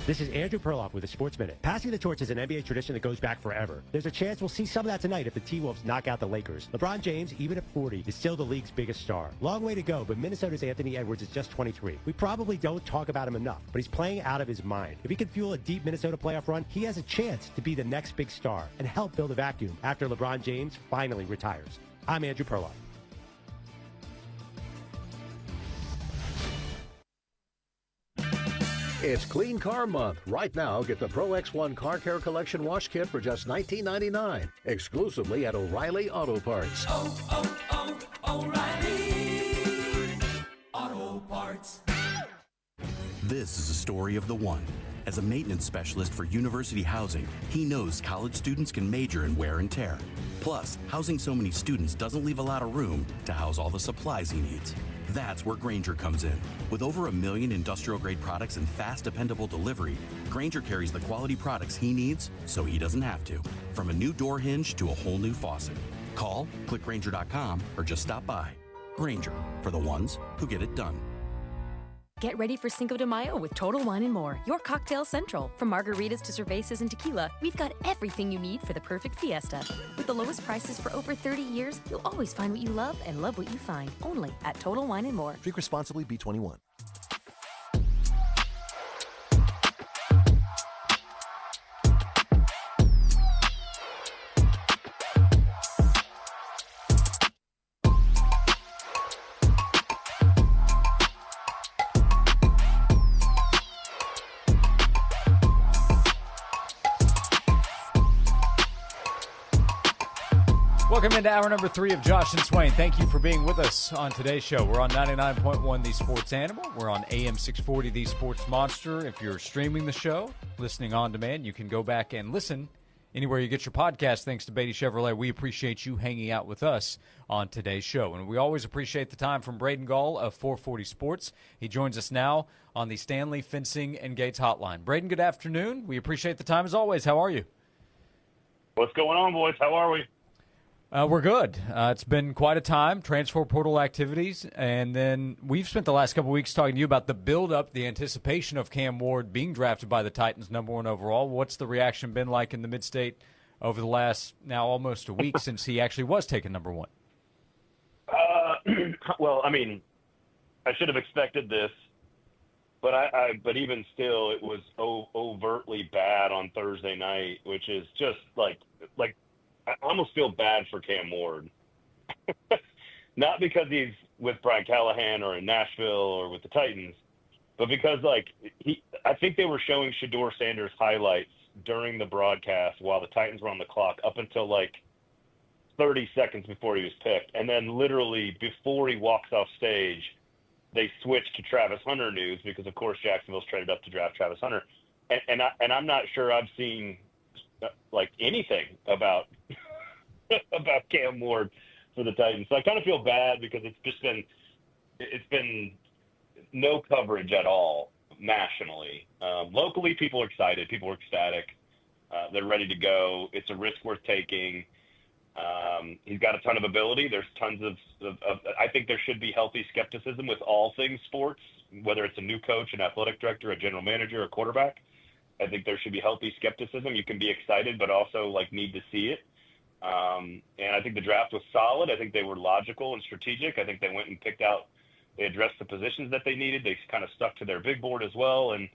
This is Andrew Perloff with the Sports Minute. Passing the torch is an NBA tradition that goes back forever. There's a chance we'll see some of that tonight if the T-Wolves knock out the Lakers. LeBron James, even at 40, is still the league's biggest star. Long way to go, but Minnesota's Anthony Edwards is just 23. We probably don't talk about him enough, but he's playing out of his mind. If he can fuel a deep Minnesota playoff run, he has a chance to be the next big star and help build a vacuum after LeBron James finally retires. I'm Andrew Perloff. It's Clean Car Month. Right now, get the Pro X1 Car Care Collection Wash Kit for just $19.99, exclusively at O'Reilly Auto Parts. O'Reilly Auto Parts. This is a story of the one. As a maintenance specialist for university housing, he knows college students can major in wear and tear. Plus, housing so many students doesn't leave a lot of room to house all the supplies he needs. That's where Grainger comes in. With over 1 million industrial-grade products and fast, dependable delivery, Grainger carries the quality products he needs so he doesn't have to. From a new door hinge to a whole new faucet. Call, click Grainger.com, or just stop by. Grainger, for the ones who get it done. Get ready for Cinco de Mayo with Total Wine & More, your cocktail central. From margaritas to cervezas and tequila, we've got everything you need for the perfect fiesta. With the lowest prices for over 30 years, you'll always find what you love and love what you find. Only at Total Wine & More. Drink responsibly, B21. Welcome into hour number 3 of Josh and Swain. Thank you for being with us on today's show. We're on 99.1 The Sports Animal. We're on AM 640 The Sports Monster. If you're streaming the show, listening on demand, you can go back and listen anywhere you get your podcast. Thanks to Beatty Chevrolet. We appreciate you hanging out with us on today's show. And we always appreciate the time from Braden Gall of 440 Sports. He joins us now on the Stanley Fencing and Gates Hotline. Braden, good afternoon. We appreciate the time as always. How are you? What's going on, boys? How are we? We're good. It's been quite a time, transfer portal activities, and then we've spent the last couple of weeks talking to you about the build-up, the anticipation of Cam Ward being drafted by the Titans #1 overall. What's the reaction been like in the Mid-State over the last now almost a week since he actually was taken #1? Well, I mean, I should have expected this, but but even still, it was overtly bad on Thursday night, which is just like. I almost feel bad for Cam Ward. Not because he's with Brian Callahan or in Nashville or with the Titans, but because I think they were showing Shedeur Sanders highlights during the broadcast while the Titans were on the clock up until 30 seconds before he was picked. And then literally before he walks off stage, they switched to Travis Hunter news because, of course, Jacksonville's traded up to draft Travis Hunter. And I'm not sure I've seen, like, anything about about Cam Ward for the Titans. So I kind of feel bad because it's been no coverage at all nationally. Locally, people are excited. People are ecstatic. They're ready to go. It's a risk worth taking. He's got a ton of ability. There's tons of I think there should be healthy skepticism with all things sports, whether it's a new coach, an athletic director, a general manager, a quarterback. I think there should be healthy skepticism. You can be excited, but also like need to see it. And I think the draft was solid. I think they were logical and strategic. I think they went and they addressed the positions that they needed. They kind of stuck to their big board as well. And,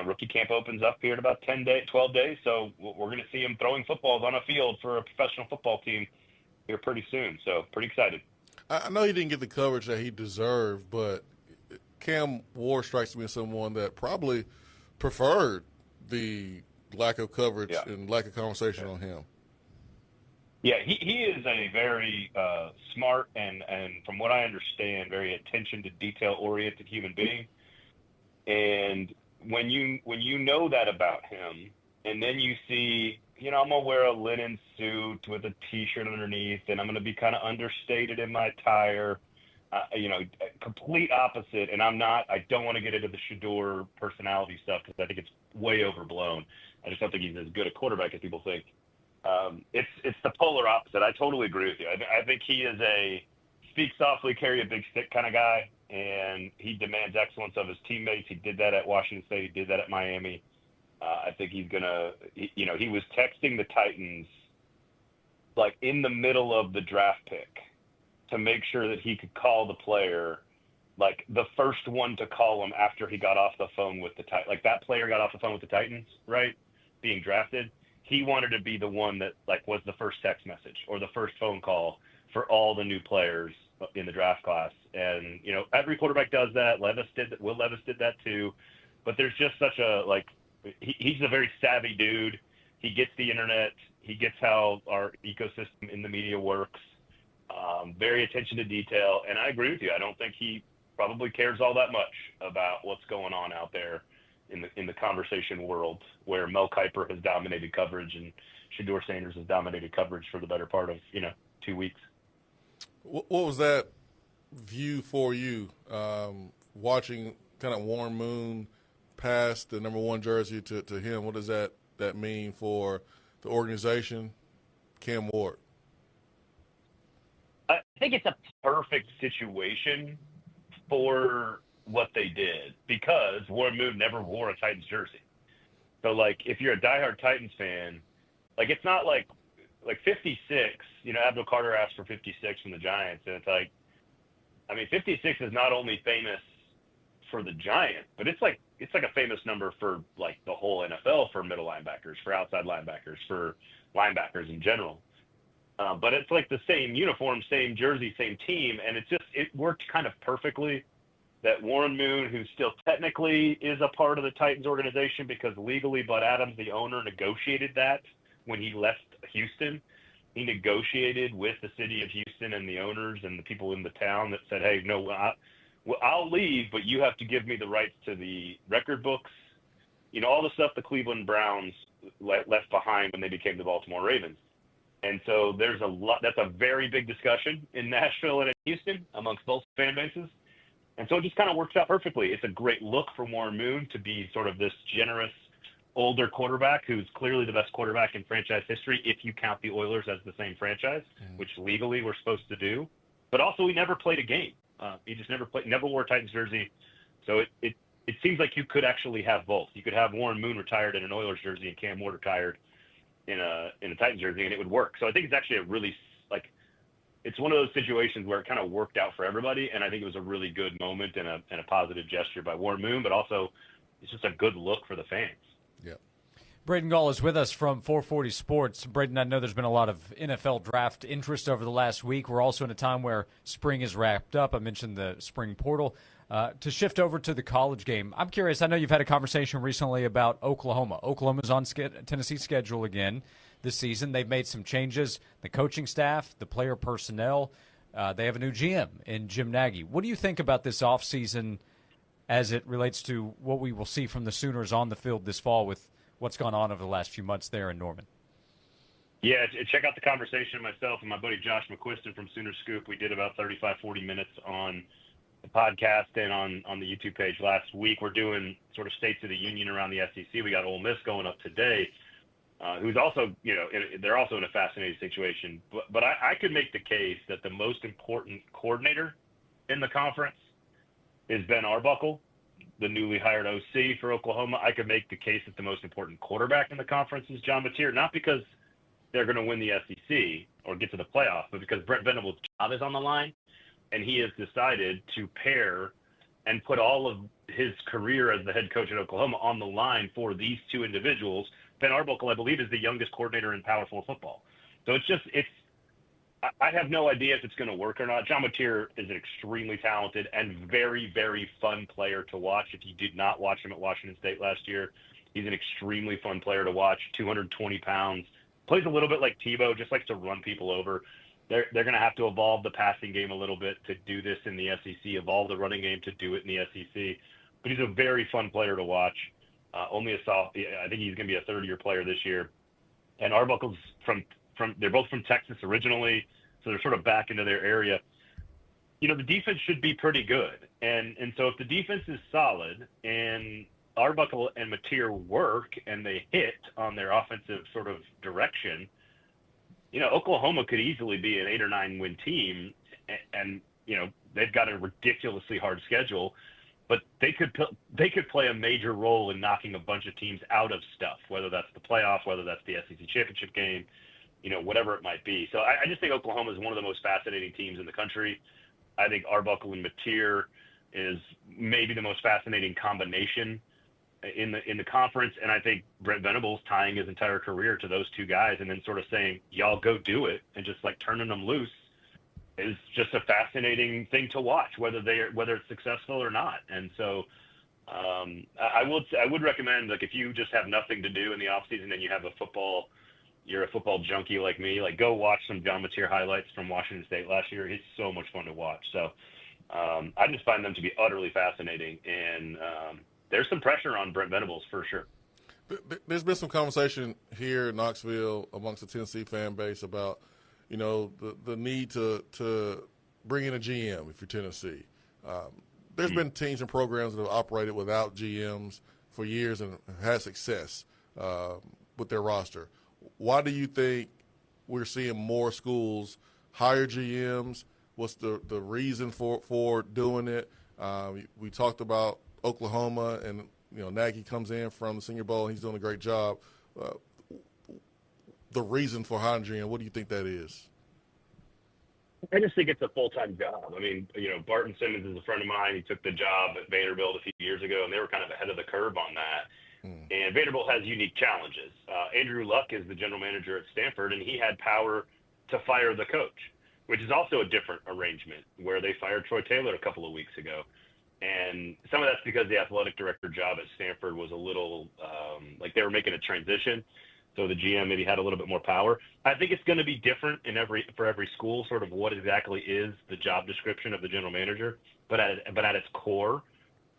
rookie camp opens up here in about 12 days. So we're going to see him throwing footballs on a field for a professional football team here pretty soon. So pretty excited. I know he didn't get the coverage that he deserved, but Cam Ward strikes me as someone that probably preferred the lack of coverage and lack of conversation on him. Yeah, he is a very smart and from what I understand, very attention to detail oriented human being. And when you know that about him, and then you see, I'm gonna wear a linen suit with a T-shirt underneath, and I'm gonna be kind of understated in my attire, complete opposite. And I don't want to get into the Shador personality stuff because I think it's way overblown. I just don't think he's as good a quarterback as people think. It's the polar opposite. I totally agree with you. I think he is a speak softly, carry a big stick kind of guy, and he demands excellence of his teammates. He did that at Washington State. He did that at Miami. I think he's gonna. He was texting the Titans like in the middle of the draft pick to make sure that he could call the player, like the first one to call him after he got off the phone with the Titans. Like that player got off the phone with the Titans, right, being drafted. He wanted to be the one that like was the first text message or the first phone call for all the new players in the draft class. And, every quarterback does that. Will Levis did that too. But there's just such a, he's a very savvy dude. He gets the internet. He gets how our ecosystem in the media works. Very attention to detail. And I agree with you. I don't think he probably cares all that much about what's going on out there in the conversation world, where Mel Kiper has dominated coverage and Shador Sanders has dominated coverage for the better part of 2 weeks. What was that view for you, watching kind of Warren Moon pass the number 1 jersey to him? What does that mean for the organization, Cam Ward? I think it's a perfect situation for what they did because Warren Moon never wore a Titans jersey. So, if you're a diehard Titans fan, it's not like 56, Abdul Carter asked for 56 from the Giants. And it's 56 is not only famous for the Giants, but it's like a famous number for the whole NFL, for middle linebackers, for outside linebackers, for linebackers in general. But it's like the same uniform, same jersey, same team. And it worked kind of perfectly that Warren Moon, who still technically is a part of the Titans organization because legally Bud Adams, the owner, negotiated that when he left Houston. He negotiated with the city of Houston and the owners and the people in the town that said, hey, no, I'll leave, but you have to give me the rights to the record books, all the stuff the Cleveland Browns left behind when they became the Baltimore Ravens. And so there's that's a very big discussion in Nashville and in Houston amongst both fan bases. And so it just kind of works out perfectly. It's a great look for Warren Moon to be sort of this generous older quarterback who's clearly the best quarterback in franchise history if you count the Oilers as the same franchise, which legally we're supposed to do. But also he never played a game. He just never wore a Titans jersey. So it seems like you could actually have both. You could have Warren Moon retired in an Oilers jersey and Cam Ward retired in a Titans jersey, and it would work. So I think it's actually a really it's one of those situations where it kind of worked out for everybody, and I think it was a really good moment and a positive gesture by Warren Moon, but also it's just a good look for the fans. Yeah. Braden Gall is with us from 440 Sports. Braden, I know there's been a lot of NFL draft interest over the last week. We're also in a time where spring is wrapped up. I mentioned the spring portal. To shift over to the college game, I'm curious. I know you've had a conversation recently about Oklahoma. Oklahoma's on Tennessee's schedule again this season. They've made some changes, the coaching staff, the player personnel. They have a new GM in Jim Nagy. What do you think about this offseason as it relates to what we will see from the Sooners on the field this fall with what's gone on over the last few months there in Norman? Yeah, check out the conversation myself and my buddy Josh McQuiston from Sooner Scoop. We did about 35, 40 minutes on the podcast and on the YouTube page last week. We're doing sort of states of the union around the SEC. We got Ole Miss going up today, who's also, they're also in a fascinating situation. But I could make the case that the most important coordinator in the conference is Ben Arbuckle, the newly hired OC for Oklahoma. I could make the case that the most important quarterback in the conference is John Mateer, not because they're going to win the SEC or get to the playoff, but because Brent Venables' job is on the line, and he has decided to pair and put all of his career as the head coach at Oklahoma on the line for these two individuals. Ben Arbuckle, I believe, is the youngest coordinator in Power 4 football. So I have no idea if it's going to work or not. John Mateer is an extremely talented and very, very fun player to watch. If you did not watch him at Washington State last year, he's an extremely fun player to watch, 220 pounds. Plays a little bit like Tebow, just likes to run people over. They're going to have to evolve the passing game a little bit to do this in the SEC, evolve the running game to do it in the SEC. But he's a very fun player to watch. I think he's going to be a third-year player this year. And Arbuckle's they're both from Texas originally, so they're sort of back into their area. The defense should be pretty good. And so if the defense is solid and Arbuckle and Mateer work and they hit on their offensive sort of direction, Oklahoma could easily be an 8 or 9 win team, and they've got a ridiculously hard schedule, but they could play a major role in knocking a bunch of teams out of stuff, whether that's the playoff, whether that's the SEC championship game, whatever it might be. So I just think Oklahoma is one of the most fascinating teams in the country. I think Arbuckle and Mateer is maybe the most fascinating combination in the conference, and I think Brent Venables tying his entire career to those two guys and then sort of saying, y'all go do it, and just like turning them loose is just a fascinating thing to watch, whether it's successful or not. And so I would recommend, like, if you just have nothing to do in the offseason and you're a football junkie like me, like, go watch some John Mateer highlights from Washington State last year. He's so much fun to watch. So I just find them to be utterly fascinating, and there's some pressure on Brent Venables for sure. There's been some conversation here in Knoxville amongst the Tennessee fan base about, the need to bring in a GM if you're Tennessee. There's been teams and programs that have operated without GMs for years and had success with their roster. Why do you think we're seeing more schools hire GMs? What's the reason for doing it? We talked about Oklahoma, and Nagy comes in from the Senior Bowl, and he's doing a great job. The reason for hiring GM, what do you think that is? I just think it's a full-time job. I mean, Barton Simmons is a friend of mine. He took the job at Vanderbilt a few years ago, and they were kind of ahead of the curve on that. And Vanderbilt has unique challenges. Andrew Luck is the general manager at Stanford, and he had power to fire the coach, which is also a different arrangement, where they fired Troy Taylor a couple of weeks ago. And some of that's because the athletic director job at Stanford was a little like they were making a transition. So the GM maybe had a little bit more power. I think it's going to be different for every school, sort of what exactly is the job description of the general manager. But at its core,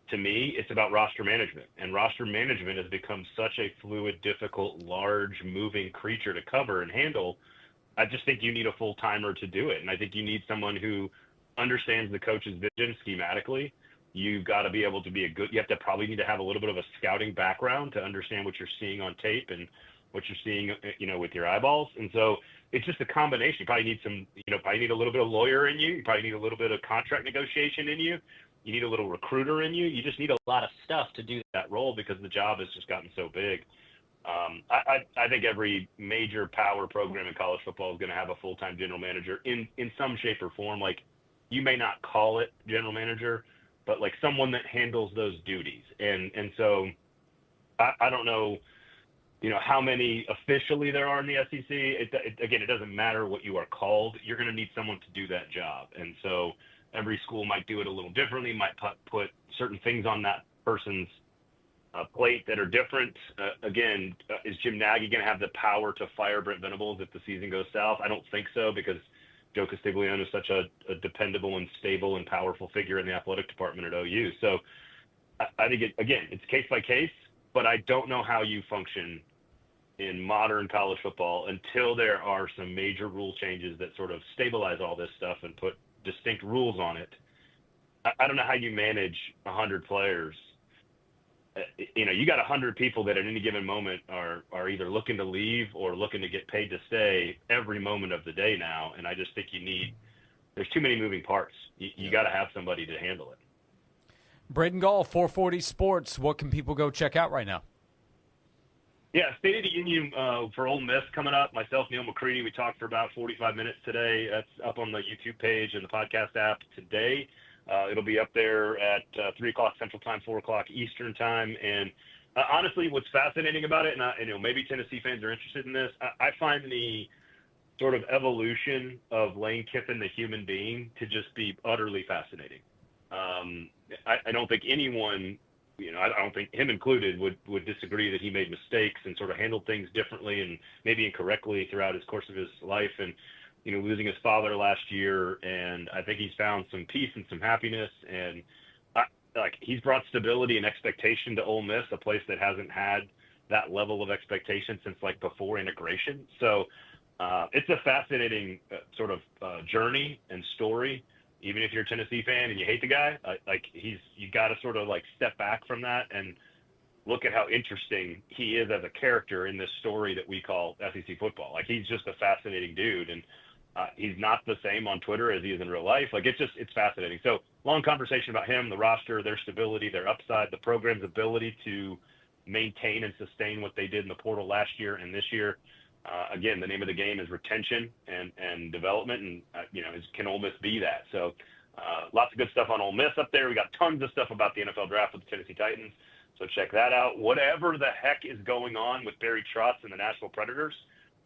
to me, it's about roster management. And roster management has become such a fluid, difficult, large, moving creature to cover and handle. I just think you need a full-timer to do it. And I think you need someone who understands the coach's vision schematically. You've got to be able to you have to probably need to have a little bit of a scouting background to understand what you're seeing on tape and what you're seeing, with your eyeballs. And so it's just a combination. You probably need a little bit of lawyer in you. You probably need a little bit of contract negotiation in you. You need a little recruiter in you. You just need a lot of stuff to do that role because the job has just gotten so big. I think every major power program in college football is going to have a full-time general manager in some shape or form. Like, you may not call it general manager, but like someone that handles those duties. And so I don't know, how many officially there are in the SEC. Again, it doesn't matter what you are called. You're going to need someone to do that job. And so every school might do it a little differently, might put certain things on that person's plate that are different. Is Jim Nagy going to have the power to fire Brent Venables if the season goes south? I don't think so, because Joe Castiglione is such a dependable and stable and powerful figure in the athletic department at OU. So I think, it's case by case, but I don't know how you function in modern college football until there are some major rule changes that sort of stabilize all this stuff and put distinct rules on it. I don't know how you manage 100 players. You got 100 people that at any given moment are either looking to leave or looking to get paid to stay every moment of the day now. And I just think there's too many moving parts. You got to have somebody to handle it. Braden Gall, 440 Sports. What can people go check out right now? Yeah, State of the Union for Ole Miss coming up. Myself, Neil McCready, we talked for about 45 minutes today. That's up on the YouTube page and the podcast app today. It'll be up there at 3 o'clock Central Time, 4 o'clock Eastern Time. And honestly, what's fascinating about it, and maybe Tennessee fans are interested in this, I find the sort of evolution of Lane Kiffin, the human being, to just be utterly fascinating. I don't think anyone, I don't think him included would disagree that he made mistakes and sort of handled things differently and maybe incorrectly throughout his course of his life. And, losing his father last year, and I think he's found some peace and some happiness, and he's brought stability and expectation to Ole Miss, a place that hasn't had that level of expectation since before integration. So it's a fascinating sort of journey and story. Even if you're a Tennessee fan and you hate the guy, you got to sort of step back from that and look at how interesting he is as a character in this story that we call SEC football. He's just a fascinating dude, and he's not the same on Twitter as he is in real life. It's fascinating. So long conversation about him, the roster, their stability, their upside, the program's ability to maintain and sustain what they did in the portal last year and this year. Again, the name of the game is retention and development, and can Ole Miss be that? So lots of good stuff on Ole Miss up there. We got tons of stuff about the NFL draft with the Tennessee Titans, so check that out. Whatever the heck is going on with Barry Trotz and the Nashville Predators,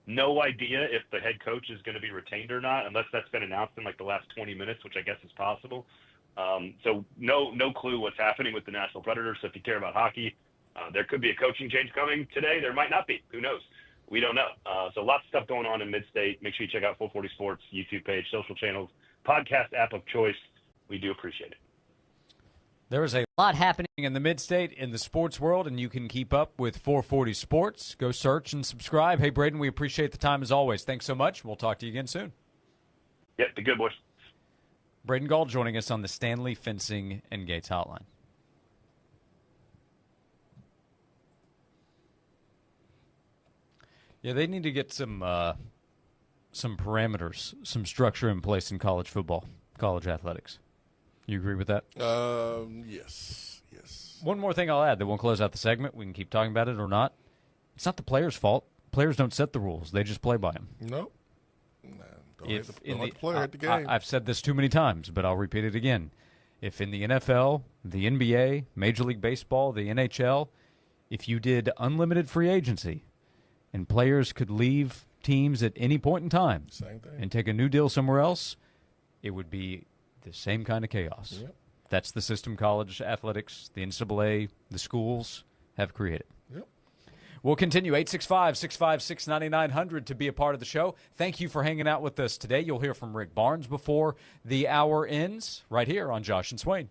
no idea if the head coach is going to be retained or not, unless that's been announced in the last 20 minutes, which I guess is possible. So no clue what's happening with the Nashville Predators. So if you care about hockey, there could be a coaching change coming today. There might not be. Who knows? We don't know. So lots of stuff going on in Mid-State. Make sure you check out 440 Sports YouTube page, social channels, podcast app of choice. We do appreciate it. There is a lot happening in the Mid-State in the sports world, and you can keep up with 440 Sports. Go search and subscribe. Hey, Braden, we appreciate the time as always. Thanks so much. We'll talk to you again soon. Yep, be good, boys. Braden Gall joining us on the Stanley Fencing and Gates Hotline. Yeah, they need to get some parameters, some structure in place in college football, college athletics. You agree with that? Yes. One more thing I'll add that won't close out the segment. We can keep talking about it or not. It's not the players' fault. Players don't set the rules. They just play by them. Nope. Don't let the player hit the game. I've said this too many times, but I'll repeat it again. If in the NFL, the NBA, Major League Baseball, the NHL, if you did unlimited free agency and players could leave teams at any point in time and take a new deal somewhere else, it would be the same kind of chaos. Yep. That's the system college athletics, the NCAA, the schools have created. Yep. We'll continue, 865-656-9900 to be a part of the show. Thank you for hanging out with us today. You'll hear from Rick Barnes before the hour ends right here on Josh and Swain.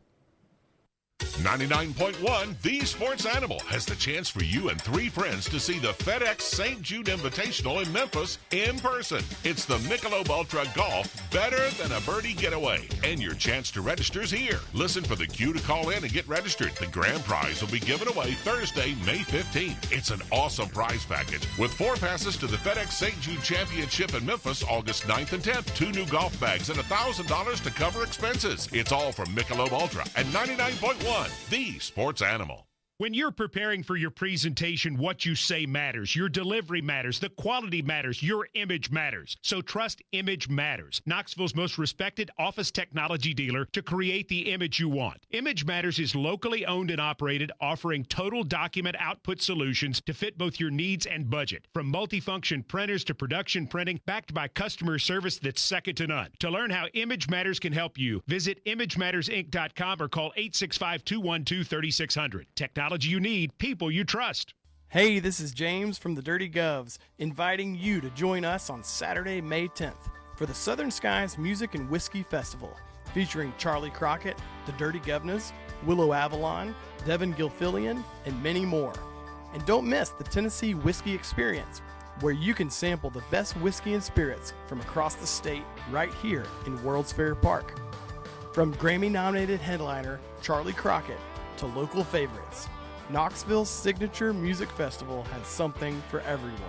99.1 The Sports Animal has the chance for you and 3 friends to see the FedEx St. Jude Invitational in Memphis in person. It's the Michelob Ultra Golf Better Than a Birdie Getaway, and your chance to register is here. Listen for the cue to call in and get registered. The grand prize will be given away Thursday, May 15th. It's an awesome prize package with 4 passes to the FedEx St. Jude Championship in Memphis August 9th and 10th, 2 new golf bags, and $1,000 to cover expenses. It's all from Michelob Ultra and 99.1 The Sports Animal. When you're preparing for your presentation, what you say matters. Your delivery matters. The quality matters. Your image matters. So trust Image Matters, Knoxville's most respected office technology dealer, to create the image you want. Image Matters is locally owned and operated, offering total document output solutions to fit both your needs and budget. From multifunction printers to production printing, backed by customer service that's second to none. To learn how Image Matters can help you, visit ImageMattersInc.com or call 865-212-3600. Technology you need, people you trust. Hey, this is James from the Dirty Govs, inviting you to join us on Saturday, May 10th for the Southern Skies Music and Whiskey Festival, featuring Charlie Crockett, the Dirty Governors, Willow Avalon, Devin Gilfillian, and many more. And don't miss the Tennessee Whiskey Experience, where you can sample the best whiskey and spirits from across the state right here in World's Fair Park. From Grammy-nominated headliner Charlie Crockett to local favorites, Knoxville's signature music festival has something for everyone.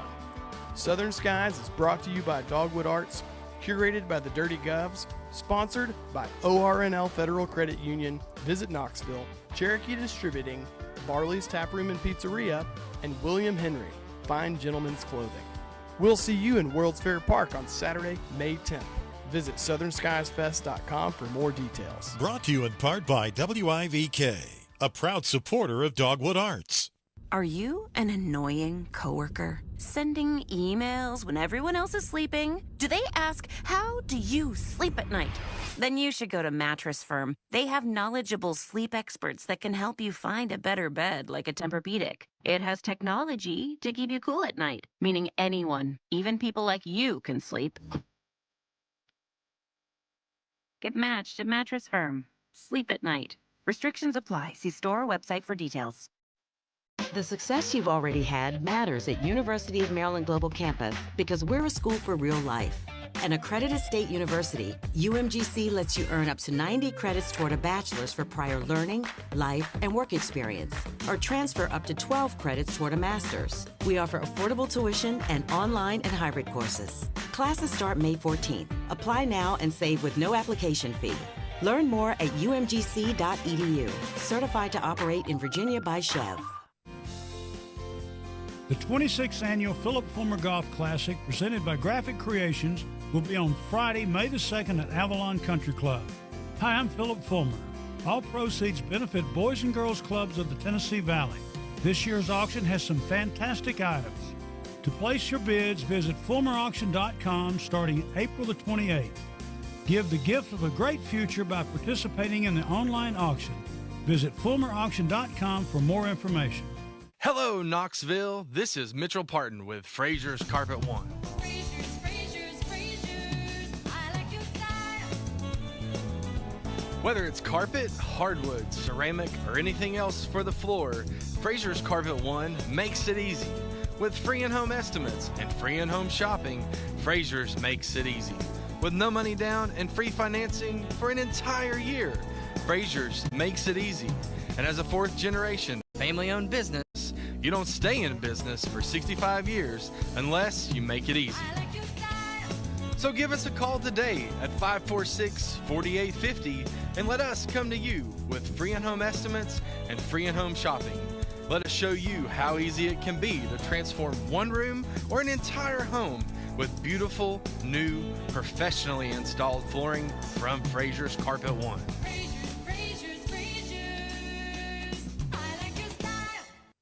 Southern Skies is brought to you by Dogwood Arts, curated by the Dirty Govs, sponsored by ORNL Federal Credit Union, Visit Knoxville, Cherokee Distributing, Barley's Taproom and Pizzeria, and William Henry, Fine Gentlemen's Clothing. We'll see you in World's Fair Park on Saturday, May 10th. Visit southernskiesfest.com for more details. Brought to you in part by WIVK, a proud supporter of Dogwood Arts. Are you an annoying coworker? Sending emails when everyone else is sleeping? Do they ask, how do you sleep at night? Then you should go to Mattress Firm. They have knowledgeable sleep experts that can help you find a better bed, like a Tempur-Pedic. It has technology to keep you cool at night, meaning anyone, even people like you, can sleep. Get matched at Mattress Firm. Sleep at night. Restrictions apply. See store or website for details. The success you've already had matters at University of Maryland Global Campus because we're a school for real life. An accredited state university, UMGC lets you earn up to 90 credits toward a bachelor's for prior learning, life, and work experience, or transfer up to 12 credits toward a master's. We offer affordable tuition and online and hybrid courses. Classes start May 14th. Apply now and save with no application fee. Learn more at umgc.edu. Certified to operate in Virginia by Chev. The 26th Annual Philip Fulmer Golf Classic, presented by Graphic Creations, will be on Friday, May the 2nd at Avalon Country Club. Hi, I'm Philip Fulmer. All proceeds benefit Boys and Girls Clubs of the Tennessee Valley. This year's auction has some fantastic items. To place your bids, visit fulmerauction.com starting April the 28th. Give the gift of a great future by participating in the online auction. Visit fulmerauction.com for more information. Hello, Knoxville. This is Mitchell Parton with Frazier's Carpet One. Whether it's carpet, hardwood, ceramic, or anything else for the floor, Frazier's Carpet One makes it easy. With free in-home estimates and free in-home shopping, Frazier's makes it easy. With no money down and free financing for an entire year, Frazier's makes it easy. And as a fourth-generation family-owned business, you don't stay in business for 65 years unless you make it easy. So give us a call today at 546-4850 and let us come to you with free in-home estimates and free in-home shopping. Let us show you how easy it can be to transform one room or an entire home with beautiful, new, professionally installed flooring from Frazier's Carpet One.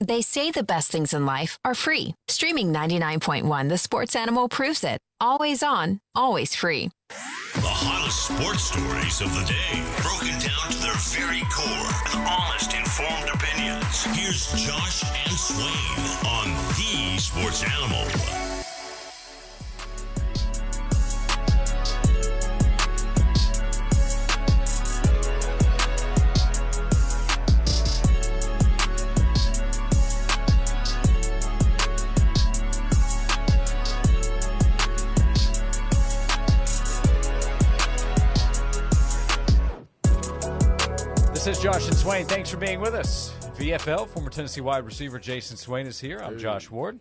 They say the best things in life are free. Streaming 99.1, the sports animal proves it. Always on, always free. The hottest sports stories of the day, broken down to their very core with honest, informed opinions. Here's Josh and Swain on The Sports Animal. This is Josh and Swain. Thanks for being with us. VFL, former Tennessee wide receiver Jason Swain is here. I'm Josh Ward.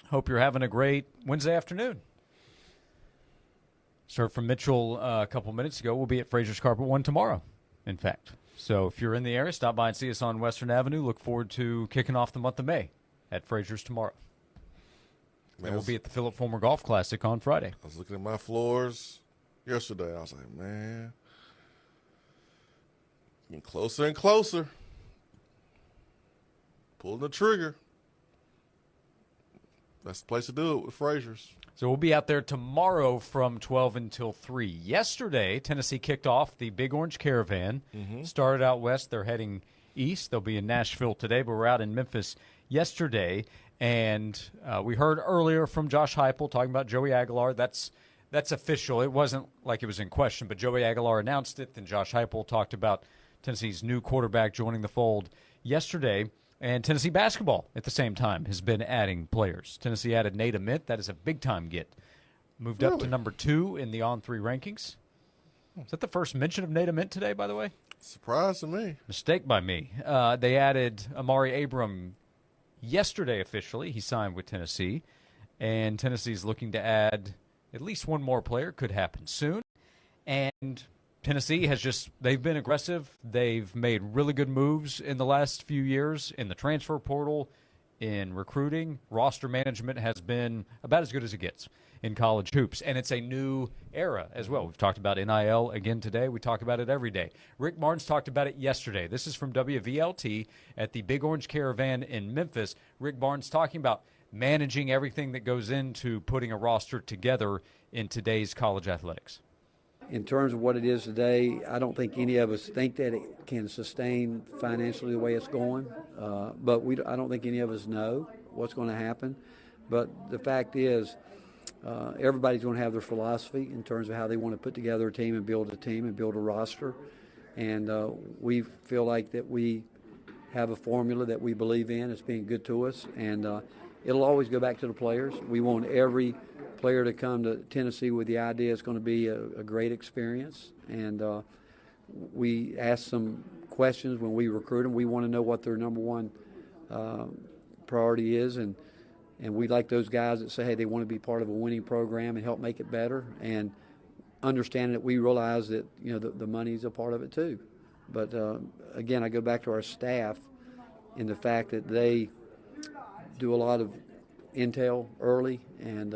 Hope you're having a great Wednesday afternoon. Heard from Mitchell a couple minutes ago. We'll be at Frazier's Carpet One tomorrow, in fact. So if you're in the area, stop by and see us on Western Avenue. Look forward to kicking off the month of May at Frazier's tomorrow. And we'll be at the Philip Fulmer Golf Classic on Friday. I was looking at my floors yesterday. I was like, man, getting closer and closer. Pulling the trigger. That's the place to do it with Frazier's. So we'll be out there tomorrow from 12 until 3. Yesterday, Tennessee kicked off the Big Orange Caravan. Started out west. They're heading east. They'll be in Nashville today, but we're out in Memphis yesterday. And we heard earlier from Josh Heupel talking about Joey Aguilar. That's that's official. It wasn't like it was in question, but Joey Aguilar announced it. Then Josh Heupel talked about Tennessee's new quarterback joining the fold yesterday. And Tennessee basketball at the same time has been adding players. Tennessee added Nate Ament. That is a big-time get. Moved up to number 2 in the On3 rankings. Is that the first mention of Nate Ament today, by the way? Surprise to me. Mistake by me. They added Amari Abram yesterday officially. He signed with Tennessee. And Tennessee's looking to add at least one more player. Could happen soon. And Tennessee they've been aggressive. They've made really good moves in the last few years in the transfer portal, in recruiting. Roster management has been about as good as it gets in college hoops. And it's a new era as well. We've talked about NIL again today. We talk about it every day. Rick Barnes talked about it yesterday. This is from WVLT at the Big Orange Caravan in Memphis. Rick Barnes talking about managing everything that goes into putting a roster together in today's college athletics. In terms of what it is today, I don't think any of us think that it can sustain financially the way it's going. But I don't think any of us know what's going to happen. But the fact is, everybody's going to have their philosophy in terms of how they want to put together a team and build a roster. And we feel like that we have a formula that we believe in. It's being good to us. And it'll always go back to the players. We want every player to come to Tennessee with the idea it's going to be a great experience. And we ask some questions when we recruit them. We want to know what their number one priority is. And we like those guys that say, hey, they want to be part of a winning program and help make it better. And understanding that we realize that, the money's a part of it too. But, again, I go back to our staff in the fact that they do a lot of intel early, and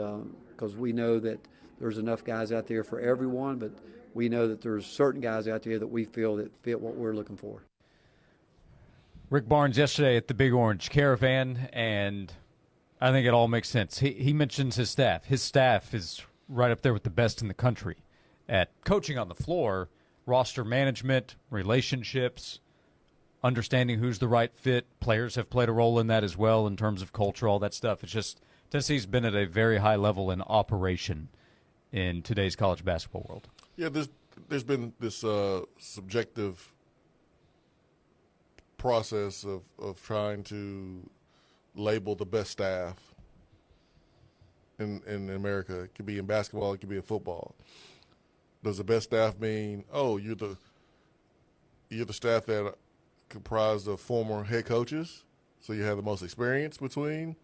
because we know that there's enough guys out there for everyone, but we know that there's certain guys out there that we feel that fit what we're looking for. Rick Barnes yesterday at the Big Orange Caravan, and I think it all makes sense. He mentions his staff. His staff is right up there with the best in the country at coaching on the floor, roster management, relationships, understanding who's the right fit. Players have played a role in that as well in terms of culture, all that stuff. It's just Tennessee's been at a very high level in operation in today's college basketball world. Yeah, there's been this subjective process of trying to label the best staff in America. It could be in basketball, it could be in football. Does the best staff mean, you're the staff that comprised of former head coaches, so you have the most experience between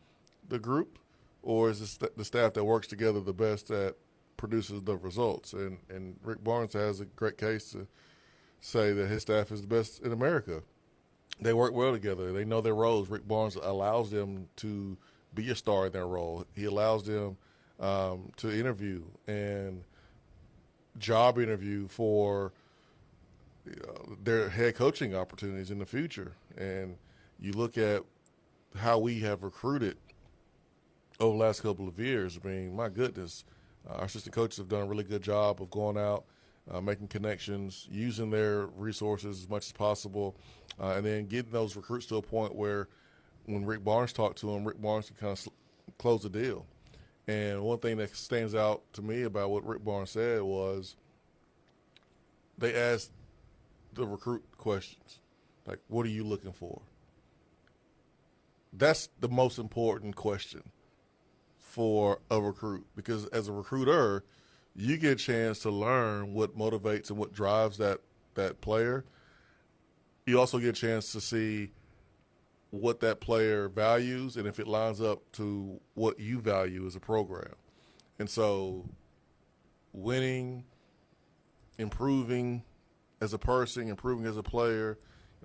the group, or is the staff that works together the best that produces the results? And Rick Barnes has a great case to say that his staff is the best in America. They work well together. They know their roles. Rick Barnes allows them to be a star in their role. He allows them to interview and job interview for their head coaching opportunities in the future. And you look at how we have recruited over the last couple of years. I mean, my goodness, our assistant coaches have done a really good job of going out, making connections, using their resources as much as possible, and then getting those recruits to a point where when Rick Barnes talked to them, Rick Barnes can kind of close the deal. And one thing that stands out to me about what Rick Barnes said was they asked the recruit questions, like, what are you looking for? That's the most important question for a recruit, because as a recruiter, you get a chance to learn what motivates and what drives that player. You also get a chance to see what that player values and if it lines up to what you value as a program. And so winning, improving as a person, improving as a player,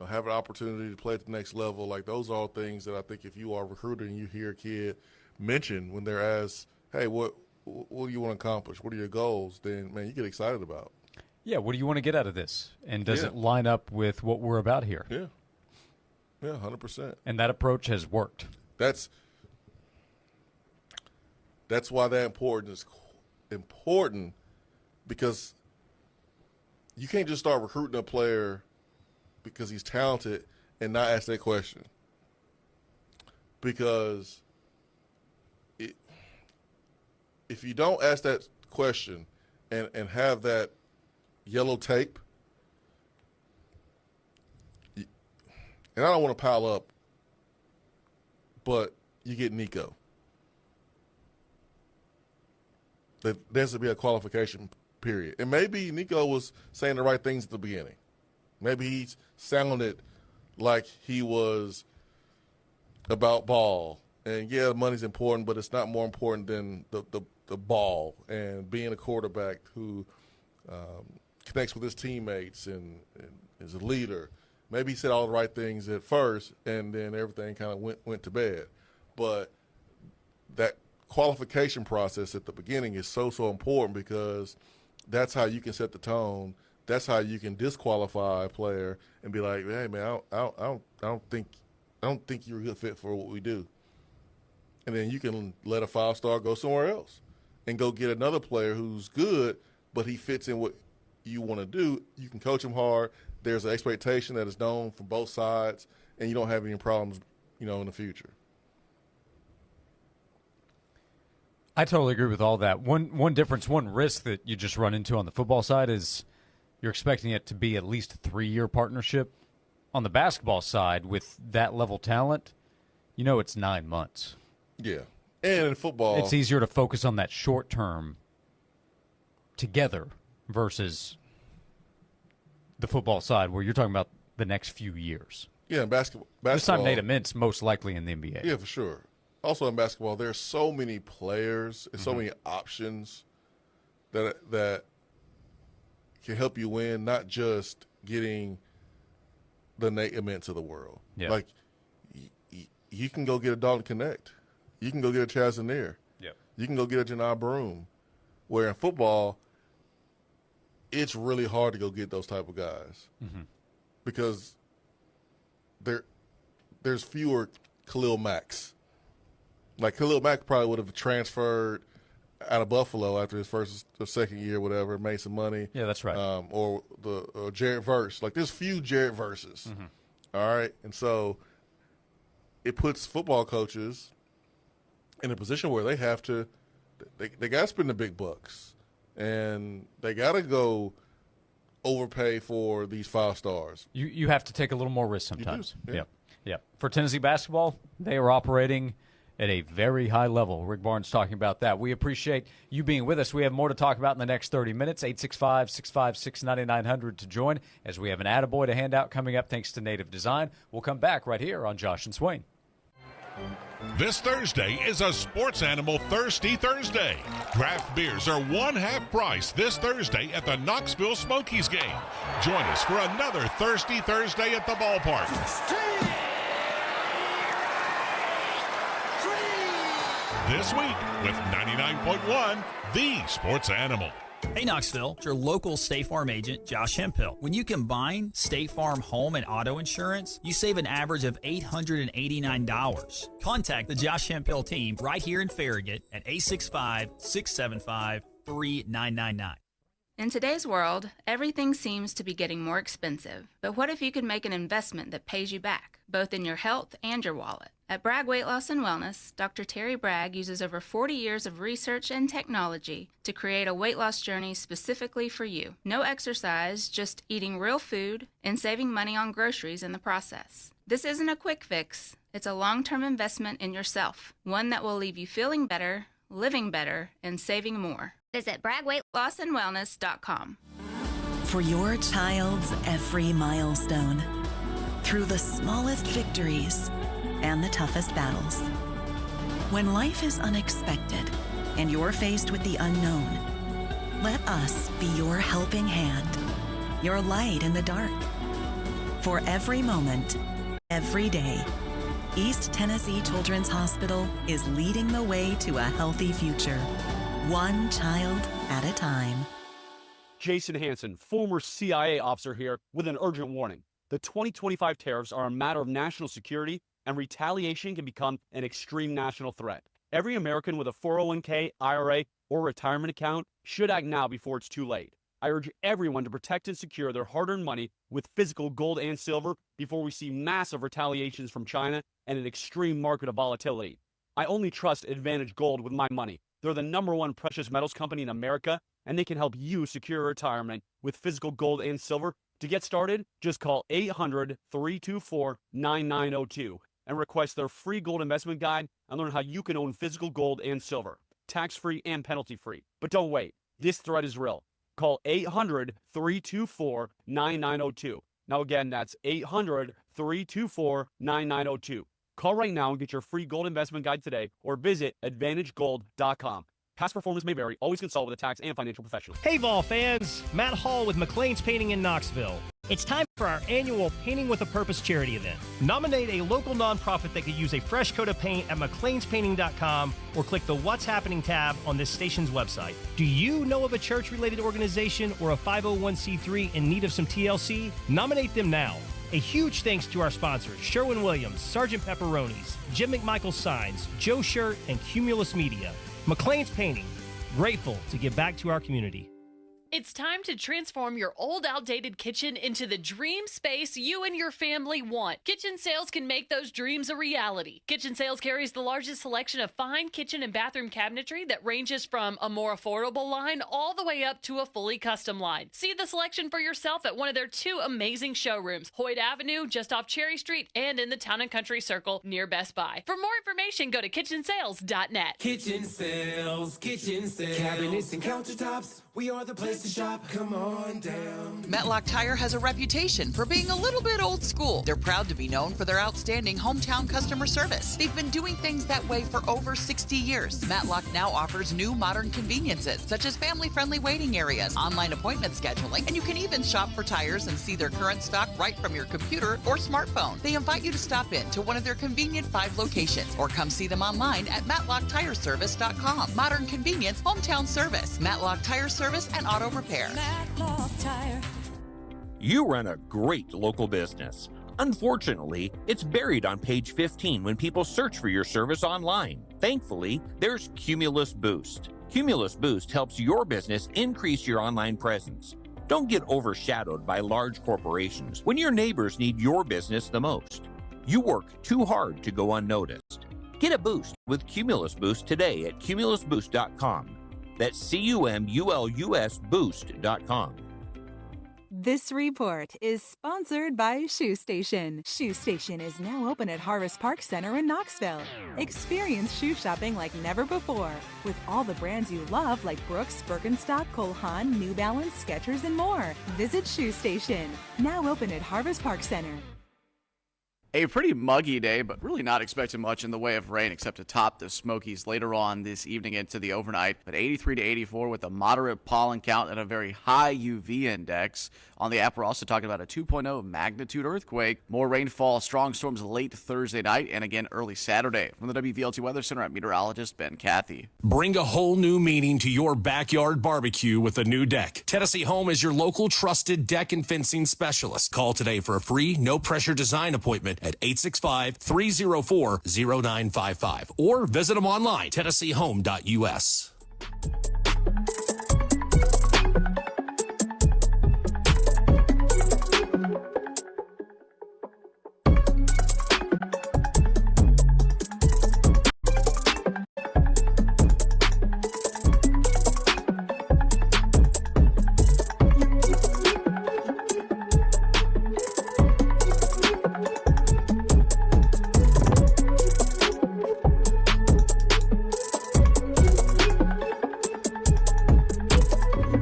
have an opportunity to play at the next level, like those are all things that I think if you are a recruiter and you hear a kid mention when they're asked, hey, what do you want to accomplish? What are your goals? Then, man, you get excited about. Yeah, what do you want to get out of this? And does it line up with what we're about here? Yeah. Yeah, 100%. And that approach has worked. That's why that is important, because you can't just start recruiting a player because he's talented and not ask that question. Because if you don't ask that question and have that yellow tape, and I don't want to pile up, but you get Nico. There has to be a qualification period. And maybe Nico was saying the right things at the beginning. Maybe he sounded like he was about ball. And, yeah, money's important, but it's not more important than the ball and being a quarterback who connects with his teammates and is a leader. Maybe he said all the right things at first, and then everything kind of went to bed. But that qualification process at the beginning is so important because that's how you can set the tone. That's how you can disqualify a player and be like, hey man, I don't think you're a good fit for what we do. And then you can let a 5-star go somewhere else and go get another player who's good, but he fits in what you want to do. You can coach him hard. There's an expectation that is known from both sides, and you don't have any problems, in the future. I totally agree with all that. One difference, one risk that you just run into on the football side is you're expecting it to be at least a 3-year partnership. On the basketball side, with that level talent, it's 9 months. Yeah. And in football, it's easier to focus on that short term together versus the football side where you're talking about the next few years. Yeah, in basketball. This time Nate Amint's most likely in the NBA. Yeah, for sure. Also in basketball, there's so many players and so many options that can help you win, not just getting the Nate Amint's of the world. Yeah. Like, you can go get a Dalton Connect. You can go get a Chaz Zanir. Yep. You can go get a Janai Broom. Where in football, it's really hard to go get those type of guys because there's fewer Khalil Macks. Like Khalil Mack probably would have transferred out of Buffalo after his first or second year, whatever, made some money. Yeah, that's right. Or Jarrett Verse. Like there's few Jarrett Verses. All right, and so it puts football coaches in a position where they have to they got to spend the big bucks, and they got to go overpay for these 5 stars. You have to take a little more risk sometimes. You do, Yeah. For Tennessee basketball, they are operating at a very high level. Rick Barnes talking about that. We appreciate you being with us. We have more to talk about in the next 30 minutes. 865-656-9900 to join as we have an attaboy to hand out coming up thanks to Native Design. We'll come back right here on Josh and Swain. This Thursday is a Sports Animal Thirsty Thursday. Draft beers are 1/2 price this Thursday at the Knoxville Smokies game. Join us for another Thirsty Thursday at the ballpark. This week with 99.1 The Sports Animal. Hey Knoxville, it's your local State Farm agent, Josh Hemphill. When you combine State Farm home and auto insurance, you save an average of $889. Contact the Josh Hemphill team right here in Farragut at 865-675-3999. In today's world, everything seems to be getting more expensive. But what if you could make an investment that pays you back, both in your health and your wallet? At Bragg Weight Loss and Wellness, Dr. Terry Bragg uses over 40 years of research and technology to create a weight loss journey specifically for you. No exercise, just eating real food and saving money on groceries in the process. This isn't a quick fix. It's a long-term investment in yourself, one that will leave you feeling better, living better, and saving more. Visit BraggWeightLossAndWellness.com. For your child's every milestone, through the smallest victories and the toughest battles. When life is unexpected and you're faced with the unknown, let us be your helping hand, your light in the dark. For every moment, every day, East Tennessee Children's Hospital is leading the way to a healthy future, one child at a time. Jason Hansen, former CIA officer here with an urgent warning. The 2025 tariffs are a matter of national security, and retaliation can become an extreme national threat. Every American with a 401k, IRA, or retirement account should act now before it's too late. I urge everyone to protect and secure their hard-earned money with physical gold and silver before we see massive retaliations from China and an extreme market of volatility. I only trust Advantage Gold with my money. They're the #1 precious metals company in America, and they can help you secure retirement with physical gold and silver. To get started, just call 800-324-9902 and request their free gold investment guide and learn how you can own physical gold and silver, tax-free and penalty-free. But don't wait. This threat is real. Call 800-324-9902. Now again, that's 800-324-9902. Call right now and get your free gold investment guide today or visit AdvantageGold.com. Past performance may vary. Always consult with a tax and financial professional. Hey, Vol fans. Matt Hall with McLean's Painting in Knoxville. It's time for our annual Painting with a Purpose charity event. Nominate a local nonprofit that could use a fresh coat of paint at McLeansPainting.com or click the What's Happening tab on this station's website. Do you know of a church-related organization or a 501c3 in need of some TLC? Nominate them now. A huge thanks to our sponsors, Sherwin-Williams, Sgt. Pepperonis, Jim McMichael Signs, Joe Shirt, and Cumulus Media. McLean's Painting, grateful to give back to our community. It's time to transform your old, outdated kitchen into the dream space you and your family want. Kitchen Sales can make those dreams a reality. Kitchen Sales carries the largest selection of fine kitchen and bathroom cabinetry that ranges from a more affordable line all the way up to a fully custom line. See the selection for yourself at one of their 2 amazing showrooms, Hoyt Avenue, just off Cherry Street, and in the Town and Country Circle near Best Buy. For more information, go to kitchensales.net. Kitchen Sales, cabinets and countertops. We are the place to shop. Come on down. Matlock Tire has a reputation for being a little bit old school. They're proud to be known for their outstanding hometown customer service. They've been doing things that way for over 60 years. Matlock now offers new modern conveniences, such as family-friendly waiting areas, online appointment scheduling, and you can even shop for tires and see their current stock right from your computer or smartphone. They invite you to stop in to one of their convenient 5 locations or come see them online at MatlockTireService.com. Modern convenience, hometown service. Matlock Tire Service and auto repair. Matlock Tire. You run a great local business. Unfortunately, it's buried on page 15 when people search for your service online. Thankfully, there's Cumulus Boost. Cumulus Boost helps your business increase your online presence. Don't get overshadowed by large corporations when your neighbors need your business the most. You work too hard to go unnoticed. Get a boost with Cumulus Boost today at cumulusboost.com. That's CUMULUS Boost.com. This report is sponsored by Shoe Station. Shoe Station is now open at Harvest Park Center in Knoxville. Experience shoe shopping like never before with all the brands you love like Brooks, Birkenstock, Cole Haan, New Balance, Skechers, and more. Visit Shoe Station, now open at Harvest Park Center. A pretty muggy day, but really not expecting much in the way of rain except to top the Smokies later on this evening into the overnight. But 83 to 84 with a moderate pollen count and a very high UV index. On the app, we're also talking about a 2.0 magnitude earthquake. More rainfall, strong storms late Thursday night and again early Saturday. From the WVLT Weather Center, I'm meteorologist Ben Cathy. Bring a whole new meaning to your backyard barbecue with a new deck. Tennessee Home is your local trusted deck and fencing specialist. Call today for a free, no-pressure design appointment at 865-304-0955 or visit them online, TennesseeHome.us.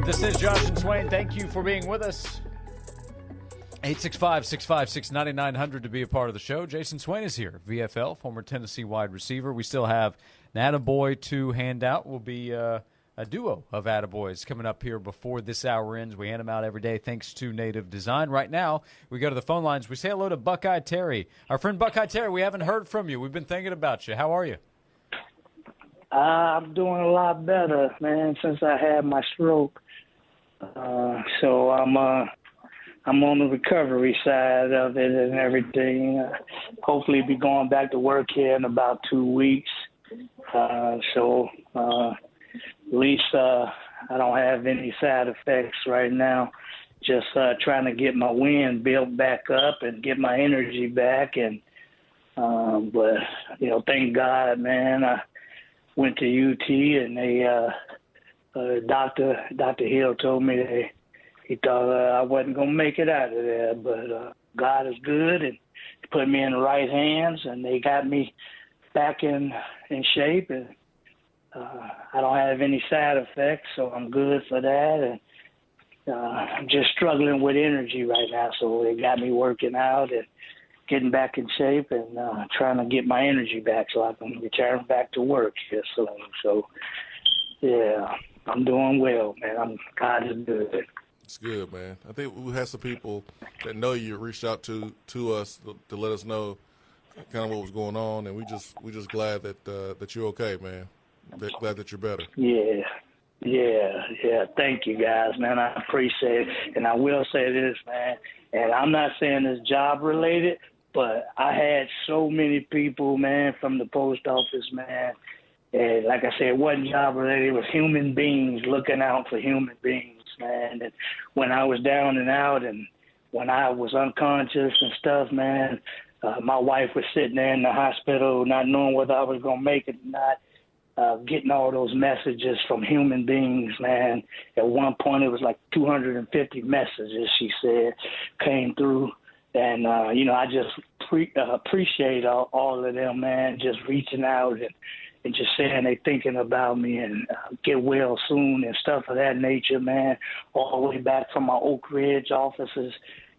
This is Josh and Swain. Thank you for being with us. 865-656-9900 to be a part of the show. Jason Swain is here, VFL, former Tennessee wide receiver. We still have an Attaboy to hand out. Will be a duo of Attaboys coming up here before this hour ends. We hand them out every day thanks to Native Design. Right now, we go to the phone lines. We say hello to Buckeye Terry. Our friend Buckeye Terry, we haven't heard from you. We've been thinking about you. How are you? I'm doing a lot better, man, since I had my stroke. So I'm on the recovery side of it and everything. Hopefully be going back to work here in about 2 weeks. At least I don't have any side effects right now. Just trying to get my wind built back up and get my energy back. And but thank God, man. went to UT, and they Dr. Hill told me that he thought I wasn't gonna make it out of there, but God is good, and he put me in the right hands, and they got me back in shape, and I don't have any side effects, so I'm good for that. And I'm just struggling with energy right now, so they got me working out and getting back in shape and trying to get my energy back so I can return back to work here soon. So, yeah, I'm doing well, man. God is good. It's good, man. I think we had some people that know you reached out to us to let us know kind of what was going on, and we just glad that you're okay, man. Glad that you're better. Yeah. Thank you, guys, man. I appreciate it. And I will say this, man, and I'm not saying it's job related, but I had so many people, man, from the post office, man. And like I said, it wasn't job related. It was human beings looking out for human beings, man. And when I was down and out and when I was unconscious and stuff, man, my wife was sitting there in the hospital not knowing whether I was going to make it or not. Getting all those messages from human beings, man. At one point, it was like 250 messages, she said, came through. And, I just appreciate all of them, man, just reaching out and just saying they thinking about me and get well soon and stuff of that nature, man, all the way back from my Oak Ridge offices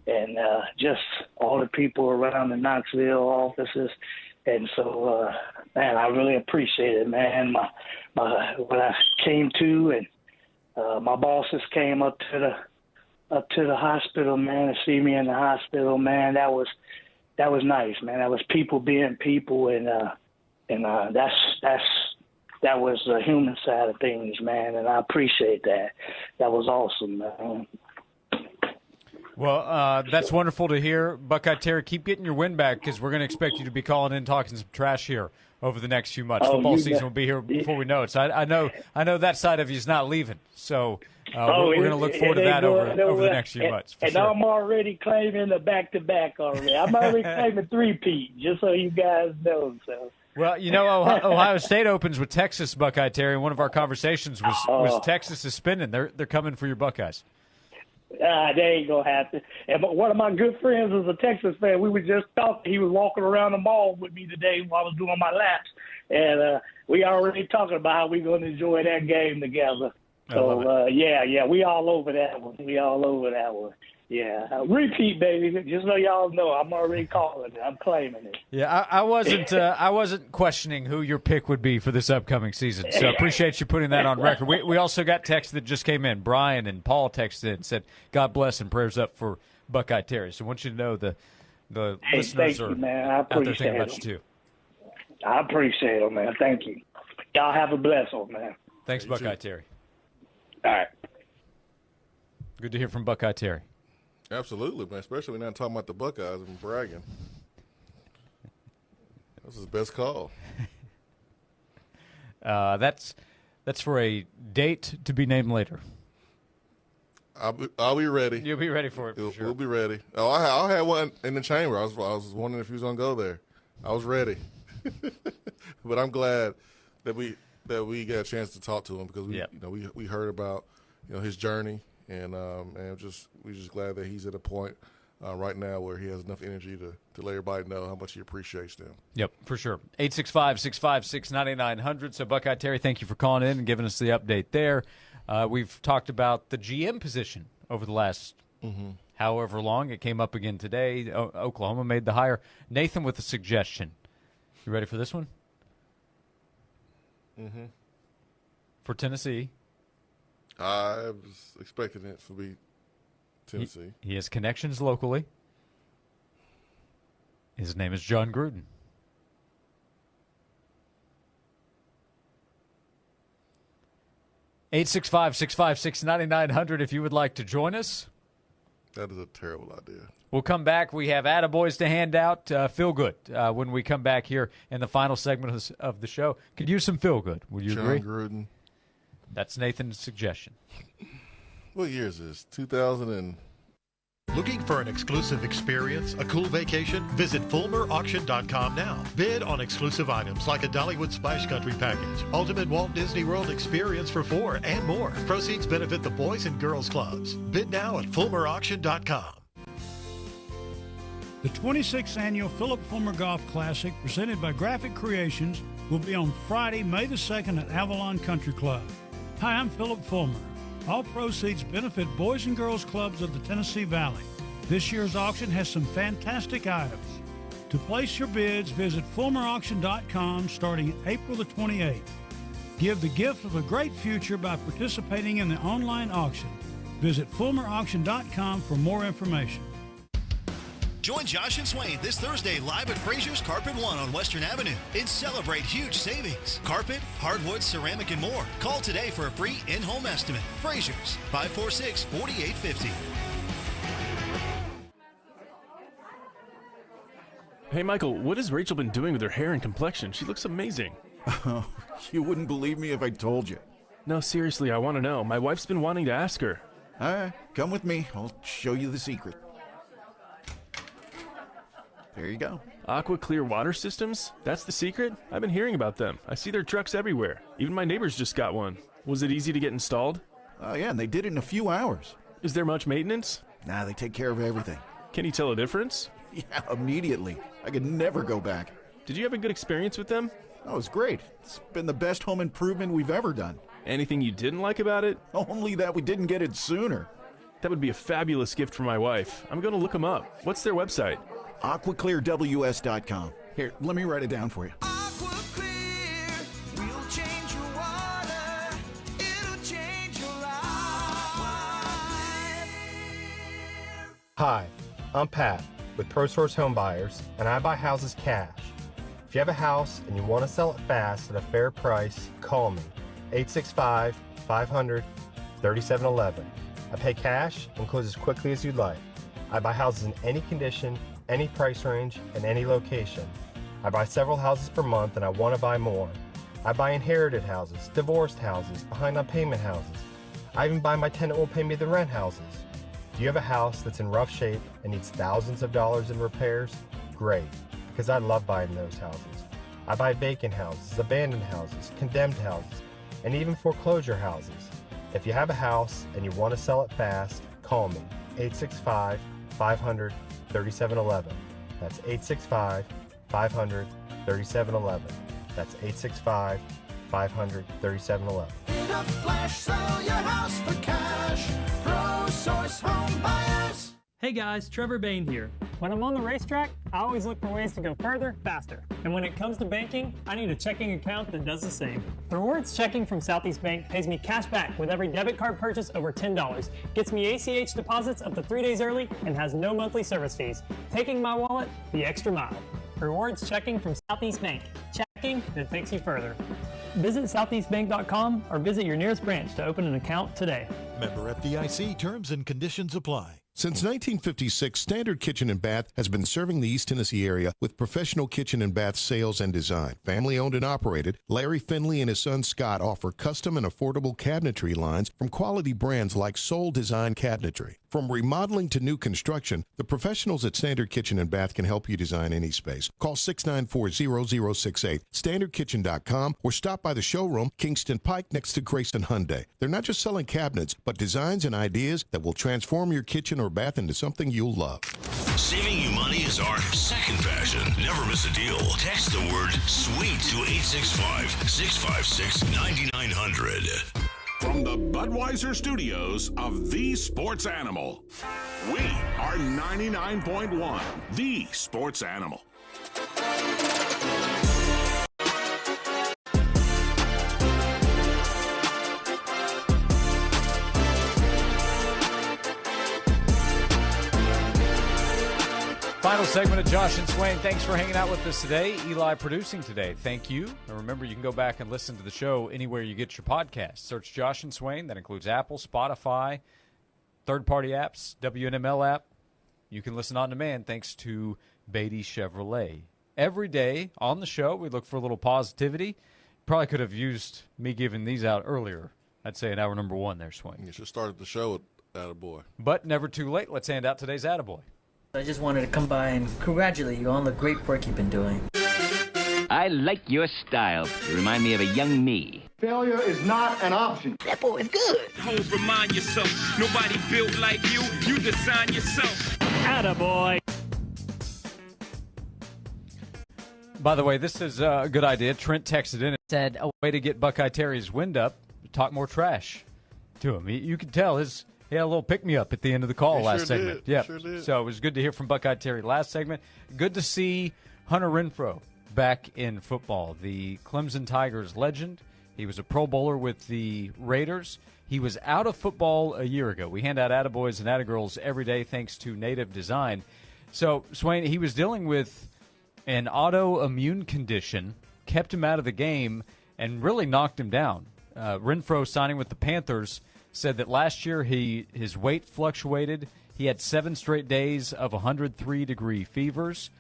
and just all the people around the Knoxville offices. And so, man, I really appreciate it, man. When I came to, and my bosses came up to the hospital, man, to see me in the hospital, man. That was nice, man. That was people being people, and that was the human side of things, man. And I appreciate that. That was awesome, man. Well, that's wonderful to hear. Buckeye Terry, keep getting your win back because we're going to expect you to be calling in talking some trash here over the next few months. Football season will be here before we know it. So I know that side of you is not leaving. So we're going to look forward to that over the next few months. And sure. I'm already claiming the back-to-back already. I'm already claiming three-peat, just so you guys know. So. Well, Ohio State opens with Texas, Buckeye Terry. One of our conversations was Texas is spinning. They're coming for your Buckeyes. They ain't gonna happen. And one of my good friends is a Texas fan. We were just talking. He was walking around the mall with me today while I was doing my laps, and we already talking about how we're gonna enjoy that game together. So we all over that one. Yeah, repeat, baby. Just so y'all know, I'm already calling it. I'm claiming it. Yeah, I wasn't questioning who your pick would be for this upcoming season. So I appreciate you putting that on record. We also got text that just came in. Brian and Paul texted in and said, "God bless and prayers up for Buckeye Terry." So I want you to know the listeners are out there thinking about you too. I appreciate it, man. Thank you. Y'all have a blessed one, man. Thanks, Buckeye Terry. All right. Good to hear from Buckeye Terry. Absolutely, man. Especially when I'm talking about the Buckeyes and bragging. That's his best call. That's for a date to be named later. I'll be ready. You'll be ready for it. For sure. We'll be ready. Oh, I'll have one in the chamber. I was wondering if he was gonna go there. I was ready, but I'm glad that we got a chance to talk to him because we heard about his journey. And we're just glad that he's at a point right now where he has enough energy to let everybody know how much he appreciates them. Yep, for sure. 865-656-9900. So, Buckeye Terry, thank you for calling in and giving us the update there. We've talked about the GM position over the last however long. It came up again today. Oklahoma made the hire. Nathan with a suggestion. You ready for this one? Mm-hmm. For Tennessee. I was expecting it to be Tennessee. He has connections locally. His name is John Gruden. (865-656-9900) if you would like to join us. That is a terrible idea. We'll come back. We have attaboys to hand out. Feel good when we come back here in the final segment of the show. Could use some feel good. Would you agree? John Gruden. That's Nathan's suggestion. What year is this? 2000 and Looking for an exclusive experience, a cool vacation? Visit FulmerAuction.com now. Bid on exclusive items like a Dollywood Splash Country package, Ultimate Walt Disney World experience for 4, and more. Proceeds benefit the Boys and Girls Clubs. Bid now at FulmerAuction.com. The 26th Annual Philip Fulmer Golf Classic, presented by Graphic Creations, will be on Friday, May the 2nd at Avalon Country Club. Hi, I'm Philip Fulmer. All proceeds benefit Boys and Girls Clubs of the Tennessee Valley. This year's auction has some fantastic items. To place your bids, visit FulmerAuction.com starting April the 28th. Give the gift of a great future by participating in the online auction. Visit FulmerAuction.com for more information. Join Josh and Swain this Thursday live at Fraser's Carpet One on Western Avenue and celebrate huge savings. Carpet, hardwood, ceramic, and more. Call today for a free in-home estimate. Fraser's, 546-4850. Hey, Michael, what has Rachel been doing with her hair and complexion? She looks amazing. Oh, you wouldn't believe me if I told you. No, seriously, I want to know. My wife's been wanting to ask her. All right, come with me. I'll show you the secret. There you go. Aqua Clear Water Systems? That's the secret? I've been hearing about them. I see their trucks everywhere. Even my neighbors just got one. Was it easy to get installed? Oh, yeah, and they did it in a few hours. Is there much maintenance? Nah, they take care of everything. Can you tell a difference? Yeah, immediately. I could never go back. Did you have a good experience with them? Oh, it was great. It's been the best home improvement we've ever done. Anything you didn't like about it? Only that we didn't get it sooner. That would be a fabulous gift for my wife. I'm going to look them up. What's their website? AquaClearWS.com. Here, let me write it down for you. Hi, I'm Pat with ProSource Home Buyers, and I buy houses cash. If you have a house and you want to sell it fast at a fair price, call me, 865-500-3711. I pay cash and close as quickly as you'd like. I buy houses in any condition, any price range, and any location. I buy several houses per month and I want to buy more. I buy inherited houses, divorced houses, behind on payment houses. I even buy my tenant will pay me the rent houses. Do you have a house that's in rough shape and needs thousands of dollars in repairs? Great, because I love buying those houses. I buy vacant houses, abandoned houses, condemned houses, and even foreclosure houses. If you have a house and you want to sell it fast, call me, 865-500-3711. That's 865-500-3711. That's 865-500-3711. In a flash, sell your house for cash. ProSource Home Buyers. Hey guys, Trevor Bain here. When I'm on the racetrack, I always look for ways to go further, faster. And when it comes to banking, I need a checking account that does the same. The Rewards Checking from Southeast Bank pays me cash back with every debit card purchase over $10, gets me ACH deposits up to 3 days early, and has no monthly service fees, taking my wallet the extra mile. Rewards Checking from Southeast Bank. Checking that takes you further. Visit southeastbank.com or visit your nearest branch to open an account today. Member FDIC, terms and conditions apply. Since 1956, Standard Kitchen and Bath has been serving the East Tennessee area with professional kitchen and bath sales and design. Family owned and operated, Larry Finley and his son Scott offer custom and affordable cabinetry lines from quality brands like Soul Design Cabinetry. From remodeling to new construction, the professionals at Standard Kitchen and Bath can help you design any space. Call 694-0068, standardkitchen.com, or stop by the showroom, Kingston Pike, next to Grayson Hyundai. They're not just selling cabinets, but designs and ideas that will transform your kitchen or bath into something you'll love. Saving you money is our second passion. Never miss a deal. Text the word SWEET to 865-656-9900. From the Budweiser studios of The Sports Animal, we are 99.1 The Sports Animal. Final segment of Josh and Swain. Thanks for hanging out with us today. Eli producing today. Thank you. And remember, you can go back and listen to the show anywhere you get your podcast. Search Josh and Swain. That includes Apple, Spotify, third-party apps, WNML app. You can listen on demand thanks to Beatty Chevrolet. Every day on the show, we look for a little positivity. Probably could have used me giving these out earlier. I'd say in hour number one there, Swain. You should start the show Attaboy. But never too late. Let's hand out today's attaboy. I just wanted to come by and congratulate you on the great work you've been doing. I like your style. You remind me of a young me. Failure is not an option. That boy is good. Homes, remind yourself, nobody built like you. You design yourself. Attaboy. By the way, this is a good idea. Trent texted in and said, a way to get Buckeye Terry's wind up, talk more trash to him. You could tell he had a little pick-me-up at the end of the call last segment. Yeah, sure did. So it was good to hear from Buckeye Terry last segment. Good to see Hunter Renfrow back in football. The Clemson Tigers legend. He was a Pro Bowler with the Raiders. He was out of football a year ago. We hand out attaboys and attagirls every day thanks to Native Design. So, Swain, he was dealing with an autoimmune condition, kept him out of the game, and really knocked him down. Renfrow signing with the Panthers said that last year his weight fluctuated. He had 7 straight days of 103-degree fevers,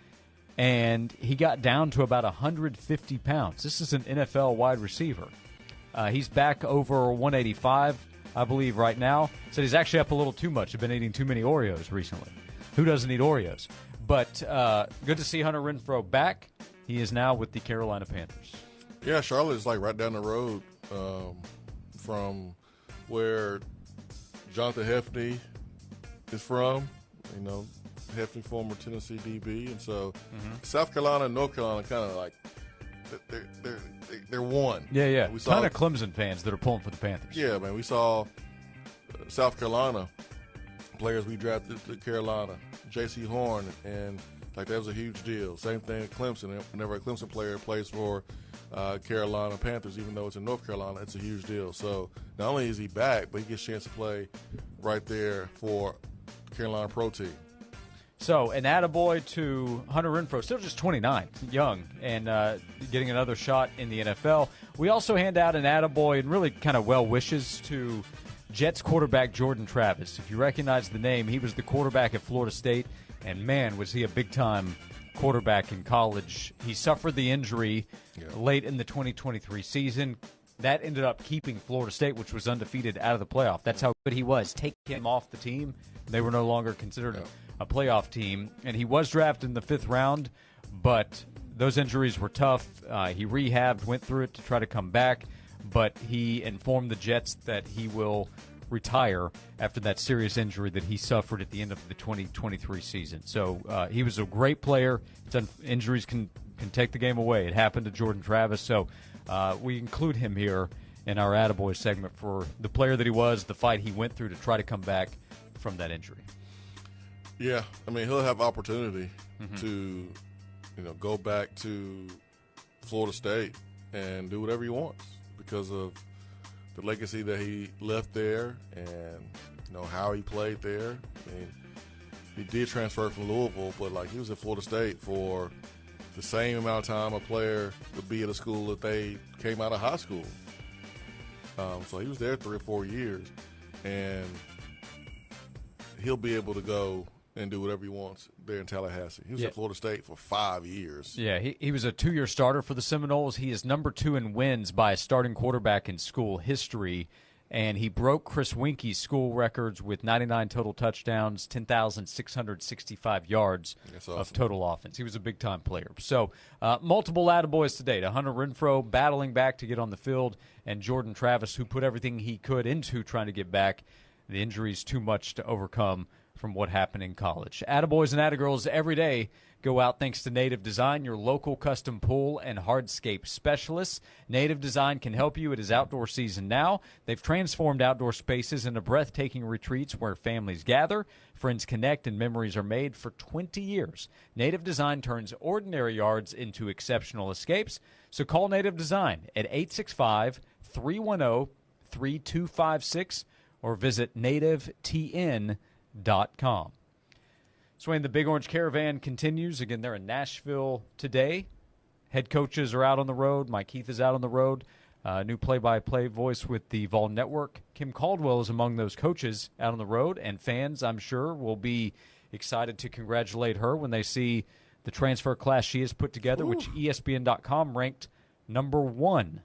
and he got down to about 150 pounds. This is an NFL wide receiver. He's back over 185, I believe, right now. Said he's actually up a little too much. He's been eating too many Oreos recently. Who doesn't eat Oreos? But good to see Hunter Renfrow back. He is now with the Carolina Panthers. Yeah, Charlotte is like right down the road from where Jonathan Hefney is from. You know, Hefney, former Tennessee DB, and so South Carolina and North Carolina kind of like they're one. Yeah. We saw Ton of Clemson fans that are pulling for the Panthers. Yeah, man. We saw South Carolina players we drafted to Carolina, J.C. Horn, and like that was a huge deal. Same thing at Clemson. Whenever a Clemson player plays for Carolina Panthers, even though it's in North Carolina, it's a huge deal. So not only is he back, but he gets a chance to play right there for Carolina Pro Team. So an attaboy to Hunter Renfrow, still just 29, young, and getting another shot in the NFL. We also hand out an attaboy and really kind of well wishes to Jets quarterback Jordan Travis. If you recognize the name, he was the quarterback at Florida State, and man, was he a big-time quarterback in college. He suffered the injury late in the 2023 season. That ended up keeping Florida State, which was undefeated, out of the playoff. That's how good he was. Take him off the team. They were no longer considered a playoff team. And he was drafted in the 5th round, but those injuries were tough. He rehabbed, went through it to try to come back, but he informed the Jets that he will retire after that serious injury that he suffered at the end of the 2023 season. So he was a great player. Injuries can take the game away. It happened to Jordan Travis. So we include him here in our Attaboy segment for the player that he was, the fight he went through to try to come back from that injury. Yeah, I mean, he'll have opportunity to, go back to Florida State and do whatever he wants because of the legacy that he left there and, how he played there. I mean, he did transfer from Louisville, but, he was at Florida State for the same amount of time a player would be at a school that they came out of high school. So he was there 3 or 4 years, and he'll be able to go and do whatever he wants there in Tallahassee. He was at Florida State for 5 years. Yeah, he was a 2-year starter for the Seminoles. He is number 2 in wins by a starting quarterback in school history, and he broke Chris Winke's school records with 99 total touchdowns, 10,665 yards of total offense. He was a big-time player. So multiple attaboys today to Hunter Renfrow battling back to get on the field, and Jordan Travis, who put everything he could into trying to get back. The injury's too much to overcome from what happened in college. Attaboys and attagirls every day go out thanks to Native Design, your local custom pool and hardscape specialists. Native Design can help you. It is outdoor season now. They've transformed outdoor spaces into breathtaking retreats where families gather, friends connect, and memories are made for 20 years. Native Design turns ordinary yards into exceptional escapes. So call Native Design at 865-310-3256 or visit nativetn.com. Swain, the Big Orange Caravan continues. Again, they're in Nashville today. Head coaches are out on the road. Mike Heath is out on the road. New play-by-play voice with the Vol Network. Kim Caldwell is among those coaches out on the road, and fans, I'm sure, will be excited to congratulate her when they see the transfer class she has put together, which ESPN.com ranked number 1.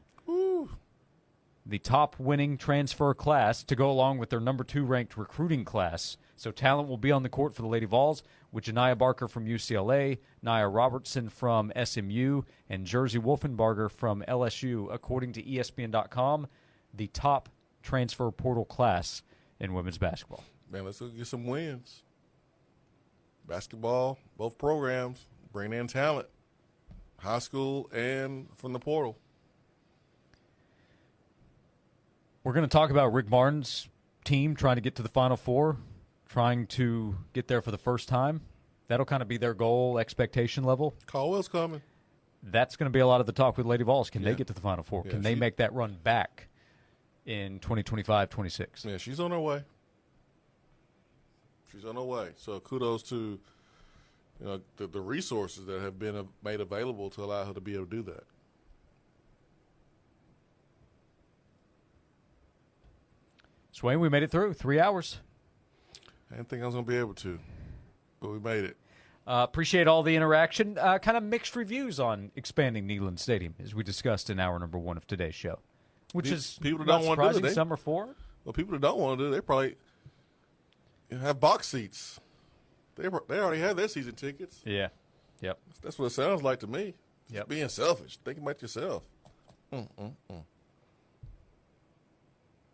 the top winning transfer class to go along with their number 2 ranked recruiting class. So talent will be on the court for the Lady Vols with Janiyah Barker from UCLA, Nia Robertson from SMU, and Jersey Wolfenbarger from LSU, according to ESPN.com, the top transfer portal class in women's basketball. Man, let's go get some wins. Basketball, both programs, bring in talent, high school and from the portal. We're going to talk about Rick Martin's team trying to get to the Final Four, trying to get there for the first time. That'll kind of be their goal, expectation level. Caldwell's coming. That's going to be a lot of the talk with Lady Vols. Can they get to the Final Four? Yeah, Can they make that run back in 2025-26? Yeah, she's on her way. She's on her way. So kudos to the resources that have been made available to allow her to be able to do that. Swain, we made it through 3 hours. I didn't think I was going to be able to, but we made it. Appreciate all the interaction. Kind of mixed reviews on expanding Neyland Stadium, as we discussed in hour number 1 of today's show, which is people that not don't want to do surprising. it. Some are for it. Well, people that don't want to do it, they probably have box seats. They already have their season tickets. Yeah. Yep. That's what it sounds like to me. Yep. Being selfish. Think about yourself.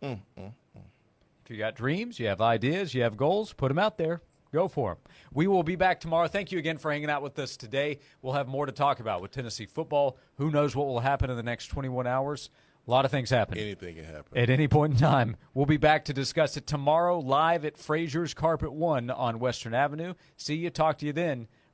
If you got dreams, you have ideas, you have goals, put them out there. Go for them. We will be back tomorrow. Thank you again for hanging out with us today. We'll have more to talk about with Tennessee football. Who knows what will happen in the next 21 hours? A lot of things happen. Anything can happen. At any point in time. We'll be back to discuss it tomorrow live at Frazier's Carpet 1 on Western Avenue. See you. Talk to you then.